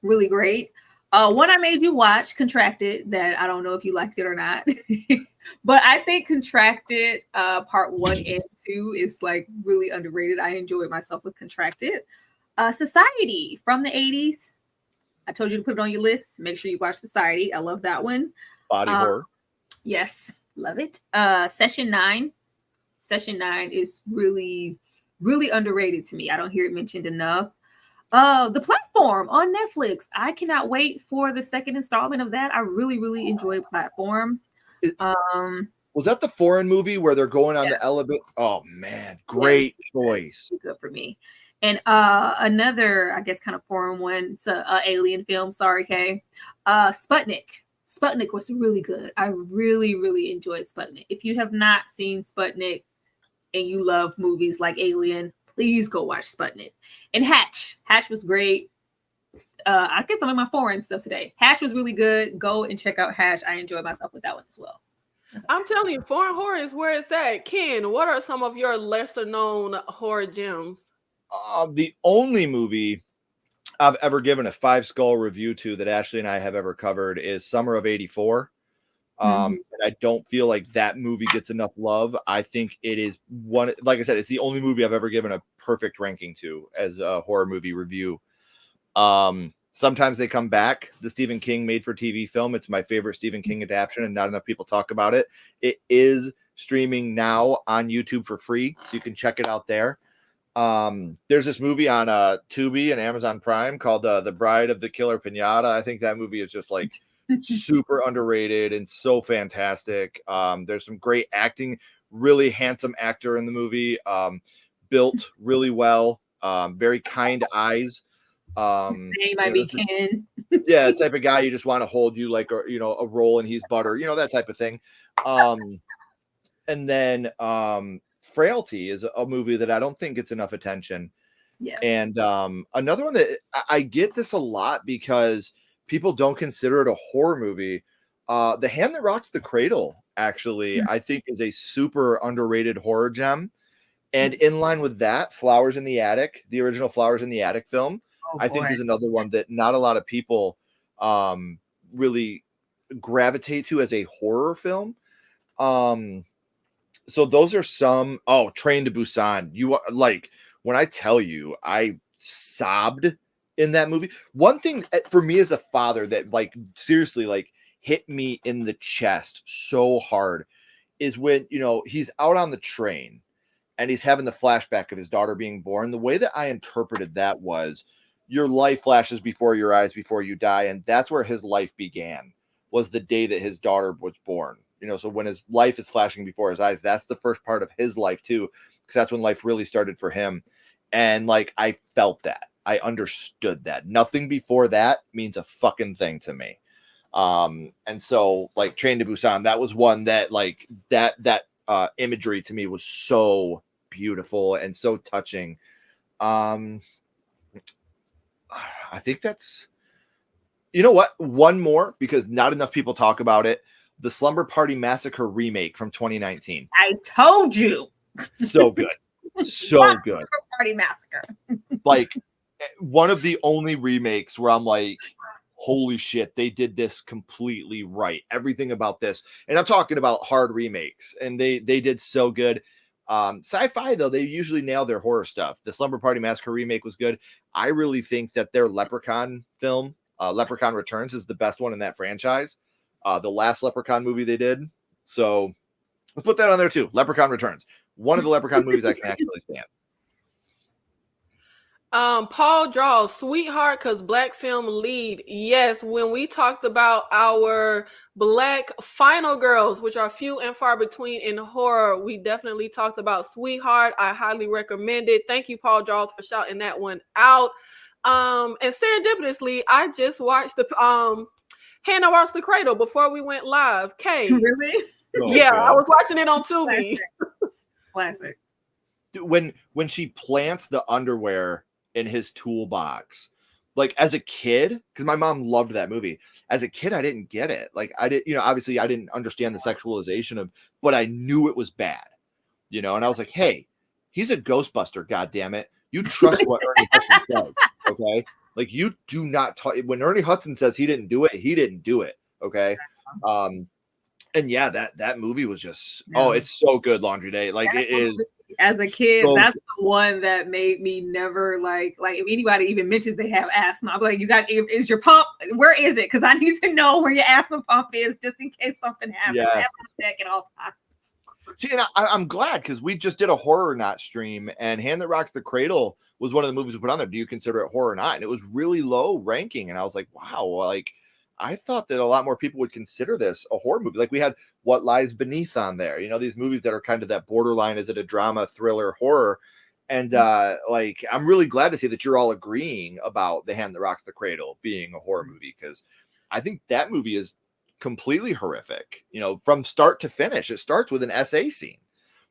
Really great. One I made you watch, Contracted, that I don't know if you liked it or not. But I think Contracted part 1 and 2 is like really underrated. I enjoyed myself with Contracted. Society from the 80s. I told you to put it on your list. Make sure you watch Society. I love that one. Body horror. Yes, love it. Session 9. Session 9 is really, really underrated to me. I don't hear it mentioned enough. The Platform on Netflix. I cannot wait for the second installment of that. I really, really enjoy Platform. Was that the foreign movie where they're going on the elevator? Oh man, great choice. Good for me. And another, I guess, kind of foreign one. It's a alien film. Sorry, Kay. Sputnik. Sputnik was really good. I really, really enjoyed Sputnik. If you have not seen Sputnik and you love movies like Alien, please go watch Sputnik. And Hatch. Hatch was great. I guess I'm in my foreign stuff today. Hatch was really good. Go and check out Hatch. I enjoyed myself with that one as well. I'm telling you, foreign horror is where it's at. Ken, what are some of your lesser known horror gems? The only movie I've ever given a 5-skull review to that Ashley and I have ever covered is Summer of '84. And I don't feel like that movie gets enough love. I think it is one, like I said, it's the only movie I've ever given a perfect ranking to as a horror movie review. Sometimes they come back. The Stephen King made for TV film. It's my favorite Stephen King adaptation, and not enough people talk about it. It is streaming now on YouTube for free, so you can check it out there. There's this movie on Tubi and Amazon Prime called The Bride of the Killer Pinata. I think that movie is just like super underrated and so fantastic. There's some great acting, really handsome actor in the movie, built really well, very kind eyes. Name might be Ken. Yeah, the type of guy you just want to hold you like a roll and he's butter, that type of thing. And then Frailty is a movie that I don't think gets enough attention. Yeah. And another one that I get this a lot because people don't consider it a horror movie. The Hand That Rocks the Cradle, actually, I think is a super underrated horror gem. And in line with that, Flowers in the Attic, the original Flowers in the Attic film, I think is another one that not a lot of people really gravitate to as a horror film. So those are some. Oh, Train to Busan. You like when I tell you I sobbed in that movie. One thing for me as a father that like seriously like hit me in the chest so hard is when he's out on the train and he's having the flashback of his daughter being born. The way that I interpreted that was your life flashes before your eyes before you die, and that's where his life began. Was the day that his daughter was born. So when his life is flashing before his eyes, that's the first part of his life too, because that's when life really started for him. And like, I felt that. I understood that. Nothing before that means a fucking thing to me. And so like Train to Busan, that was one that like that imagery to me was so beautiful and so touching. I think that's, what? One more, because not enough people talk about it. The Slumber Party Massacre remake from 2019. I told you. So good. So good. Slumber Party Massacre. Like one of the only remakes where I'm like, holy shit, they did this completely right. Everything about this. And I'm talking about hard remakes. And they did so good. Sci-fi, though, they usually nail their horror stuff. The Slumber Party Massacre remake was good. I really think that their Leprechaun film, Leprechaun Returns, is the best one in that franchise. The last Leprechaun movie they did. So let's put that on there too. Leprechaun Returns. One of the Leprechaun movies I can actually stand. Paul draws Sweetheart because Black film lead. Yes, when we talked about our Black final girls, which are few and far between in horror, we definitely talked about Sweetheart. I highly recommend it. Thank you, Paul Draws, for shouting that one out. And serendipitously, I just watched the Hand That Rocks the Cradle before we went live. Kay. Really? Oh, yeah, God. I was watching it on Tubi. Classic. When she plants the underwear in his toolbox, like as a kid, because my mom loved that movie. As a kid, I didn't get it. Like I did, obviously I didn't understand the sexualization of, but I knew it was bad, and I was like, hey, he's a Ghostbuster, God damn it. You trust what Ernie Hudson says, okay? Like, you do not talk when Ernie Hudson says he didn't do it, he didn't do it, okay? And yeah, that movie was just it's so good, Laundry Day. Like, it is. As a kid, so that's the one that made me never like if anybody even mentions they have asthma, I'm like, is your pump, where is it? Because I need to know where your asthma pump is just in case something happens. Yes. Have a check at all times. See, and I'm glad, because we just did a horror not stream, and Hand That Rocks the Cradle was one of the movies we put on there. Do you consider it horror or not? And it was really low ranking, and I was like, wow, like, I thought that a lot more people would consider this a horror movie. Like, we had What Lies Beneath on there, you know, these movies that are kind of that borderline, is it a drama, thriller, horror? And like, I'm really glad to see that you're all agreeing about The Hand That Rocks the Cradle being a horror movie, because I think that movie is completely horrific, you know, from start to finish. It starts with an SA scene,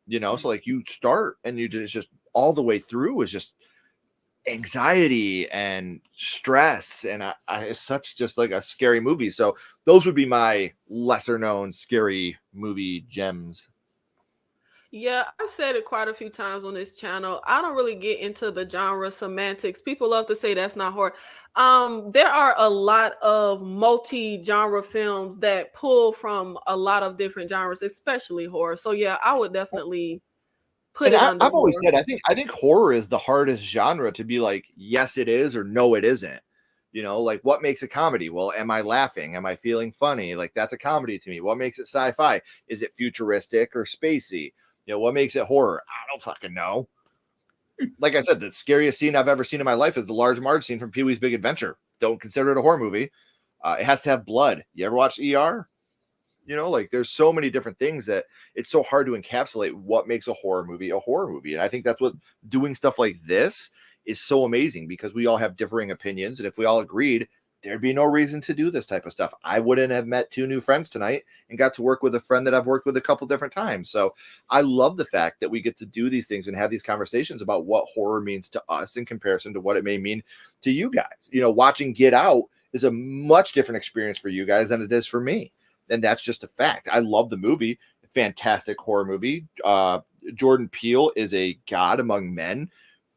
you know, so like, you start and you just all the way through is just anxiety and stress, and it's such just like a scary movie. So those would be my lesser known scary movie gems. Yeah, I've said it quite a few times on this channel. I don't really get into the genre semantics. People love to say that's not horror. There are a lot of multi-genre films that pull from a lot of different genres, especially horror. So yeah, I would definitely put And it under I've always horror. said, I think horror is the hardest genre to be like, yes, it is, or no, it isn't. You know, like, what makes a comedy? Well, am I laughing? Am I feeling funny? Like, that's a comedy to me. What makes it sci-fi? Is it futuristic or spacey? You know, what makes it horror? I don't fucking know. Like I said, the scariest scene I've ever seen in my life is the Large Marge scene from Pee-wee's Big Adventure. Don't consider it a horror movie. It has to have blood. You ever watch ER? You know, like, there's so many different things that it's so hard to encapsulate what makes a horror movie a horror movie. And I think that's what doing stuff like this is so amazing, because we all have differing opinions. And if we all agreed, there'd be no reason to do this type of stuff. I wouldn't have met 2 new friends tonight and got to work with a friend that I've worked with a couple different times. So I love the fact that we get to do these things and have these conversations about what horror means to us in comparison to what it may mean to you guys. You know, watching Get Out is a much different experience for you guys than it is for me. And that's just a fact. I love the movie. Fantastic horror movie. Jordan Peele is a god among men,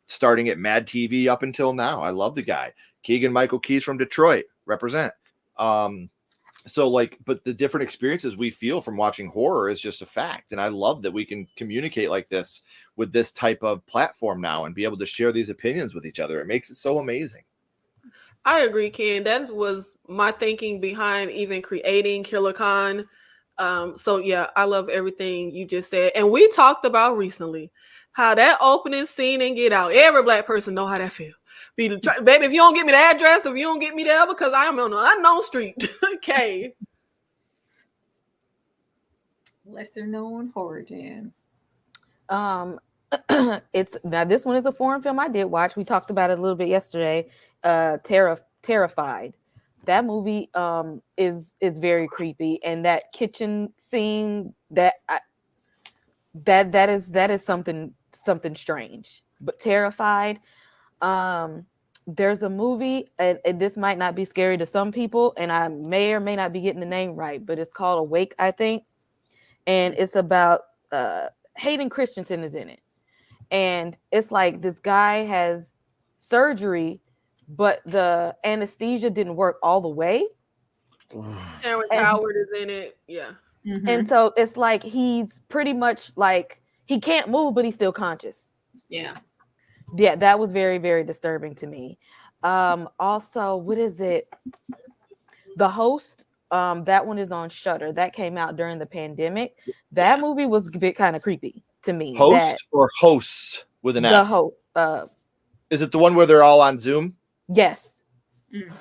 starting at Mad TV up until now. I love the guy. Keegan Michael Key's from Detroit, represent. So like, but the different experiences we feel from watching horror is just a fact. And I love that we can communicate like this with this type of platform now and be able to share these opinions with each other. It makes it so amazing. I agree, Ken. That was my thinking behind even creating KillerCon. So yeah, I love everything you just said. And we talked about recently how that opening scene in Get Out, every Black person know how that feels. Baby, if you don't get me the address, if you don't get me there, because I am on an unknown street. Okay. Lesser known horror gems. It's now, this one is a foreign film I did watch. We talked about it a little bit yesterday. Terrified. That movie is very creepy, and that kitchen scene that is something strange. But Terrified. There's a movie, and this might not be scary to some people, and I may or may not be getting the name right, but it's called Awake, I think, and it's about Hayden Christensen is in it, and it's like this guy has surgery, but the anesthesia didn't work all the way. Terrence Howard is in it. Yeah. Mm-hmm. And so it's like he's pretty much like he can't move, but he's still conscious. Yeah. Yeah, that was very, very disturbing to me. Also, what is it? The Host. That one is on Shudder. That came out during the pandemic. That movie was a bit kind of creepy to me. Host or hosts with an The S? Host. Is it the one where they're all on Zoom? Yes. Mm.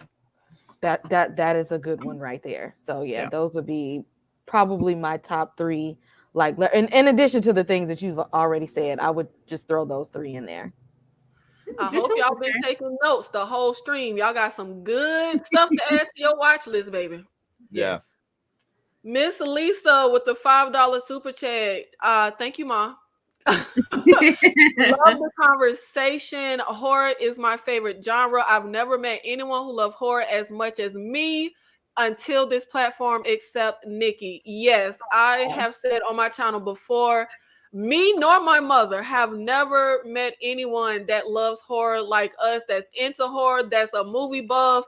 That is a good one right there. So yeah, those would be probably my top 3. Like, in addition to the things that you've already said, I would just throw those 3 in there. I hope y'all been taking notes the whole stream. Y'all got some good stuff to add to your watch list, baby. Yeah. Miss Lisa with the $5 super chat. Thank you, Ma. Love the conversation. Horror is my favorite genre. I've never met anyone who loved horror as much as me until this platform, except Nikki. Yes, I have said on my channel before, Me nor my mother have never met anyone that loves horror like us, that's into horror, that's a movie buff.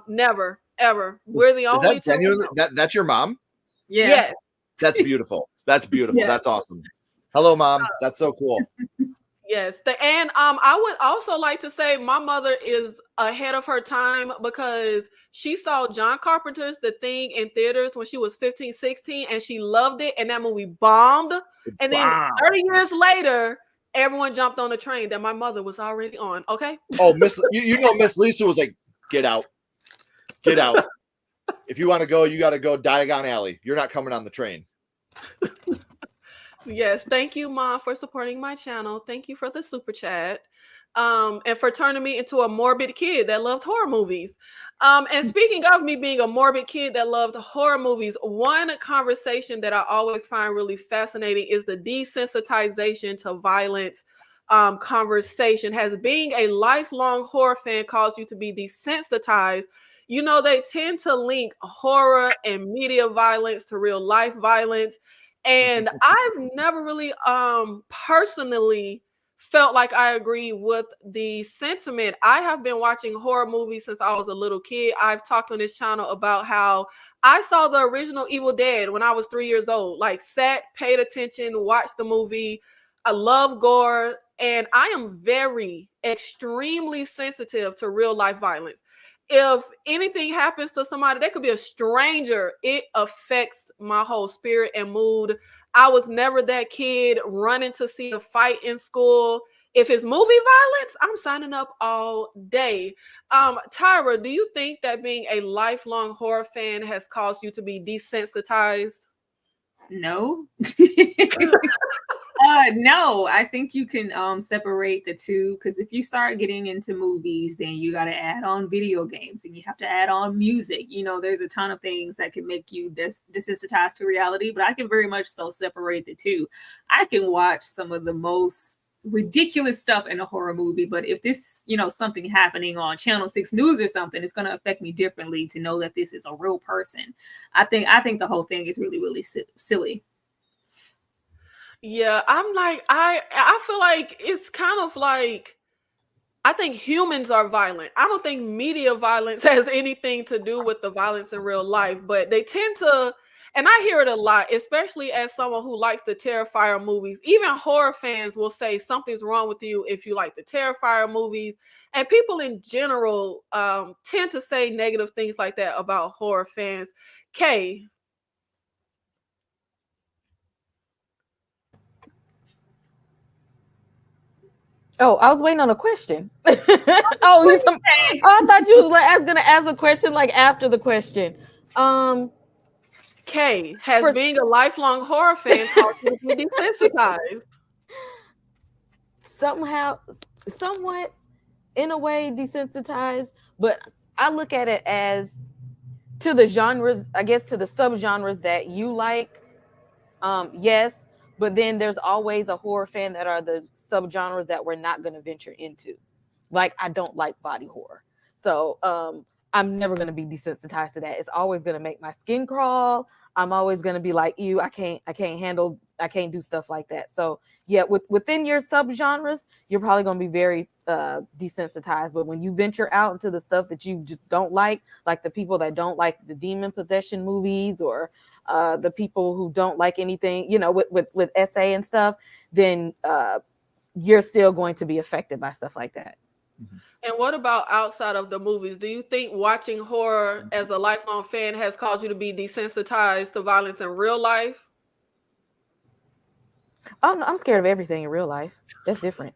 Never, ever. We're the Is only that two. genuinely that's your mom? Yeah. Yes. That's beautiful. That's beautiful. Yeah. That's awesome. Hello, Mom. That's so cool. Yes. And I would also like to say my mother is ahead of her time because she saw John Carpenter's The Thing in theaters when she was 15, 16, and she loved it. And that movie bombed. And then Wow. 30 years later, everyone jumped on the train that my mother was already on. Okay. Oh, Miss, you know, Miss Lisa was like, get out. Get out. If you want to go, you got to go Diagon Alley. You're not coming on the train. Yes, thank you, Mom, for supporting my channel. Thank you for the super chat. And for turning me into a morbid kid that loved horror movies. And speaking of me being a morbid kid that loved horror movies, one conversation that I always find really fascinating is the desensitization to violence conversation. Has being a lifelong horror fan caused you to be desensitized? You know, they tend to link horror and media violence to real life violence. And I've never really personally felt like I agree with the sentiment. I have been watching horror movies since I was a little kid. I've talked on this channel about how I saw the original Evil Dead when I was 3 years old. Like, sat, paid attention, watched the movie. I love gore, and I am very extremely sensitive to real life violence. If anything happens to somebody, they could be a stranger, it affects my whole spirit and mood. I was never that kid running to see a fight in school. If it's movie violence, I'm signing up all day. Tyra, do you think that being a lifelong horror fan has caused you to be desensitized? No. No, I think you can separate the two, because if you start getting into movies, then you got to add on video games and you have to add on music. You know, there's a ton of things that can make you desensitized to reality, but I can very much so separate the two. I can watch some of the most ridiculous stuff in a horror movie, but if this, you know, something happening on Channel 6 News or something, it's going to affect me differently to know that this is a real person. I think the whole thing is really, really silly. Yeah, I'm like, I feel like it's kind of like, I think humans are violent. I don't think media violence has anything to do with the violence in real life, but they tend to, and I hear it a lot, especially as someone who likes the Terrifier movies. Even horror fans will say something's wrong with you if you like the Terrifier movies. And people in general tend to say negative things like that about horror fans. Kay. Oh, I was waiting on a question. I thought you was gonna ask a question like after the question. Kay, has being a lifelong horror fan caused you to be desensitized? Somewhat, in a way, desensitized, but I look at it as to the genres, I guess, to the subgenres that you like. Yes, but then there's always a horror fan that are the subgenres that we're not going to venture into. Like, I don't like body horror, so I'm never going to be desensitized to that. It's always going to make my skin crawl. I'm always going to be like, ew, I can't do stuff like that. So yeah, within your subgenres, you're probably going to be very desensitized. But when you venture out into the stuff that you just don't like the people that don't like the demon possession movies, or the people who don't like anything, you know, with SA and stuff, then you're still going to be affected by stuff like that. And what about outside of the movies? Do you think watching horror as a lifelong fan has caused you to be desensitized to violence in real life? Oh, no, I'm scared of everything in real life. That's different.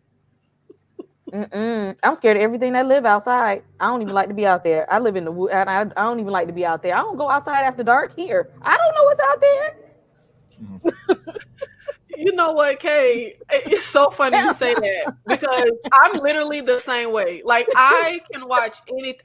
I'm scared of everything that live outside. I don't even like to be out there. I live in the wood, and I don't even like to be out there. I don't go outside after dark here. I don't know what's out there. You know what, Kay? It's so funny you say that, because I'm literally the same way. Like, I can watch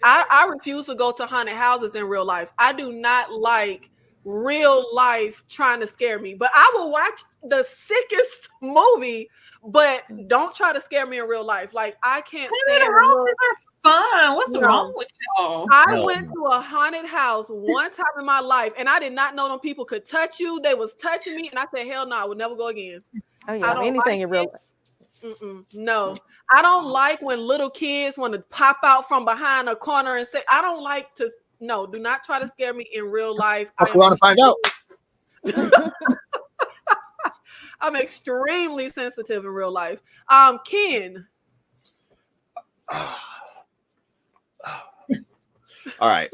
I refuse to go to haunted houses in real life. I do not like real life trying to scare me, but I will watch the sickest movie, but don't try to scare me in real life. Like, I can't stand houses are fun. What's wrong with y'all? I went to a haunted house one time in my life, and I did not know them people could touch you. They was touching me, and I said, hell no, I would never go again. Oh I yeah, don't anything like in real it. life. No, I don't like when little kids want to pop out from behind a corner and say, I don't like to. No, do not try to scare me in real life. If we want to find out. I'm extremely sensitive in real life. Ken. All right.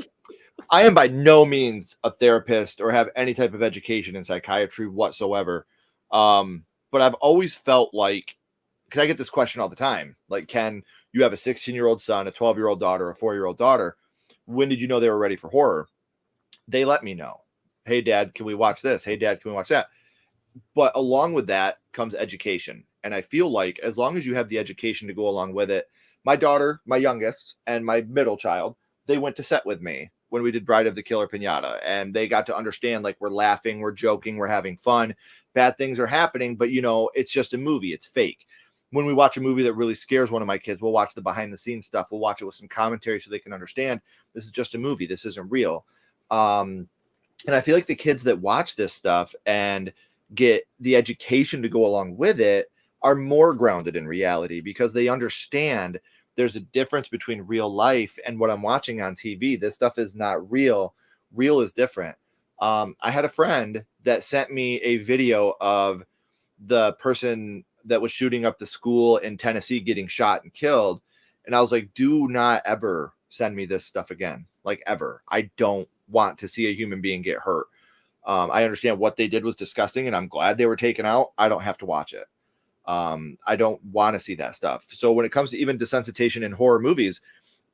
I am by no means a therapist or have any type of education in psychiatry whatsoever. But I've always felt like, because I get this question all the time, like, Ken, you have a 16-year-old son, a 12-year-old daughter, a 4-year-old daughter. When did you know they were ready for horror? They let me know. Hey, Dad, can we watch this? Hey, Dad, can we watch that? But along with that comes education. And I feel like as long as you have the education to go along with it, my daughter, my youngest, and my middle child, they went to set with me when we did Bride of the Killer Pinata. And they got to understand, like, we're laughing, we're joking, we're having fun. Bad things are happening, but, you know, it's just a movie. It's fake. When we watch a movie that really scares one of my kids, we'll watch the behind the scenes stuff. We'll watch it with some commentary so they can understand this is just a movie. This isn't real. And I feel like the kids that watch this stuff and get the education to go along with it are more grounded in reality because they understand there's a difference between real life and what I'm watching on TV. This stuff is not real. Real is different. I had a friend that sent me a video of the person that was shooting up the school in Tennessee getting shot and killed. And I was like, do not ever send me this stuff again. Like, ever. I don't want to see a human being get hurt. I understand what they did was disgusting and I'm glad they were taken out. I don't have to watch it. I don't want to see that stuff. So when it comes to even desensitization in horror movies,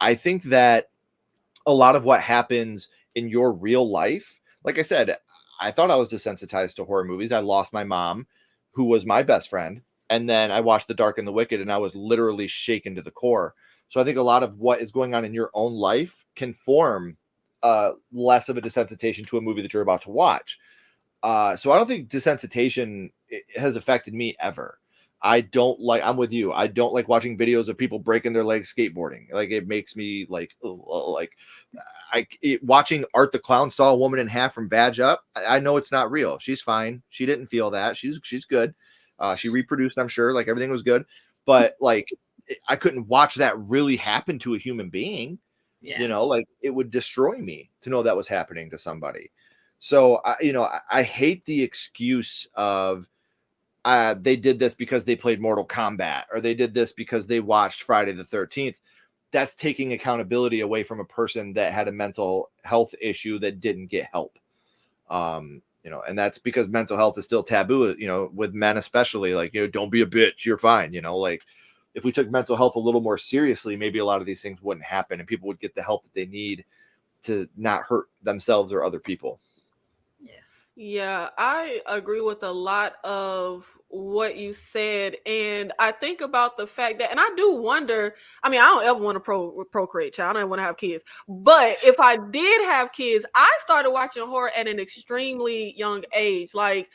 I think that a lot of what happens in your real life, like I said, I thought I was desensitized to horror movies. I lost my mom, who was my best friend. And then I watched The Dark and the Wicked and I was literally shaken to the core. So I think a lot of what is going on in your own life can form less of a desensitization to a movie that you're about to watch. So I don't think desensitization has affected me ever. I'm with you. I don't like watching videos of people breaking their legs skateboarding. Like, it makes me like watching Art the Clown saw a woman in half from Badge Up. I know it's not real. She's fine. She didn't feel that. She's good. She reproduced, I'm sure, like everything was good, but like, I couldn't watch that really happen to a human being. Yeah. You know, like, it would destroy me to know that was happening to somebody. So, I hate the excuse of they did this because they played Mortal Kombat, or they did this because they watched Friday the 13th. That's taking accountability away from a person that had a mental health issue that didn't get help. And that's because mental health is still taboo, with men especially. Like, don't be a bitch, you're fine. Like, if we took mental health a little more seriously, maybe a lot of these things wouldn't happen and people would get the help that they need to not hurt themselves or other people. Yes. Yeah, I agree with a lot of what you said. And I think about the fact that, and I do wonder, I mean, I don't ever want to procreate, child. I don't want to have kids. But if I did have kids, I started watching horror at an extremely young age. Like,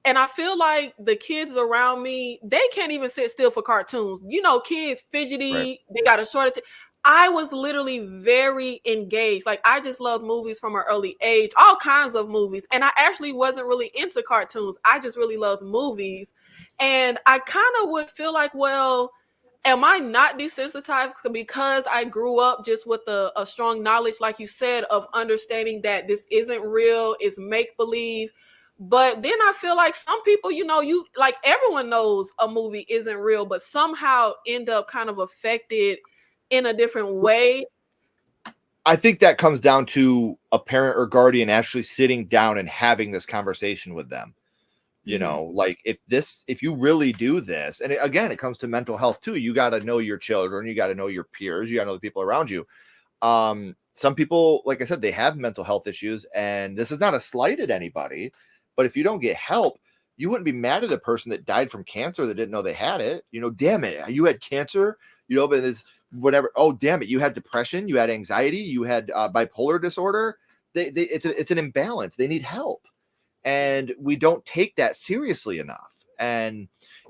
and I feel like the kids around me, they can't even sit still for cartoons. Kids fidgety, Right. they got a short I was literally very engaged. Like, I just loved movies from an early age, all kinds of movies. And I actually wasn't really into cartoons. I just really loved movies. And I kind of would feel like, well, am I not desensitized because I grew up just with a strong knowledge, like you said, of understanding that this isn't real, it's make-believe. But then I feel like some people, you like, everyone knows a movie isn't real, but somehow end up kind of affected in a different way. I think that comes down to a parent or guardian actually sitting down and having this conversation with them. Like, if you really do this, and again, it comes to mental health too. You got to know your children, you got to know your peers, you got to know the people around you. Some people, like I said, they have mental health issues, and this is not a slight at anybody, but if you don't get help, you wouldn't be mad at a person that died from cancer that didn't know they had it. Damn it, you had cancer, but it's whatever. Oh, damn it, you had depression, you had anxiety, you had bipolar disorder. It's an imbalance. They need help. And we don't take that seriously enough. And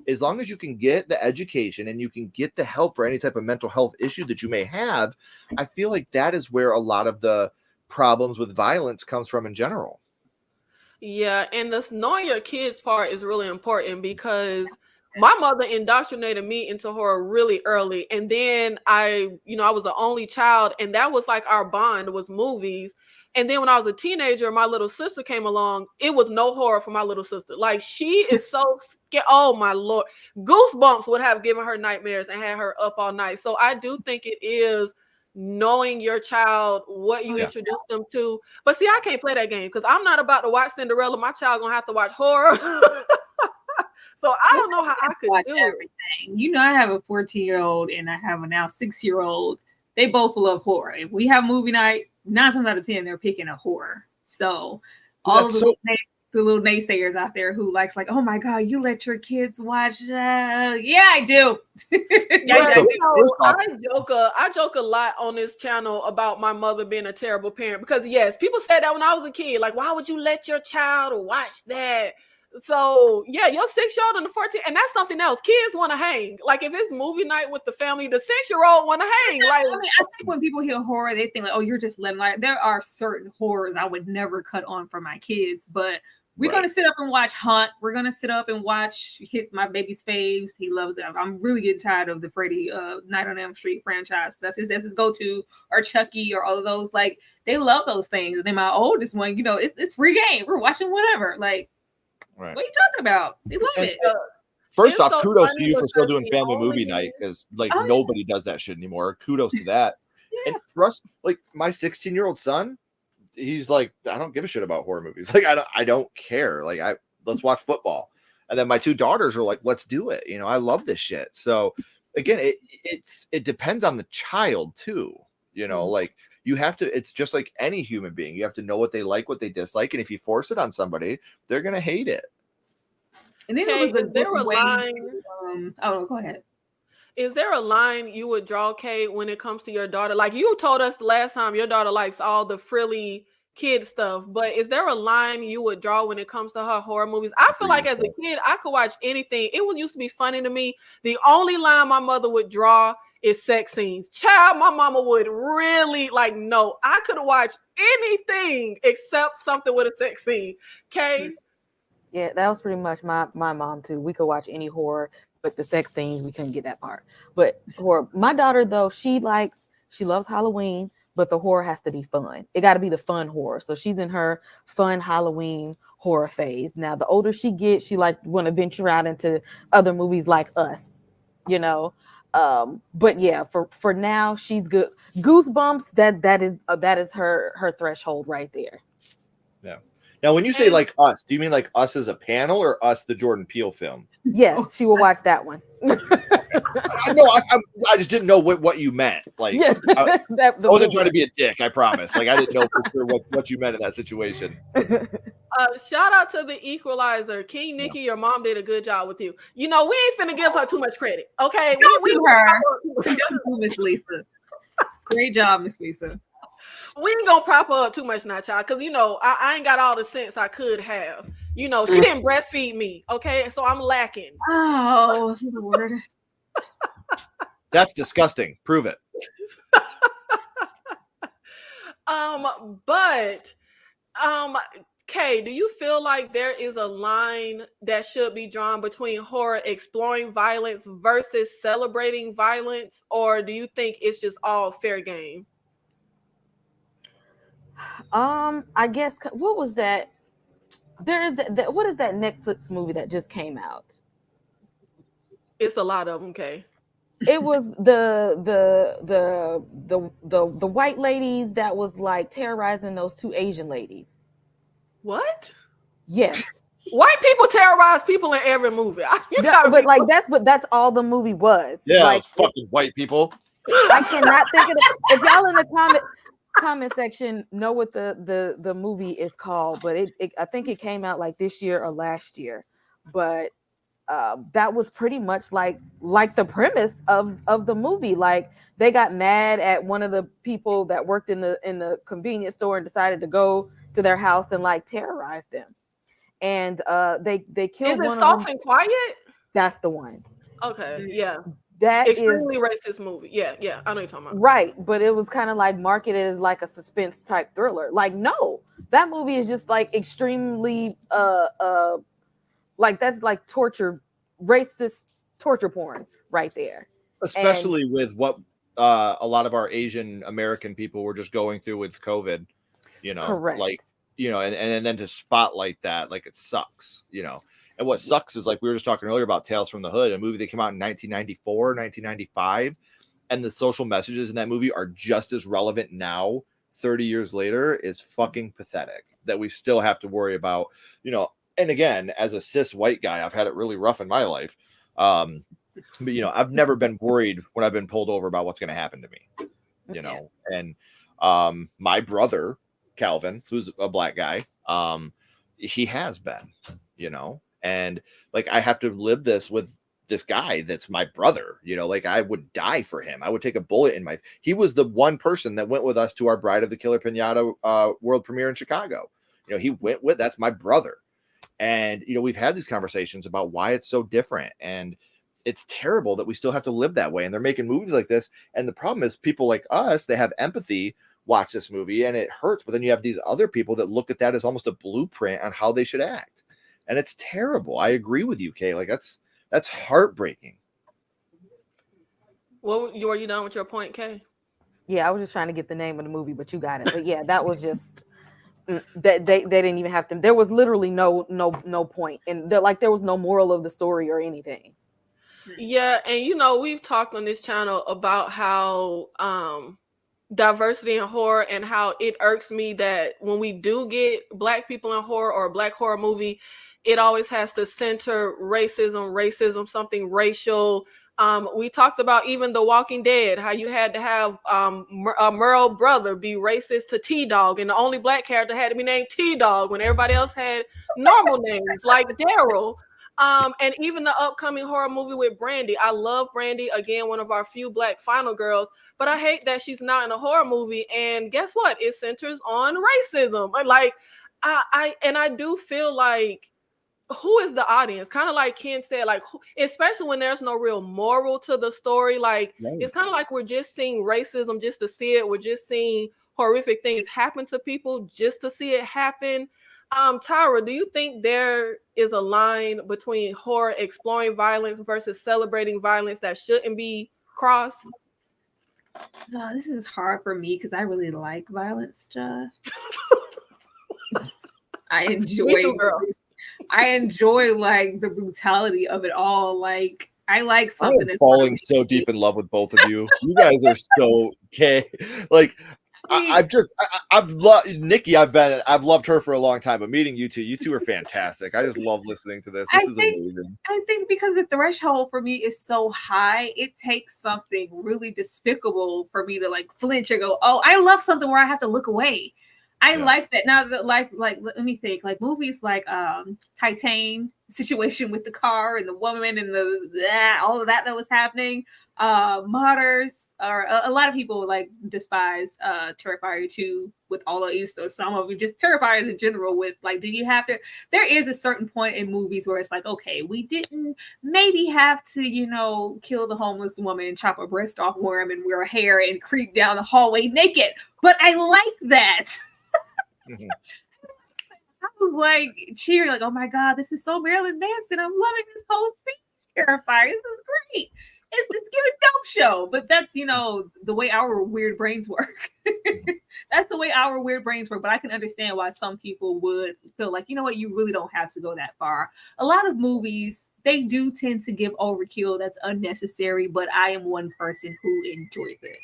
as long as you can get the education and you can get the help for any type of mental health issue that you may have, I feel like that is where a lot of the problems with violence comes from in general. Yeah, and this knowing your kids part is really important because my mother indoctrinated me into horror really early. And then I was the only child, and that was like our bond was movies. And then when I was a teenager, my little sister came along. It was no horror for my little sister. Like she is so scared. Oh my Lord. Goosebumps would have given her nightmares and had her up all night. So I do think it is knowing your child, what you Yeah. introduce them to. But see, I can't play that game because I'm not about to watch Cinderella. My child gonna have to watch horror. So I don't know how I could Watch do everything. You know, I have a 14-year-old and I have a now 6-year-old. They both love horror. If we have movie night, 9 times out of 10, they're picking a horror. So all of the little naysayers out there who like, oh my God, you let your kids watch? Yeah, I do. I joke a lot on this channel about my mother being a terrible parent because yes, people said that when I was a kid. Like, why would you let your child watch that? So yeah, your 6-year-old and the 14, and that's something else. Kids want to hang. Like if it's movie night with the family, the 6-year-old want to hang. Like I think when people hear horror, they think like, oh, you're just letting like there are certain horrors I would never cut on for my kids, but we're gonna sit up and watch Hunt. We're gonna sit up and watch my baby's faves. He loves it. I'm really getting tired of the Freddy Night on Elm Street franchise. That's his go-to, or Chucky, or all of those. Like they love those things. And then my oldest one, it's free game. We're watching whatever. Like, what are you talking about? They love it. First off, kudos to you for still doing family movie night because nobody does that shit anymore. Kudos to that. And for us, like my 16-year-old son, he's like, I don't give a shit about horror movies. Like I don't care. Like let's watch football. And then my 2 daughters are like, let's do it. I love this shit. So again, it depends on the child too. Like you have to, it's just like any human being. You have to know what they like, what they dislike. And if you force it on somebody, they're going to hate it. And then go ahead. Is there a line you would draw, Kate, when it comes to your daughter? Like you told us the last time your daughter likes all the frilly kid stuff, but is there a line you would draw when it comes to her horror movies? I feel like as a kid, I could watch anything. It would used to be funny to me. The only line my mother would draw is sex scenes. Child, my mama would really no, I could watch anything except something with a sex scene. Kay? Yeah, that was pretty much my mom too. We could watch any horror, but the sex scenes, we couldn't get that part. But horror, my daughter though, she loves Halloween, but the horror has to be fun. It got to be the fun horror. So she's in her fun Halloween horror phase. Now, the older she gets, she want to venture out into other movies like Us, But yeah, for now, she's good. Goosebumps, that is her threshold right there. Yeah. Now, when you say like Us, do you mean like Us as a panel or Us, the Jordan Peele film? Yes, she will watch that one. I just didn't know what you meant. Like, I wasn't trying to be a dick. I promise. Like, I didn't know for sure what you meant in that situation. Shout out to the Equalizer, King Nikki. Your mom did a good job with you. We ain't finna give her too much credit, okay? We Miss Lisa. Great job, Miss Lisa. We ain't gonna prop her up too much now, child, because I ain't got all the sense I could have. She didn't breastfeed me, okay? So I'm lacking. Oh, Lord. That's disgusting. Prove it. But Kay, do you feel like there is a line that should be drawn between horror exploring violence versus celebrating violence, or do you think it's just all fair game? I guess what was that? There's that. What is that Netflix movie that just came out? It's a lot of them, Kay. It was the white ladies that was like terrorizing those 2 Asian ladies. What? Yes. White people terrorize people in every movie. That's all the movie was. Yeah, like, fucking white people. I cannot think of it. If y'all in the comment section know what the movie is called, but I think it came out like this year or last year. But that was pretty much like the premise of the movie. Like they got mad at one of the people that worked in the convenience store and decided to go to their house and like terrorize them. And they killed. Is it Soft and Quiet? That's the one. Okay, yeah. that is extremely racist movie. Yeah, I know you're talking about. right, but it was kind of like marketed as like a suspense type thriller. Like, no, that movie is just like extremely like that's like torture, racist torture porn right there. Especially with what a lot of our Asian American people were just going through with COVID, Correct. like, and then to spotlight that, like, it sucks, And what sucks is, like, we were just talking earlier about Tales from the Hood, a movie that came out in 1994, 1995, and the social messages in that movie are just as relevant now, 30 years later. Is fucking pathetic that we still have to worry about, and again, as a cis white guy, I've had it really rough in my life. But I've never been worried when I've been pulled over about what's going to happen to me, and my brother Calvin, who's a black guy, he has been, and like, I have to live this with this guy that's my brother, like, I would die for him. I would take a bullet in he was the one person that went with us to our Bride of the Killer Pinata world premiere in Chicago. He went with, that's my brother. And, we've had these conversations about why it's so different. And it's terrible that we still have to live that way. And they're making movies like this. And the problem is, people like us, they have empathy, watch this movie, and it hurts. But then you have these other people that look at that as almost a blueprint on how they should act. And it's terrible. I agree with you, Kay. Like, that's heartbreaking. Well, were you done with your point, Kay? Yeah, I was just trying to get the name of the movie, but you got it. But yeah, that was just that they didn't even have to. There was literally no point, and there was no moral of the story or anything. Yeah, and we've talked on this channel about how diversity in horror, and how it irks me that when we do get black people in horror or a black horror movie, it always has to center racism, something racial. We talked about even The Walking Dead, how you had to have Merle brother be racist to T-Dog, and the only black character had to be named T-Dog when everybody else had normal names like Daryl. And even the upcoming horror movie with Brandy. I love Brandy, again, one of our few black final girls, but I hate that she's not in a horror movie. And guess what? It centers on racism. Like, I do feel like, who is the audience? Kind of like Ken said, like, especially when there's no real moral to the story. Like, right. It's kind of like we're just seeing racism just to see it. We're just seeing horrific things happen to people just to see it happen. Tyra, do you think there is a line between horror exploring violence versus celebrating violence that shouldn't be crossed? This is hard for me because I really like violent stuff. I enjoy like the brutality of it all. Like, I like something. I'm falling so deep in love with both of you. You guys are so okay. Like, I've loved Nikki. I've loved her for a long time, but meeting you two are fantastic. I just love listening to this. This is amazing. I think because the threshold for me is so high, it takes something really despicable for me to like flinch and go, oh, I love something where I have to look away. I like that. Now that like let me think, like movies like Titan, situation with the car and the woman and all of that was happening. Martyrs, or a lot of people like despise Terrifier 2 with all of these, so some of you just Terrifiers in general with like, do you have to, there is a certain point in movies where it's like, okay, we didn't maybe have to, kill the homeless woman and chop her breast off, worm and wear her hair and creep down the hallway naked, but I like that. Mm-hmm. I was like cheering, like, oh my god, this is so Marilyn Manson. I'm loving this whole scene. Terrifier. This is great. It's giving dope show, but that's the way our weird brains work. That's the way our weird brains work. But I can understand why some people would feel like, you know what, you really don't have to go that far. A lot of movies, they do tend to give overkill that's unnecessary, but I am one person who enjoys it.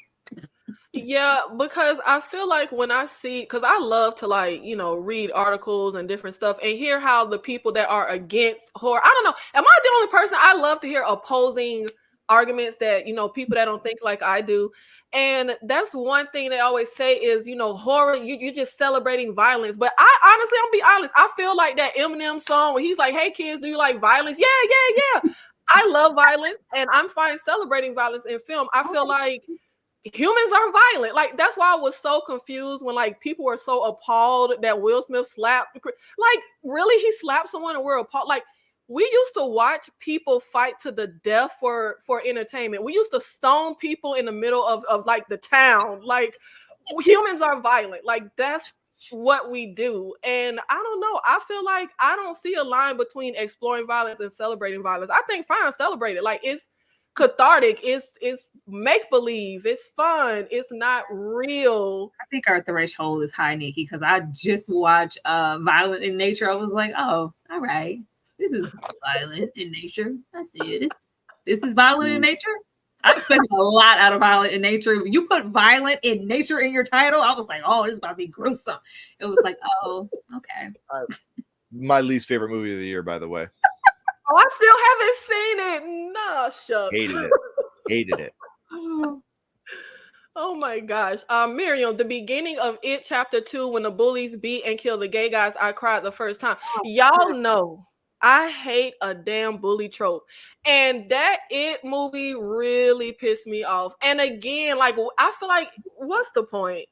Yeah, because I feel like when I see, because I love to read articles and different stuff and hear how the people that are against horror, I don't know, am I the only person? I love to hear opposing arguments that, people that don't think like I do. And that's one thing they always say is, horror, you're just celebrating violence. But I honestly, I'm be honest, I feel like that Eminem song where he's like, hey kids, do you like violence? Yeah. I love violence and I'm fine celebrating violence in film. I feel like humans are violent. Like, that's why I was so confused when people were so appalled that Will Smith slapped. Like, really, he slapped someone and we're appalled? Like, we used to watch people fight to the death for entertainment. We used to stone people in the middle of like the town. Like, humans are violent. Like, that's what we do. And I don't know. I feel like I don't see a line between exploring violence and celebrating violence. I think fine, celebrate it. Like, it's cathartic. It's make believe. It's fun. It's not real. I think our threshold is high, Nikki, because I just watched Violent in Nature. I was like, oh, all right. This is violent in nature. I see it. This is violent in nature. I expected a lot out of Violent in Nature. If you put Violent in Nature in your title, I was like, oh, this is about to be gruesome. It was like, oh, okay. My least favorite movie of the year, by the way. Oh, I still haven't seen it. No, shucks. Hated it. Oh my gosh. Miriam, the beginning of It Chapter 2, when the bullies beat and kill the gay guys, I cried the first time. Y'all know I hate a damn bully trope. And that It movie really pissed me off. And again, like, I feel like, what's the point?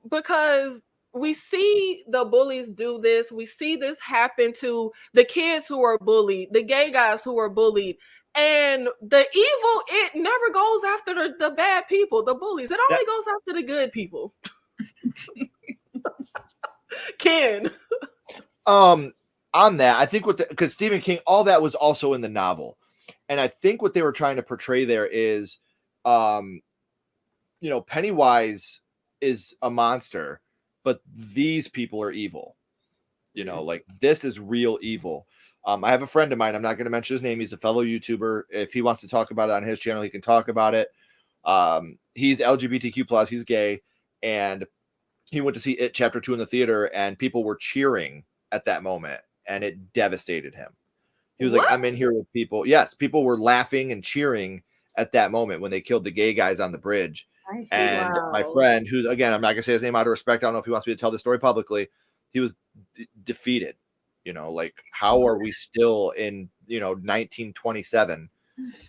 Because we see the bullies do this. We see this happen to the kids who are bullied, the gay guys who are bullied. And the evil, it never goes after the bad people, the bullies. It only goes after the good people. Ken. On that, I think because Stephen King, all that was also in the novel. And I think what they were trying to portray there is, Pennywise is a monster, but these people are evil. Like, this is real evil. I have a friend of mine. I'm not going to mention his name. He's a fellow YouTuber. If he wants to talk about it on his channel, he can talk about it. He's LGBTQ+. He's gay. And he went to see It Chapter 2 in the theater, and people were cheering at that moment, and it devastated him. He was like, I'm in here with people. Yes, people were laughing and cheering at that moment when they killed the gay guys on the bridge. And my friend, who, again, I'm not going to say his name out of respect. I don't know if he wants me to tell the story publicly. He was defeated. Like, how are we still in, 1927?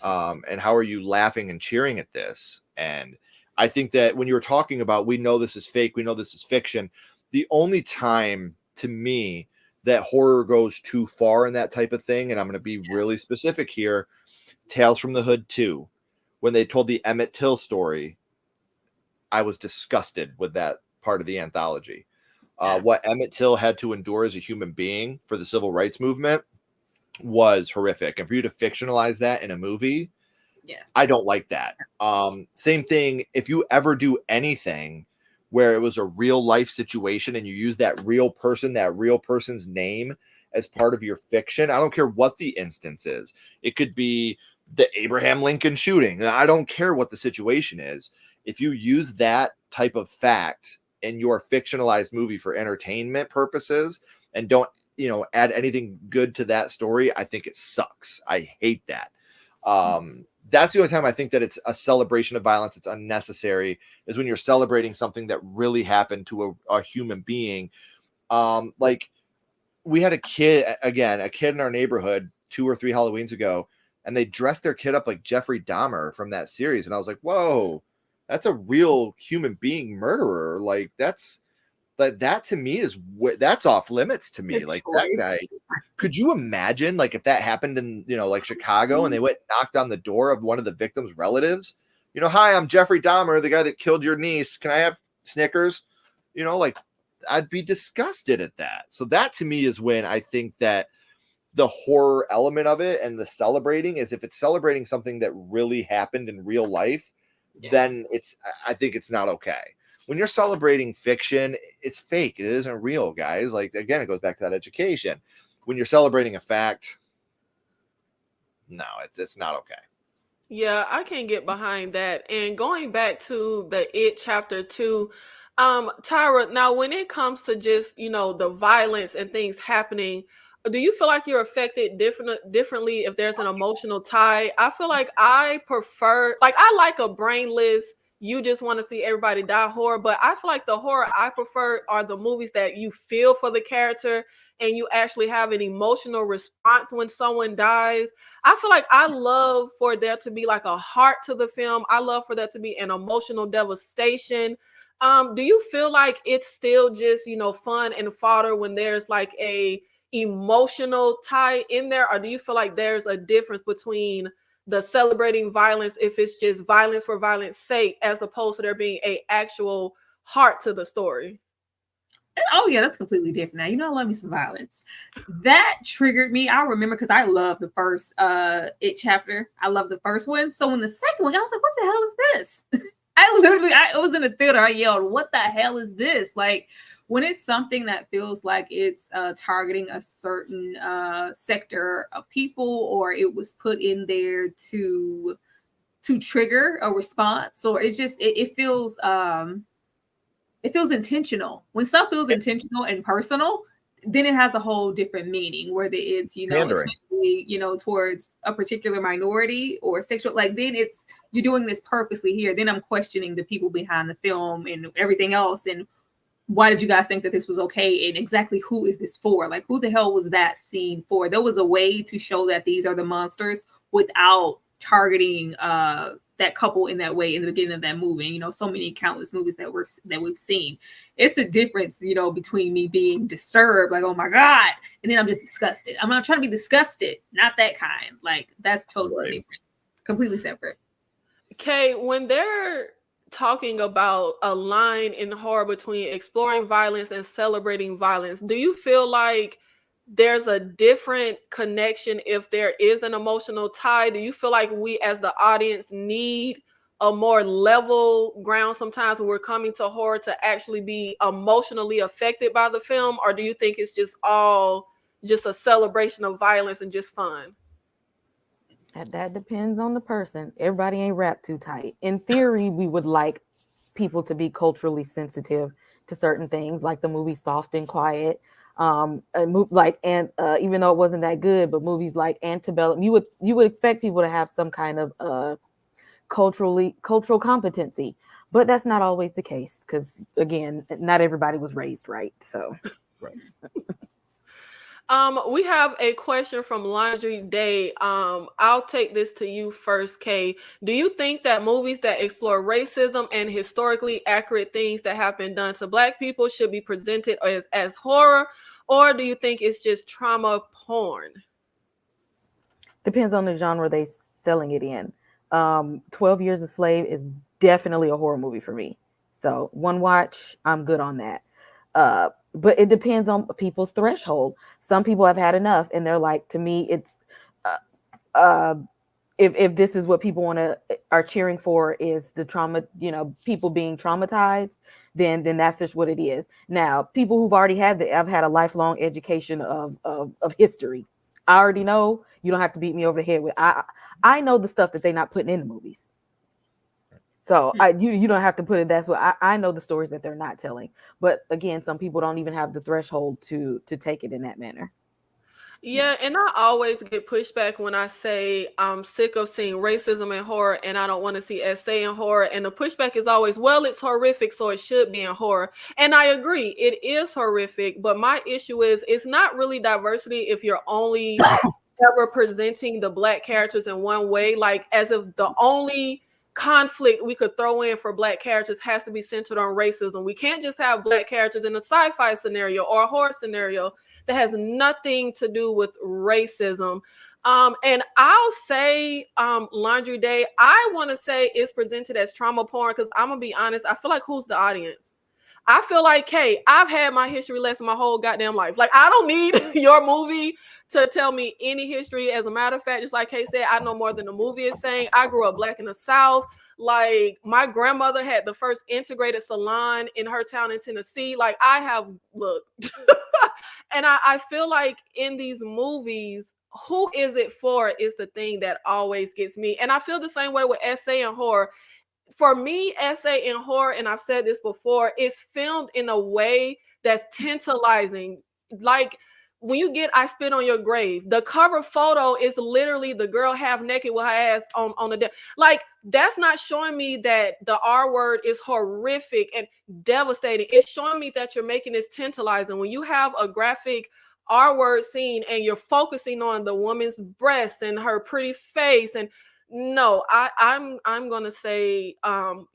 And how are you laughing and cheering at this? And I think that when you were talking about, we know this is fake, we know this is fiction, the only time, to me, that horror goes too far in that type of thing, and I'm going to be really specific here, Tales from the Hood 2, when they told the Emmett Till story, I was disgusted with that part of the anthology. What Emmett Till had to endure as a human being for the civil rights movement was horrific. And for you to fictionalize that in a movie, I don't like that. Same thing, if you ever do anything where it was a real life situation and you use that real person's name as part of your fiction, I don't care what the instance is. It could be the Abraham Lincoln shooting. I don't care what the situation is. If you use that type of fact in your fictionalized movie for entertainment purposes and don't, add anything good to that story, I think it sucks. I hate that. That's the only time I think that it's a celebration of violence. It's unnecessary, is when you're celebrating something that really happened to a human being. Like, we had a kid in our neighborhood 2 or 3 Halloweens ago, and they dressed their kid up like Jeffrey Dahmer from that series. And I was like, whoa, that's a real human being murderer. Like, that to me that's off limits to me. Like, that guy, could you imagine, like, if that happened in, like Chicago, and they went and knocked on the door of one of the victims' relatives, hi, I'm Jeffrey Dahmer, the guy that killed your niece. Can I have Snickers? Like, I'd be disgusted at that. So that to me is when I think that the horror element of it and the celebrating is, if it's celebrating something that really happened in real life, then I think it's not okay. When you're celebrating fiction, it's fake. It isn't real, guys. Like, again, it goes back to that education. When you're celebrating a fact, no, it's not okay. Yeah, I can get behind that. And going back to the It Chapter 2, Tyra, now when it comes to just, the violence and things happening, do you feel like you're affected differently if there's an emotional tie? I feel like I like a brainless, you just want to see everybody die horror, but I feel like the horror I prefer are the movies that you feel for the character and you actually have an emotional response when someone dies. I feel like I love for there to be like a heart to the film. I love for there to be an emotional devastation. Do you feel like it's still just, fun and fodder when there's like a emotional tie in there, or do you feel like there's a difference between the celebrating violence if it's just violence for violence sake, as opposed to there being a actual heart to the story? Oh yeah, that's completely different. Now I love me some violence. That triggered me. I remember because I love the first It chapter. I love the first one. So when the second one, I was like, "What the hell is this?" I was in the theater. I yelled, "What the hell is this?" Like when it's something that feels like it's targeting a certain sector of people, or it was put in there to trigger a response, or it feels intentional. When stuff feels intentional and personal, then it has a whole different meaning, whether it's, Pandering. especially, towards a particular minority or sexual, like then it's, you're doing this purposely here. Then I'm questioning the people behind the film and everything else. And why did you guys think that this was okay? And exactly who is this for? Like, who the hell was that scene for? There was a way to show that these are the monsters without targeting that couple in that way in the beginning of that movie. So many countless movies that we've seen. It's a difference, between me being disturbed, like, oh my God, and then I'm just disgusted. I'm not trying to be disgusted, not that kind. Like, that's totally different, completely separate. Okay, when they're talking about a line in horror between exploring violence and celebrating violence, do you feel like there's a different connection if there is an emotional tie? Do you feel like we as the audience need a more level ground sometimes when we're coming to horror to actually be emotionally affected by the film? Or do you think it's just all just a celebration of violence and just fun? That depends on the person. Everybody ain't wrapped too tight. In theory, we would like people to be culturally sensitive to certain things, like the movie Soft and Quiet. Even though it wasn't that good, but movies like Antebellum, you would expect people to have some kind of cultural competency, but that's not always the case because, again, not everybody was raised right. So, Right. We have a question from Laundry Day. I'll take this to you first, Kay. Do you think that movies that explore racism and historically accurate things that have been done to Black people should be presented as horror, or do you think it's just trauma porn? depends on the genre they selling it in. 12 Years a Slave is definitely a horror movie for me. So one watch, I'm good on that. But it depends on people's threshold. Some people have had enough, and they're like, to me, it's if this is what people are cheering for is the trauma, people being traumatized, then that's just what it is. Now, people who've already I've had a lifelong education of history. I already know. You don't have to beat me over the head with. I know the stuff that they're not putting in the movies. So you don't have to put it that way. I know the stories that they're not telling. But again, some people don't even have the threshold to take it in that manner. Yeah, and I always get pushback when I say I'm sick of seeing racism in horror and I don't want to see SA in horror. And the pushback is always, well, it's horrific, so it should be in horror. And I agree, it is horrific. But my issue is it's not really diversity if you're only ever presenting the Black characters in one way, like as if the only conflict we could throw in for Black characters has to be centered on racism. We can't just have Black characters in a sci-fi scenario or a horror scenario that has nothing to do with racism. And I'll say, Laundry Day, I want to say it's presented as trauma porn because I'm going to be honest, I feel like who's the audience? I feel like, hey, I've had my history lesson my whole goddamn life. Like, I don't need your movie to tell me any history. As a matter of fact, just like Kay said, I know more than the movie is saying. I grew up Black in the South. Like, my grandmother had the first integrated salon in her town in Tennessee. Like, I have looked. And I feel like in these movies, who is it for is the thing that always gets me. And I feel the same way with SA and horror. For me, SA in horror, and I've said this before, is filmed in a way that's tantalizing. Like when you get I Spit on Your Grave, the cover photo is literally the girl half naked with her ass on the deck. Like, that's not showing me that the R word is horrific and devastating. It's showing me that you're making this tantalizing. When you have a graphic R word scene and you're focusing on the woman's breasts and her pretty face, and no, I'm gonna say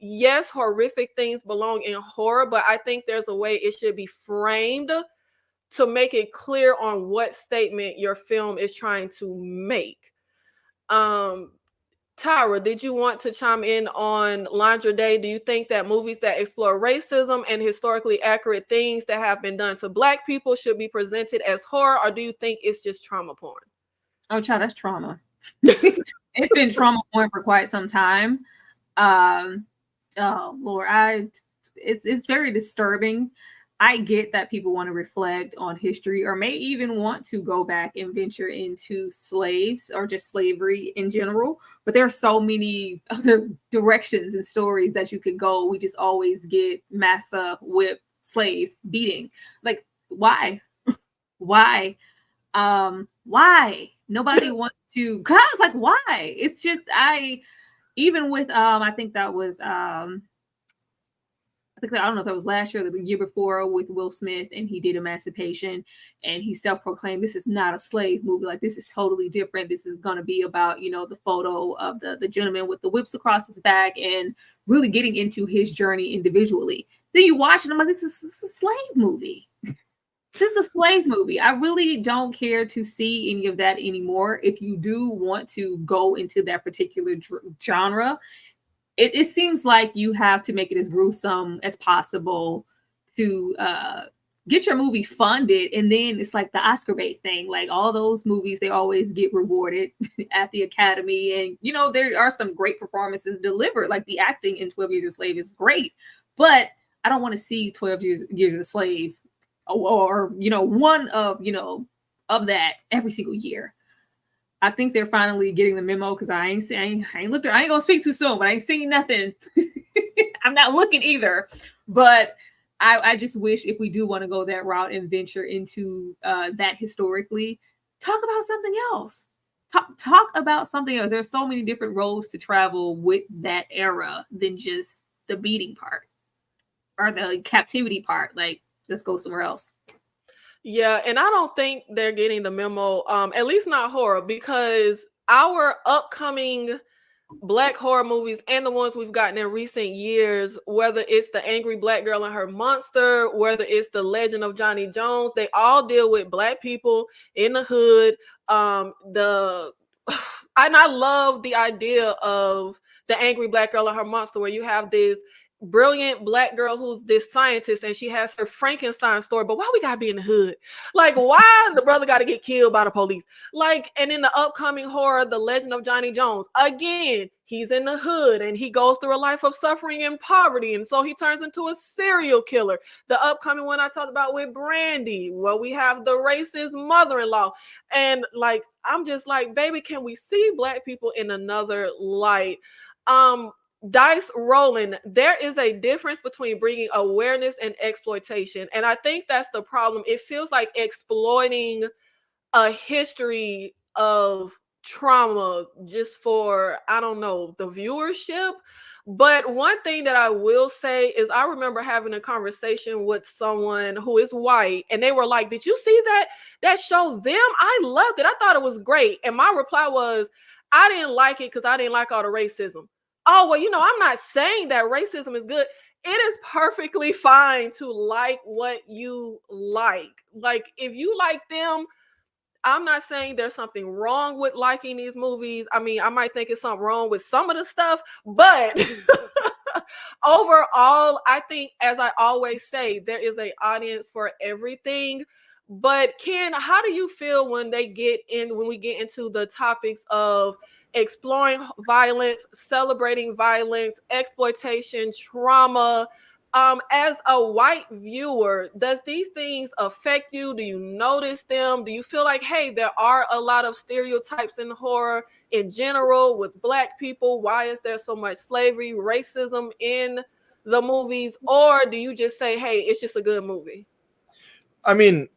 yes, horrific things belong in horror, but I think there's a way it should be framed to make it clear on what statement your film is trying to make. Tyra, did you want to chime in on Laundry Day? Do you think that movies that explore racism and historically accurate things that have been done to Black people should be presented as horror, or do you think it's just trauma porn? Oh, child, that's trauma. It's been trauma porn for quite some time. Oh Lord, it's very disturbing. I get that people want to reflect on history or may even want to go back and venture into slaves or just slavery in general. But there are so many other directions and stories that you could go. We just always get massa, whip, slave, beating. Like, why? Why? Why? Nobody wants to, guys, like, why? It's just, even with, I think that was, I don't know if that was last year or the year before with Will Smith, and he did Emancipation, and he self-proclaimed this is not a slave movie. Like, this is totally different. This is going to be about, the photo of the gentleman with the whips across his back and really getting into his journey individually. Then you watch it, I'm like, this is a slave movie. This is a slave movie. I really don't care to see any of that anymore. If you do want to go into that particular genre, it seems like you have to make it as gruesome as possible to get your movie funded. And then it's like the Oscar bait thing. Like, all those movies, they always get rewarded at the Academy. And, there are some great performances delivered. Like, the acting in 12 Years a Slave is great. But I don't want to see 12 Years a Slave or one of that every single year. I think they're finally getting the memo, because I ain't gonna speak too soon, but I ain't seeing nothing. I'm not looking either. But I just wish, if we do want to go that route and venture into that historically, talk about something else. Talk about something else. There's so many different roads to travel with that era than just the beating part or the captivity part. Like, let's go somewhere else. Yeah, and I don't think they're getting the memo, at least not horror, because our upcoming Black horror movies and the ones we've gotten in recent years, whether it's The Angry Black Girl and Her Monster, whether it's The Legend of Johnny Jones, they all deal with Black people in the hood. And I love the idea of The Angry Black Girl and Her Monster, where you have this brilliant Black girl who's this scientist, and she has her Frankenstein story. But why we gotta be in the hood? Like, why the brother gotta get killed by the police? Like, and in the upcoming horror, The Legend of Johnny Jones, again, he's in the hood and he goes through a life of suffering and poverty, and so he turns into a serial killer. The upcoming one I talked about with Brandy, well, we have the racist mother-in-law, and like, I'm just like, baby, can we see Black people in another light? Dice rolling, there is a difference between bringing awareness and exploitation. And I think that's the problem. It feels like exploiting a history of trauma just for, I don't know, the viewership. But one thing that I will say is, I remember having a conversation with someone who is white, and they were like, did you see that show Them? I loved it. I thought it was great. And my reply was, I didn't like it because I didn't like all the racism. Oh, well, I'm not saying that racism is good. It is perfectly fine to like what you like. Like, if you like Them, I'm not saying there's something wrong with liking these movies. I mean, I might think it's something wrong with some of the stuff, but overall, I think, as I always say, there is an audience for everything. But Ken, how do you feel when we get into the topics of exploring violence, celebrating violence, exploitation, trauma? As a white viewer, does these things affect you? Do you notice them? Do you feel like, hey, there are a lot of stereotypes in horror in general with Black people? Why is there so much slavery, racism in the movies? Or do you just say, hey, it's just a good movie? I mean,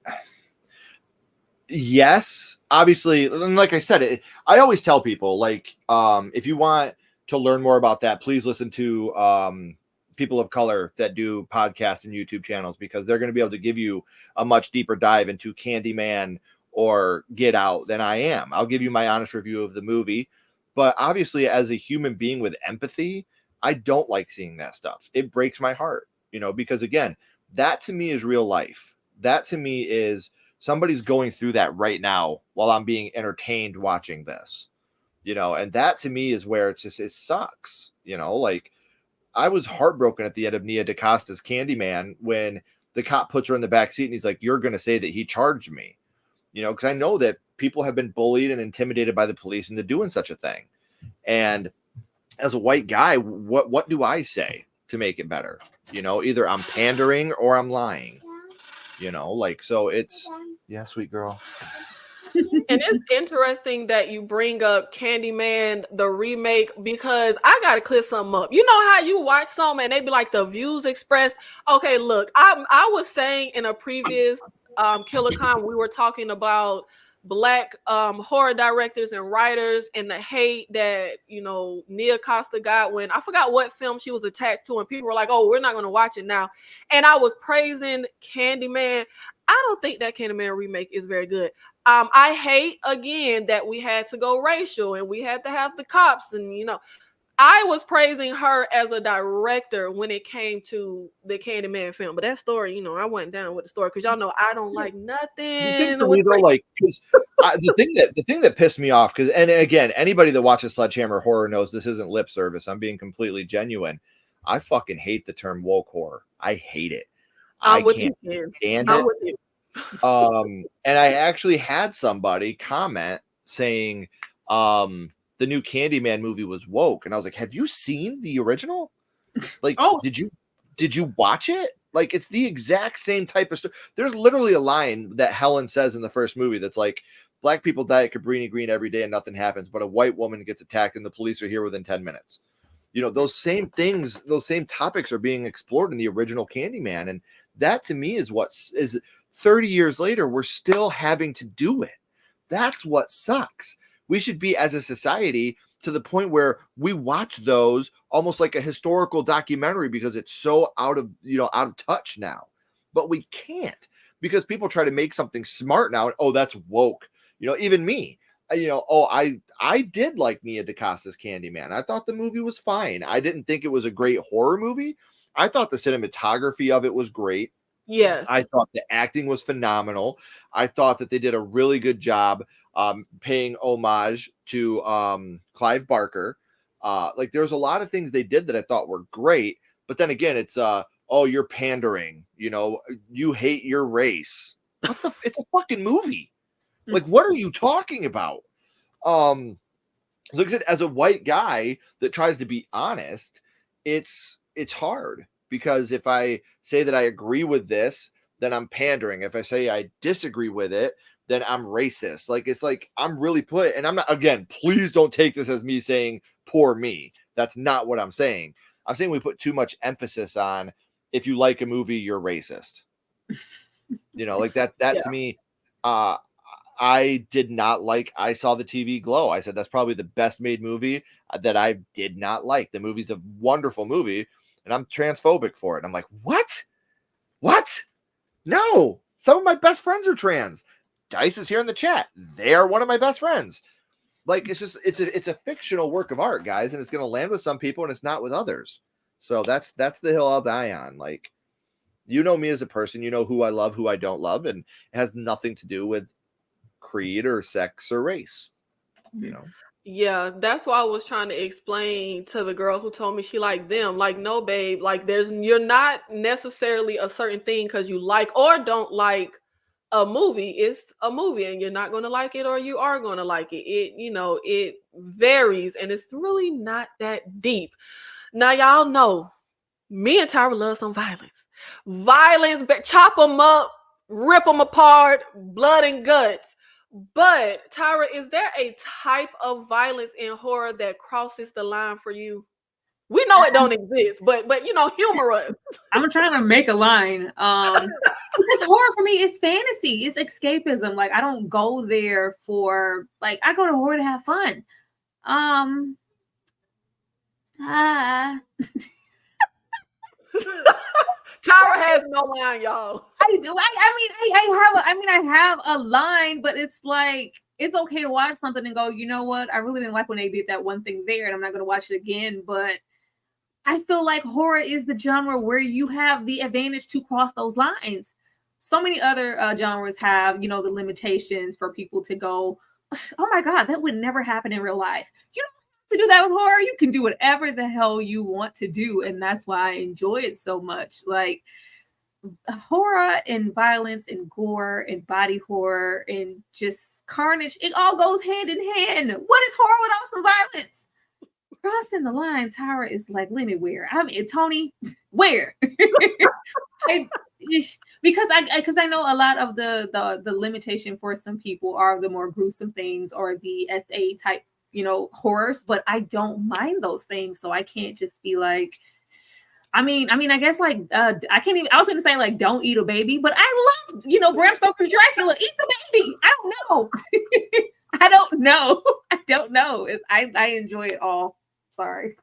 yes, obviously. And like I said, I always tell people, like, if you want to learn more about that, please listen to people of color that do podcasts and YouTube channels, because they're going to be able to give you a much deeper dive into Candyman or Get Out than I am. I'll give you my honest review of the movie, but obviously, as a human being with empathy, I don't like seeing that stuff. It breaks my heart, because again, that to me is real life. that to me is somebody's going through that right now while I'm being entertained watching this, and that to me is where it sucks, like I was heartbroken at the end of Nia DaCosta's Candyman when the cop puts her in the back seat and he's like, you're going to say that he charged me, because I know that people have been bullied and intimidated by the police into doing such a thing. And as a white guy, what do I say to make it better? Either I'm pandering or I'm lying, so it's, yeah, sweet girl. And it's interesting that you bring up Candyman, the remake, because I got to clear something up. You know how you watch something and they be like the views expressed. Okay, look, I was saying in a previous KillerCon, we were talking about Black horror directors and writers and the hate that Nia Costa got when I forgot what film she was attached to, and people were like, "Oh, we're not going to watch it now." And I was praising Candyman. I don't think that Candyman remake is very good. I hate again that we had to go racial and we had to have the cops, and I was praising her as a director when it came to the Candyman film, but that story, I went down with the story because y'all know I don't like nothing. The thing for me though, like, because the thing that pissed me off, because, and again, anybody that watches Sledgehammer horror knows this isn't lip service. I'm being completely genuine. I fucking hate the term woke horror. I hate it. I can't stand it. And I actually had somebody comment saying, the new Candyman movie was woke, and I was like, have you seen the original? Like, did you watch it? Like, it's the exact same type of story. There's literally a line that Helen says in the first movie that's like, black people die at Cabrini Green every day and nothing happens, but a white woman gets attacked and the police are here within 10 minutes. Those same things, those same topics are being explored in the original Candyman, and that to me is what is 30 years later we're still having to do it. That's what sucks. We should be, as a society, to the point where we watch those almost like a historical documentary because it's so out of touch now. But we can't, because people try to make something smart now. And, oh, that's woke. Even me. I did like Nia DaCosta's Candyman. I thought the movie was fine. I didn't think it was a great horror movie. I thought the cinematography of it was great. Yes. I thought the acting was phenomenal. I thought that they did a really good job paying homage to Clive Barker. Like, there's a lot of things they did that I thought were great. But then again, it's oh, you're pandering. You hate your race. It's a fucking movie. Like, what are you talking about? Look at it, as a white guy that tries to be honest, it's hard. Because if I say that I agree with this, then I'm pandering. If I say I disagree with it, then I'm racist. Like, it's like I'm really and I'm not, again, please don't take this as me saying poor me. That's not what I'm saying. I'm saying we put too much emphasis on, if you like a movie, you're racist. Like that to me, I did not like I Saw the TV Glow. I said that's probably the best made movie that I did not like. The movie's a wonderful movie, and I'm transphobic for it. I'm like, what? No, some of my best friends are trans. Dice is here in the chat. They are one of my best friends. Like, it's just, it's a fictional work of art, guys, and it's going to land with some people and it's not with others. So that's the hill I'll die on. Like, me as a person, who I love, who I don't love, and it has nothing to do with creed or sex or race. Yeah, that's why I was trying to explain to the girl who told me she liked them. Like, no, babe, like you're not necessarily a certain thing because you like or don't like a movie. It's a movie and you're not going to like it or you are going to like it. It varies and it's really not that deep. Now, y'all know me and Tyra love some violence. Chop them up, rip them apart, blood and guts. But Tyra, is there a type of violence in horror that crosses the line for you? We know it don't exist, but humor us. I'm trying to make a line. Because horror for me is fantasy, it's escapism. Like, I don't go there for, like, I go to horror to have fun. Tyra has no line, y'all. I have a line, but it's like, it's okay to watch something and go, you know what? I really didn't like when they did that one thing there, and I'm not going to watch it again. But I feel like horror is the genre where you have the advantage to cross those lines. so many other genres have, the limitations for people to go, oh my God, that would never happen in real life. You don't have to do that with horror. You can do whatever the hell you want to do. And that's why I enjoy it so much. Like horror and violence and gore and body horror and just carnage, it all goes hand in hand. What is horror without some violence? Crossing the line, Tara is like, let me where? I mean, Tony, where? Because I know a lot of the limitation for some people are the more gruesome things or the SA type, horrors, but I don't mind those things. So I can't just be like, I mean, I guess like I can't even. I was going to say like, don't eat a baby, but I love Bram Stoker's Dracula. Eat the baby. I don't know. I don't know. I enjoy it all. Sorry.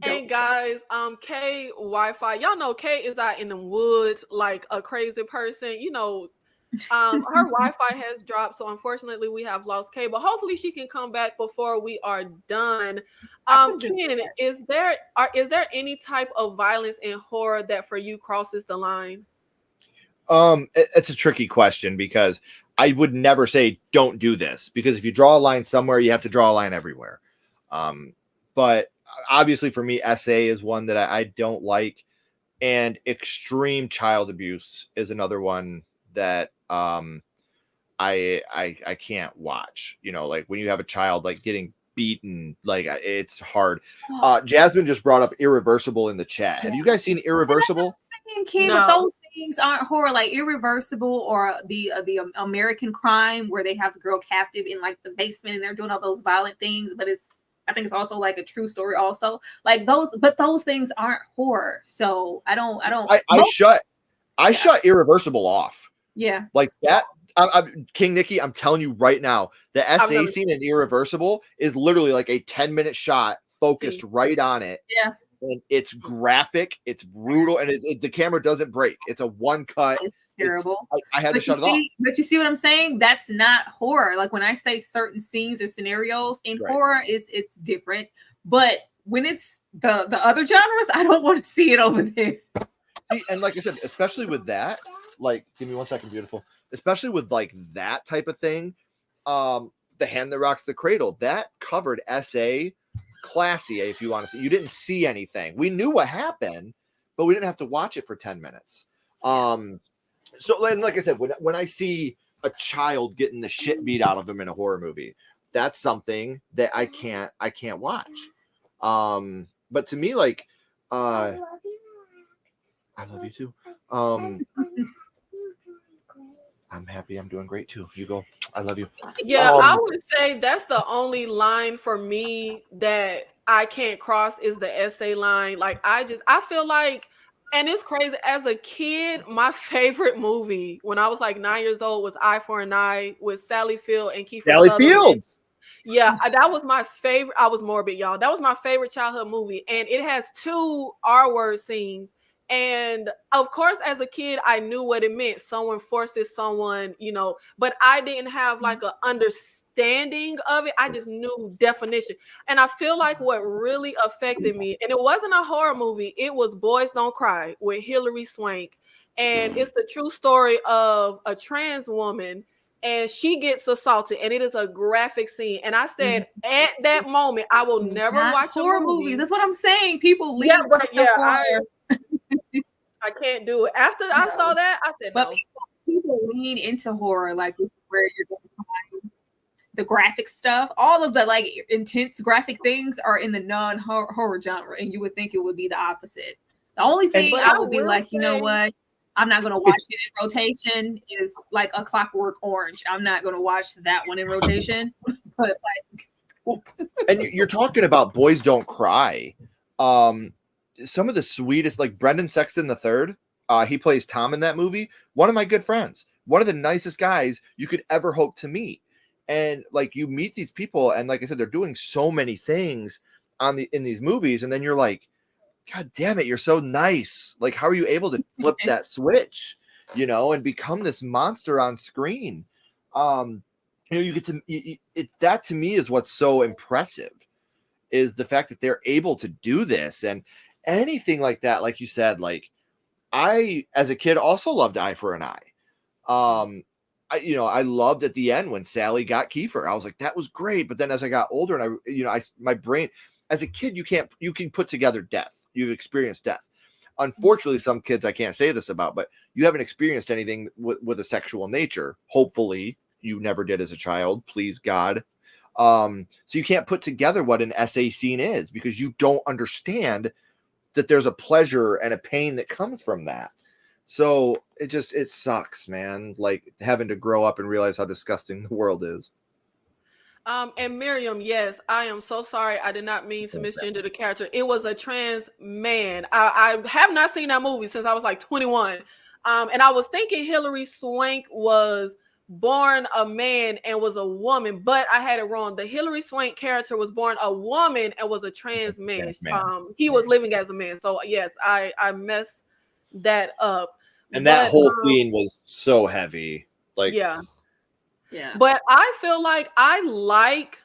And guys, K Wi-Fi, y'all know K is out in the woods like a crazy person. Her Wi-Fi has dropped, so unfortunately we have lost K, but hopefully she can come back before we are done. Ken, is there any type of violence in horror that for you crosses the line? It's a tricky question because I would never say don't do this, because if you draw a line somewhere, you have to draw a line everywhere. But obviously for me, SA is one that I don't like, and extreme child abuse is another one that I can't watch. Like when you have a child like getting beaten, like it's hard. Jasmine just brought up Irreversible in the chat. Have you guys seen Irreversible? No. But those things aren't horror. Like Irreversible or the American Crime, where they have the girl captive in like the basement and they're doing all those violent things, but I think it's also like a true story also. Like those things aren't horror. So I shut Irreversible off. Yeah. Like that. King Nikki, I'm telling you right now, the SA scene in Irreversible is literally like a 10-minute shot focused right on it. Yeah. And it's graphic, it's brutal, and the camera doesn't break. It's a one cut. It's terrible. I had to shut it off. But you see what I'm saying? That's not horror. Like when I say certain scenes or scenarios in horror, it's different. But when it's the other genres, I don't want to see it over there. See, and like I said, especially with that, like, give me 1 second, beautiful. Especially with like that type of thing, The Hand That Rocks the Cradle, that covered SA classy, if you want to see. You didn't see anything. We knew what happened, but we didn't have to watch it for 10 minutes. So like I said, when I see a child getting the shit beat out of him in a horror movie, that's something that I can't watch. But to me, like, I love you too. I'm happy. I'm doing great too. You go. I love you. Yeah, I would say that's the only line for me that I can't cross is the SA line. Like I feel like, and it's crazy. As a kid, my favorite movie when I was like 9 years old was Eye for an Eye with Sally Field and Kiefer Sally Sutherland. Fields. Yeah, that was my favorite. I was morbid, y'all. That was my favorite childhood movie, and it has 2 R-word scenes. And of course, as a kid, I knew what it meant. Someone forces someone, but I didn't have like an understanding of it. I just knew definition. And I feel like what really affected me, and it wasn't a horror movie, it was Boys Don't Cry with Hilary Swank. And it's the true story of a trans woman, and she gets assaulted, and it is a graphic scene. And I said, at that moment, I will never watch horror movies. That's what I'm saying. People leave. I can't do it. After I saw that, I said, but people lean into horror. Like this is where you're going to find the graphic stuff. All of the like intense graphic things are in the non-horror genre, and you would think it would be the opposite. The only thing I would be like, you know what? I'm not going to watch it in rotation. Is like A Clockwork Orange. I'm not going to watch that one in rotation. But like, and you're talking about Boys Don't Cry. Some of the sweetest, like Brendan Sexton III, he plays Tom in that movie. One of my good friends, one of the nicest guys you could ever hope to meet. And like you meet these people, and like I said, they're doing so many things in these movies, and then you're like, God damn it, you're so nice. Like, how are you able to flip that switch, and become this monster on screen? You get to it's that to me is what's so impressive, is the fact that they're able to do this. And anything like that, like you said, like I, as a kid, also loved Eye for an Eye. I loved at the end when Sally got Kiefer. I was like, that was great. But then as I got older and my brain, as a kid, you can put together death. You've experienced death. Unfortunately, some kids I can't say this about, but you haven't experienced anything with a sexual nature. Hopefully you never did as a child, please God. So you can't put together what an SA scene is because you don't understand that there's a pleasure and a pain that comes from that. So it sucks, man. Like having to grow up and realize how disgusting the world is. And Miriam, yes, I am so sorry. I did not mean to misgender the character. It was a trans man. I have not seen that movie since I was like 21. And I was thinking Hilary Swank was born a man and was a woman, but I had it wrong. The Hilary Swank character was born a woman and was a trans man. He was living as a man. So yes, I messed that up. And that whole scene was so heavy. Like, yeah. But I feel like I like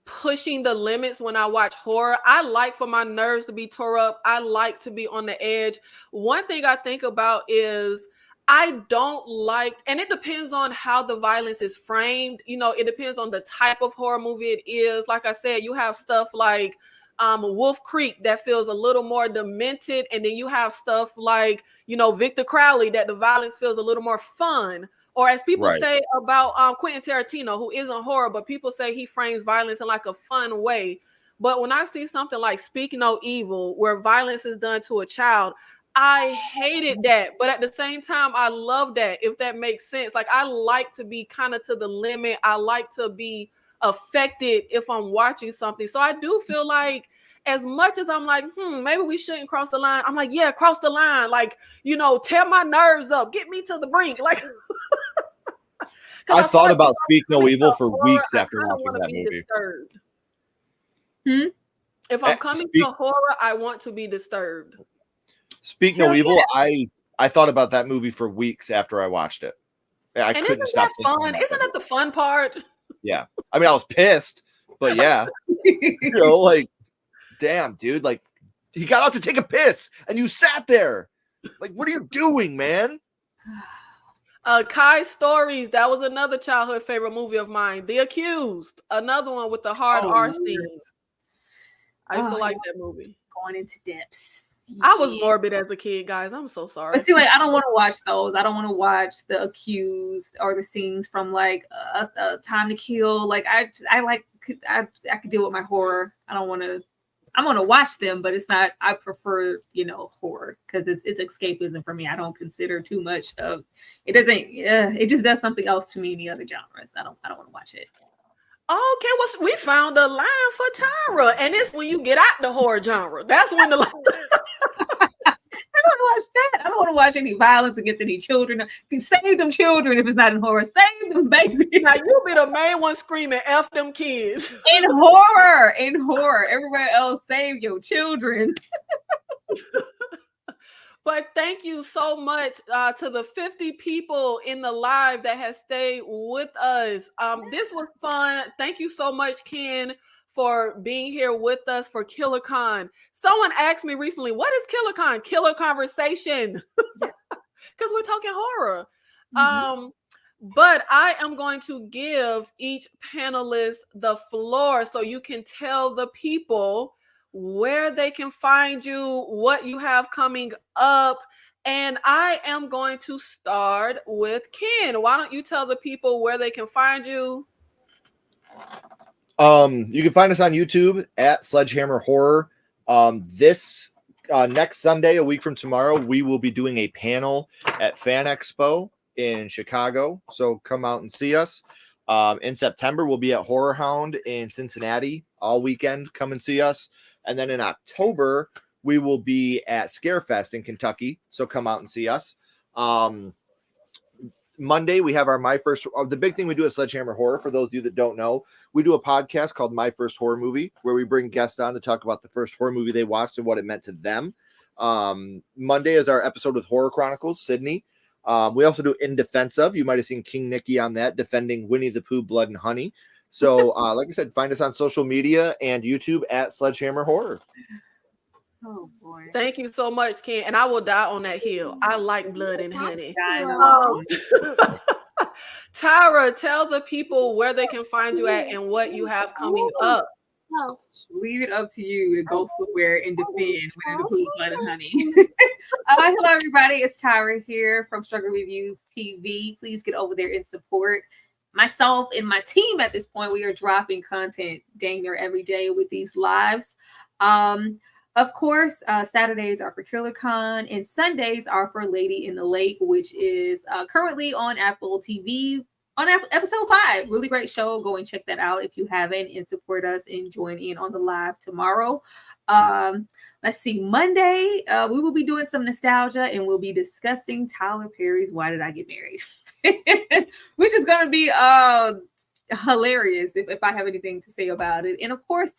pushing the limits when I watch horror. I like for my nerves to be tore up. I like to be on the edge. One thing I think about is I don't like, and it depends on how the violence is framed. It depends on the type of horror movie it is. Like I said, you have stuff like Wolf Creek that feels a little more demented. And then you have stuff like, Victor Crowley, that the violence feels a little more fun. Or as people say about Quentin Tarantino, who isn't horror, but people say he frames violence in like a fun way. But when I see something like Speak No Evil, where violence is done to a child, I hated that. But at the same time, I love that, if that makes sense. Like, I like to be kind of to the limit. I like to be affected if I'm watching something. So I do feel like, as much as I'm like, maybe we shouldn't cross the line, I'm like, yeah, cross the line. Like, tear my nerves up, get me to the brink. Like, I thought about Speak No Evil for weeks after watching that movie. If I'm coming to horror, I want to be disturbed. Speak No Evil, I thought about that movie for weeks after I watched it. I couldn't stop. Fun? Isn't that the fun part? Yeah. I mean, I was pissed, but yeah. Like, damn, dude. Like, he got out to take a piss and you sat there. Like, what are you doing, man? Kai Stories, that was another childhood favorite movie of mine. The Accused, another one with the hard R scenes. I used to like that movie. Going into depths. I was morbid as a kid, guys. I'm so sorry. But see, like, I don't want to watch those. I don't want to watch The Accused or the scenes from like Time to Kill. Like, I could deal with my horror. I'm gonna watch them, but it's not. I prefer, horror because it's escapism for me. I don't consider too much of it. Doesn't. It just does something else to me in the other genres. I don't want to watch it. Okay, well, we found a line for Tyra, and it's when you get out the horror genre. That's when the line. I don't want to watch that. I don't want to watch any violence against any children. Save them children if it's not in horror. Save them, baby. Now you be the main one screaming, "F them kids." In horror. Everywhere else, save your children. But thank you so much to the 50 people in the live that has stayed with us. This was fun. Thank you so much, Ken, for being here with us for KillerCon. Someone asked me recently, what is KillerCon? Killer Conversation. Because we're talking horror. But I am going to give each panelist the floor so you can tell the people where they can find you, what you have coming up. And I am going to start with Ken. Why don't you tell the people where they can find you? You can find us on YouTube at SledgeHammer Horror. This next Sunday, a week from tomorrow, we will be doing a panel at Fan Expo in Chicago. So come out and see us. In September, we'll be at Horror Hound in Cincinnati all weekend. Come and see us. And then in October, we will be at Scarefest in Kentucky. So come out and see us. Monday, we have our the big thing we do at Sledgehammer Horror, for those of you that don't know, we do a podcast called My First Horror Movie, where we bring guests on to talk about the first horror movie they watched and what it meant to them. Monday is our episode with Horror Chronicles, Sydney. We also do In Defense Of. You might have seen King Nicky on that, defending Winnie the Pooh, Blood and Honey. So, like I said, find us on social media and YouTube at SledgeHammer Horror. Oh boy. Thank you so much, Ken. And I will die on that hill. I like blood and honey. I know. Tyra, tell the people where they can find you at and what you have coming up. Leave it up to you to go somewhere and defend Winnie the Pooh's Blood and Honey. Hello, everybody. It's Tyra here from Struggle Reviews TV. Please get over there and support myself and my team at this point. We are dropping content dang near every day with these lives. Of course, Saturdays are for KillerCon and Sundays are for Lady in the Lake, which is currently on Apple TV on episode 5. Really great show. Go and check that out if you haven't, and support us and join in on the live tomorrow. Let's see, Monday, we will be doing some nostalgia and we'll be discussing Tyler Perry's Why Did I Get Married? Which is going to be hilarious if I have anything to say about it. And of course,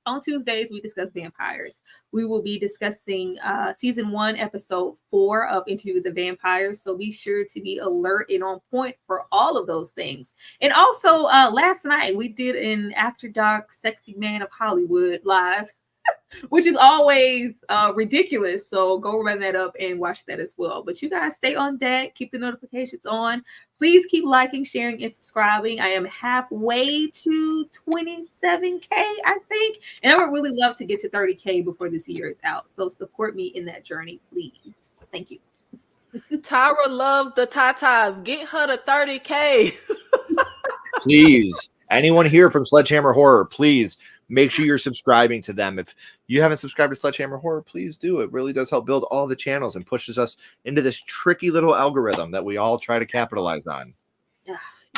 on Tuesdays, we discuss vampires. We will be discussing season 1, episode 4 of Interview with the Vampires. So be sure to be alert and on point for all of those things. And also, last night, we did an After Dark Sexy Man of Hollywood live, which is always ridiculous. So go run that up and watch that as well. But you guys stay on deck, keep the notifications on. Please keep liking, sharing, and subscribing. I am halfway to 27K, I think. And I would really love to get to 30K before this year is out. So support me in that journey, please. Thank you. Tyra loves the tatas. Get her to 30K. Please. Anyone here from Sledgehammer Horror, please make sure you're subscribing to them. If you haven't subscribed to Sledgehammer Horror, please do. It really does help build all the channels and pushes us into this tricky little algorithm that we all try to capitalize on.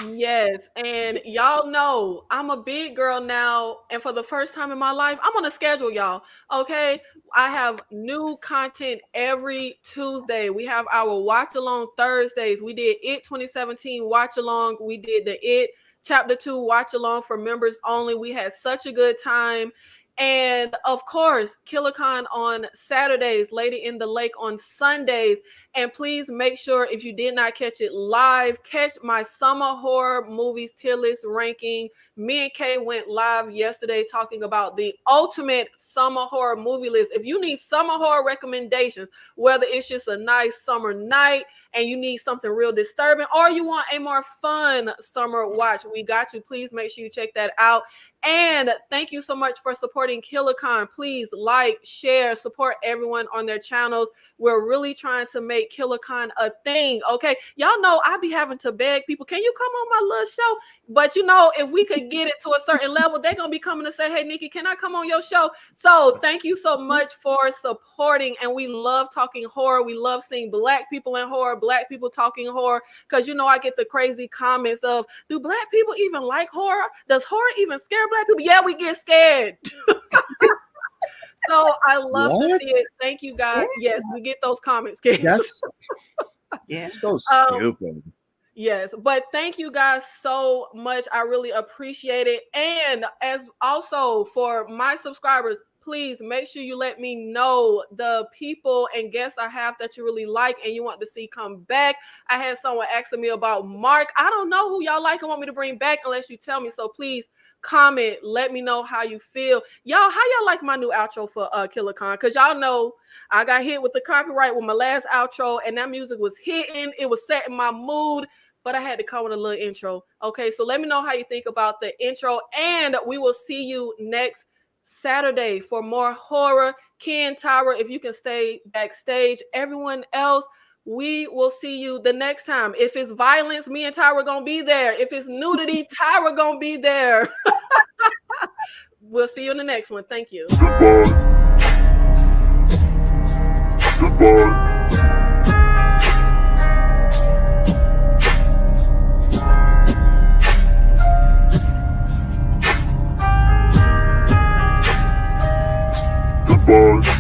Yes, and y'all know I'm a big girl now, and for the first time in my life, I'm on a schedule, y'all. Okay, I have new content every Tuesday. We have our watch along Thursdays. We did It 2017 watch along. We did the It Chapter 2 watch along for members only. We had such a good time. And of course, KillerCon on Saturdays, Lady in the Lake on Sundays. And please make sure, if you did not catch it live, catch my summer horror movies tier list ranking. Me and Kay went live yesterday talking about the ultimate summer horror movie list. If you need summer horror recommendations, whether it's just a nice summer night and you need something real disturbing, or you want a more fun summer watch, we got you. Please make sure you check that out. And thank you so much for supporting KillerCon. Please like, share, support everyone on their channels. We're really trying to make KillerCon a thing, okay? Y'all know I be having to beg people, can you come on my little show? But you know, if we could get it to a certain level, they're going to be coming to say, hey, Nikki, can I come on your show? So thank you so much for supporting. And we love talking horror. We love seeing Black people in horror, Black people talking horror, because you know I get the crazy comments of, do Black people even like horror? Does horror even scare Black people? Yeah, we get scared. So I love to see it. Thank you, guys. Yes, we get those comments. Yes. Yeah. So stupid. Yes, but thank you guys so much. I really appreciate it. And as also for my subscribers, please make sure you let me know the people and guests I have that you really like and you want to see come back. I had someone asking me about Mark. I don't know who y'all like and want me to bring back unless you tell me. So please comment, let me know how you feel. Y'all, how y'all like my new outro for KillerCon? Because y'all know I got hit with the copyright with my last outro, and that music was hitting. It was setting my mood, but I had to come with a little intro. Okay, so let me know how you think about the intro, and we will see you next Saturday for more horror. Ken, Tyra, if you can stay backstage. Everyone else, we will see you the next time. If it's violence, me and Tyra gonna be there. If it's nudity, Tyra gonna be there. We'll see you in the next one. Thank you. Goodbye.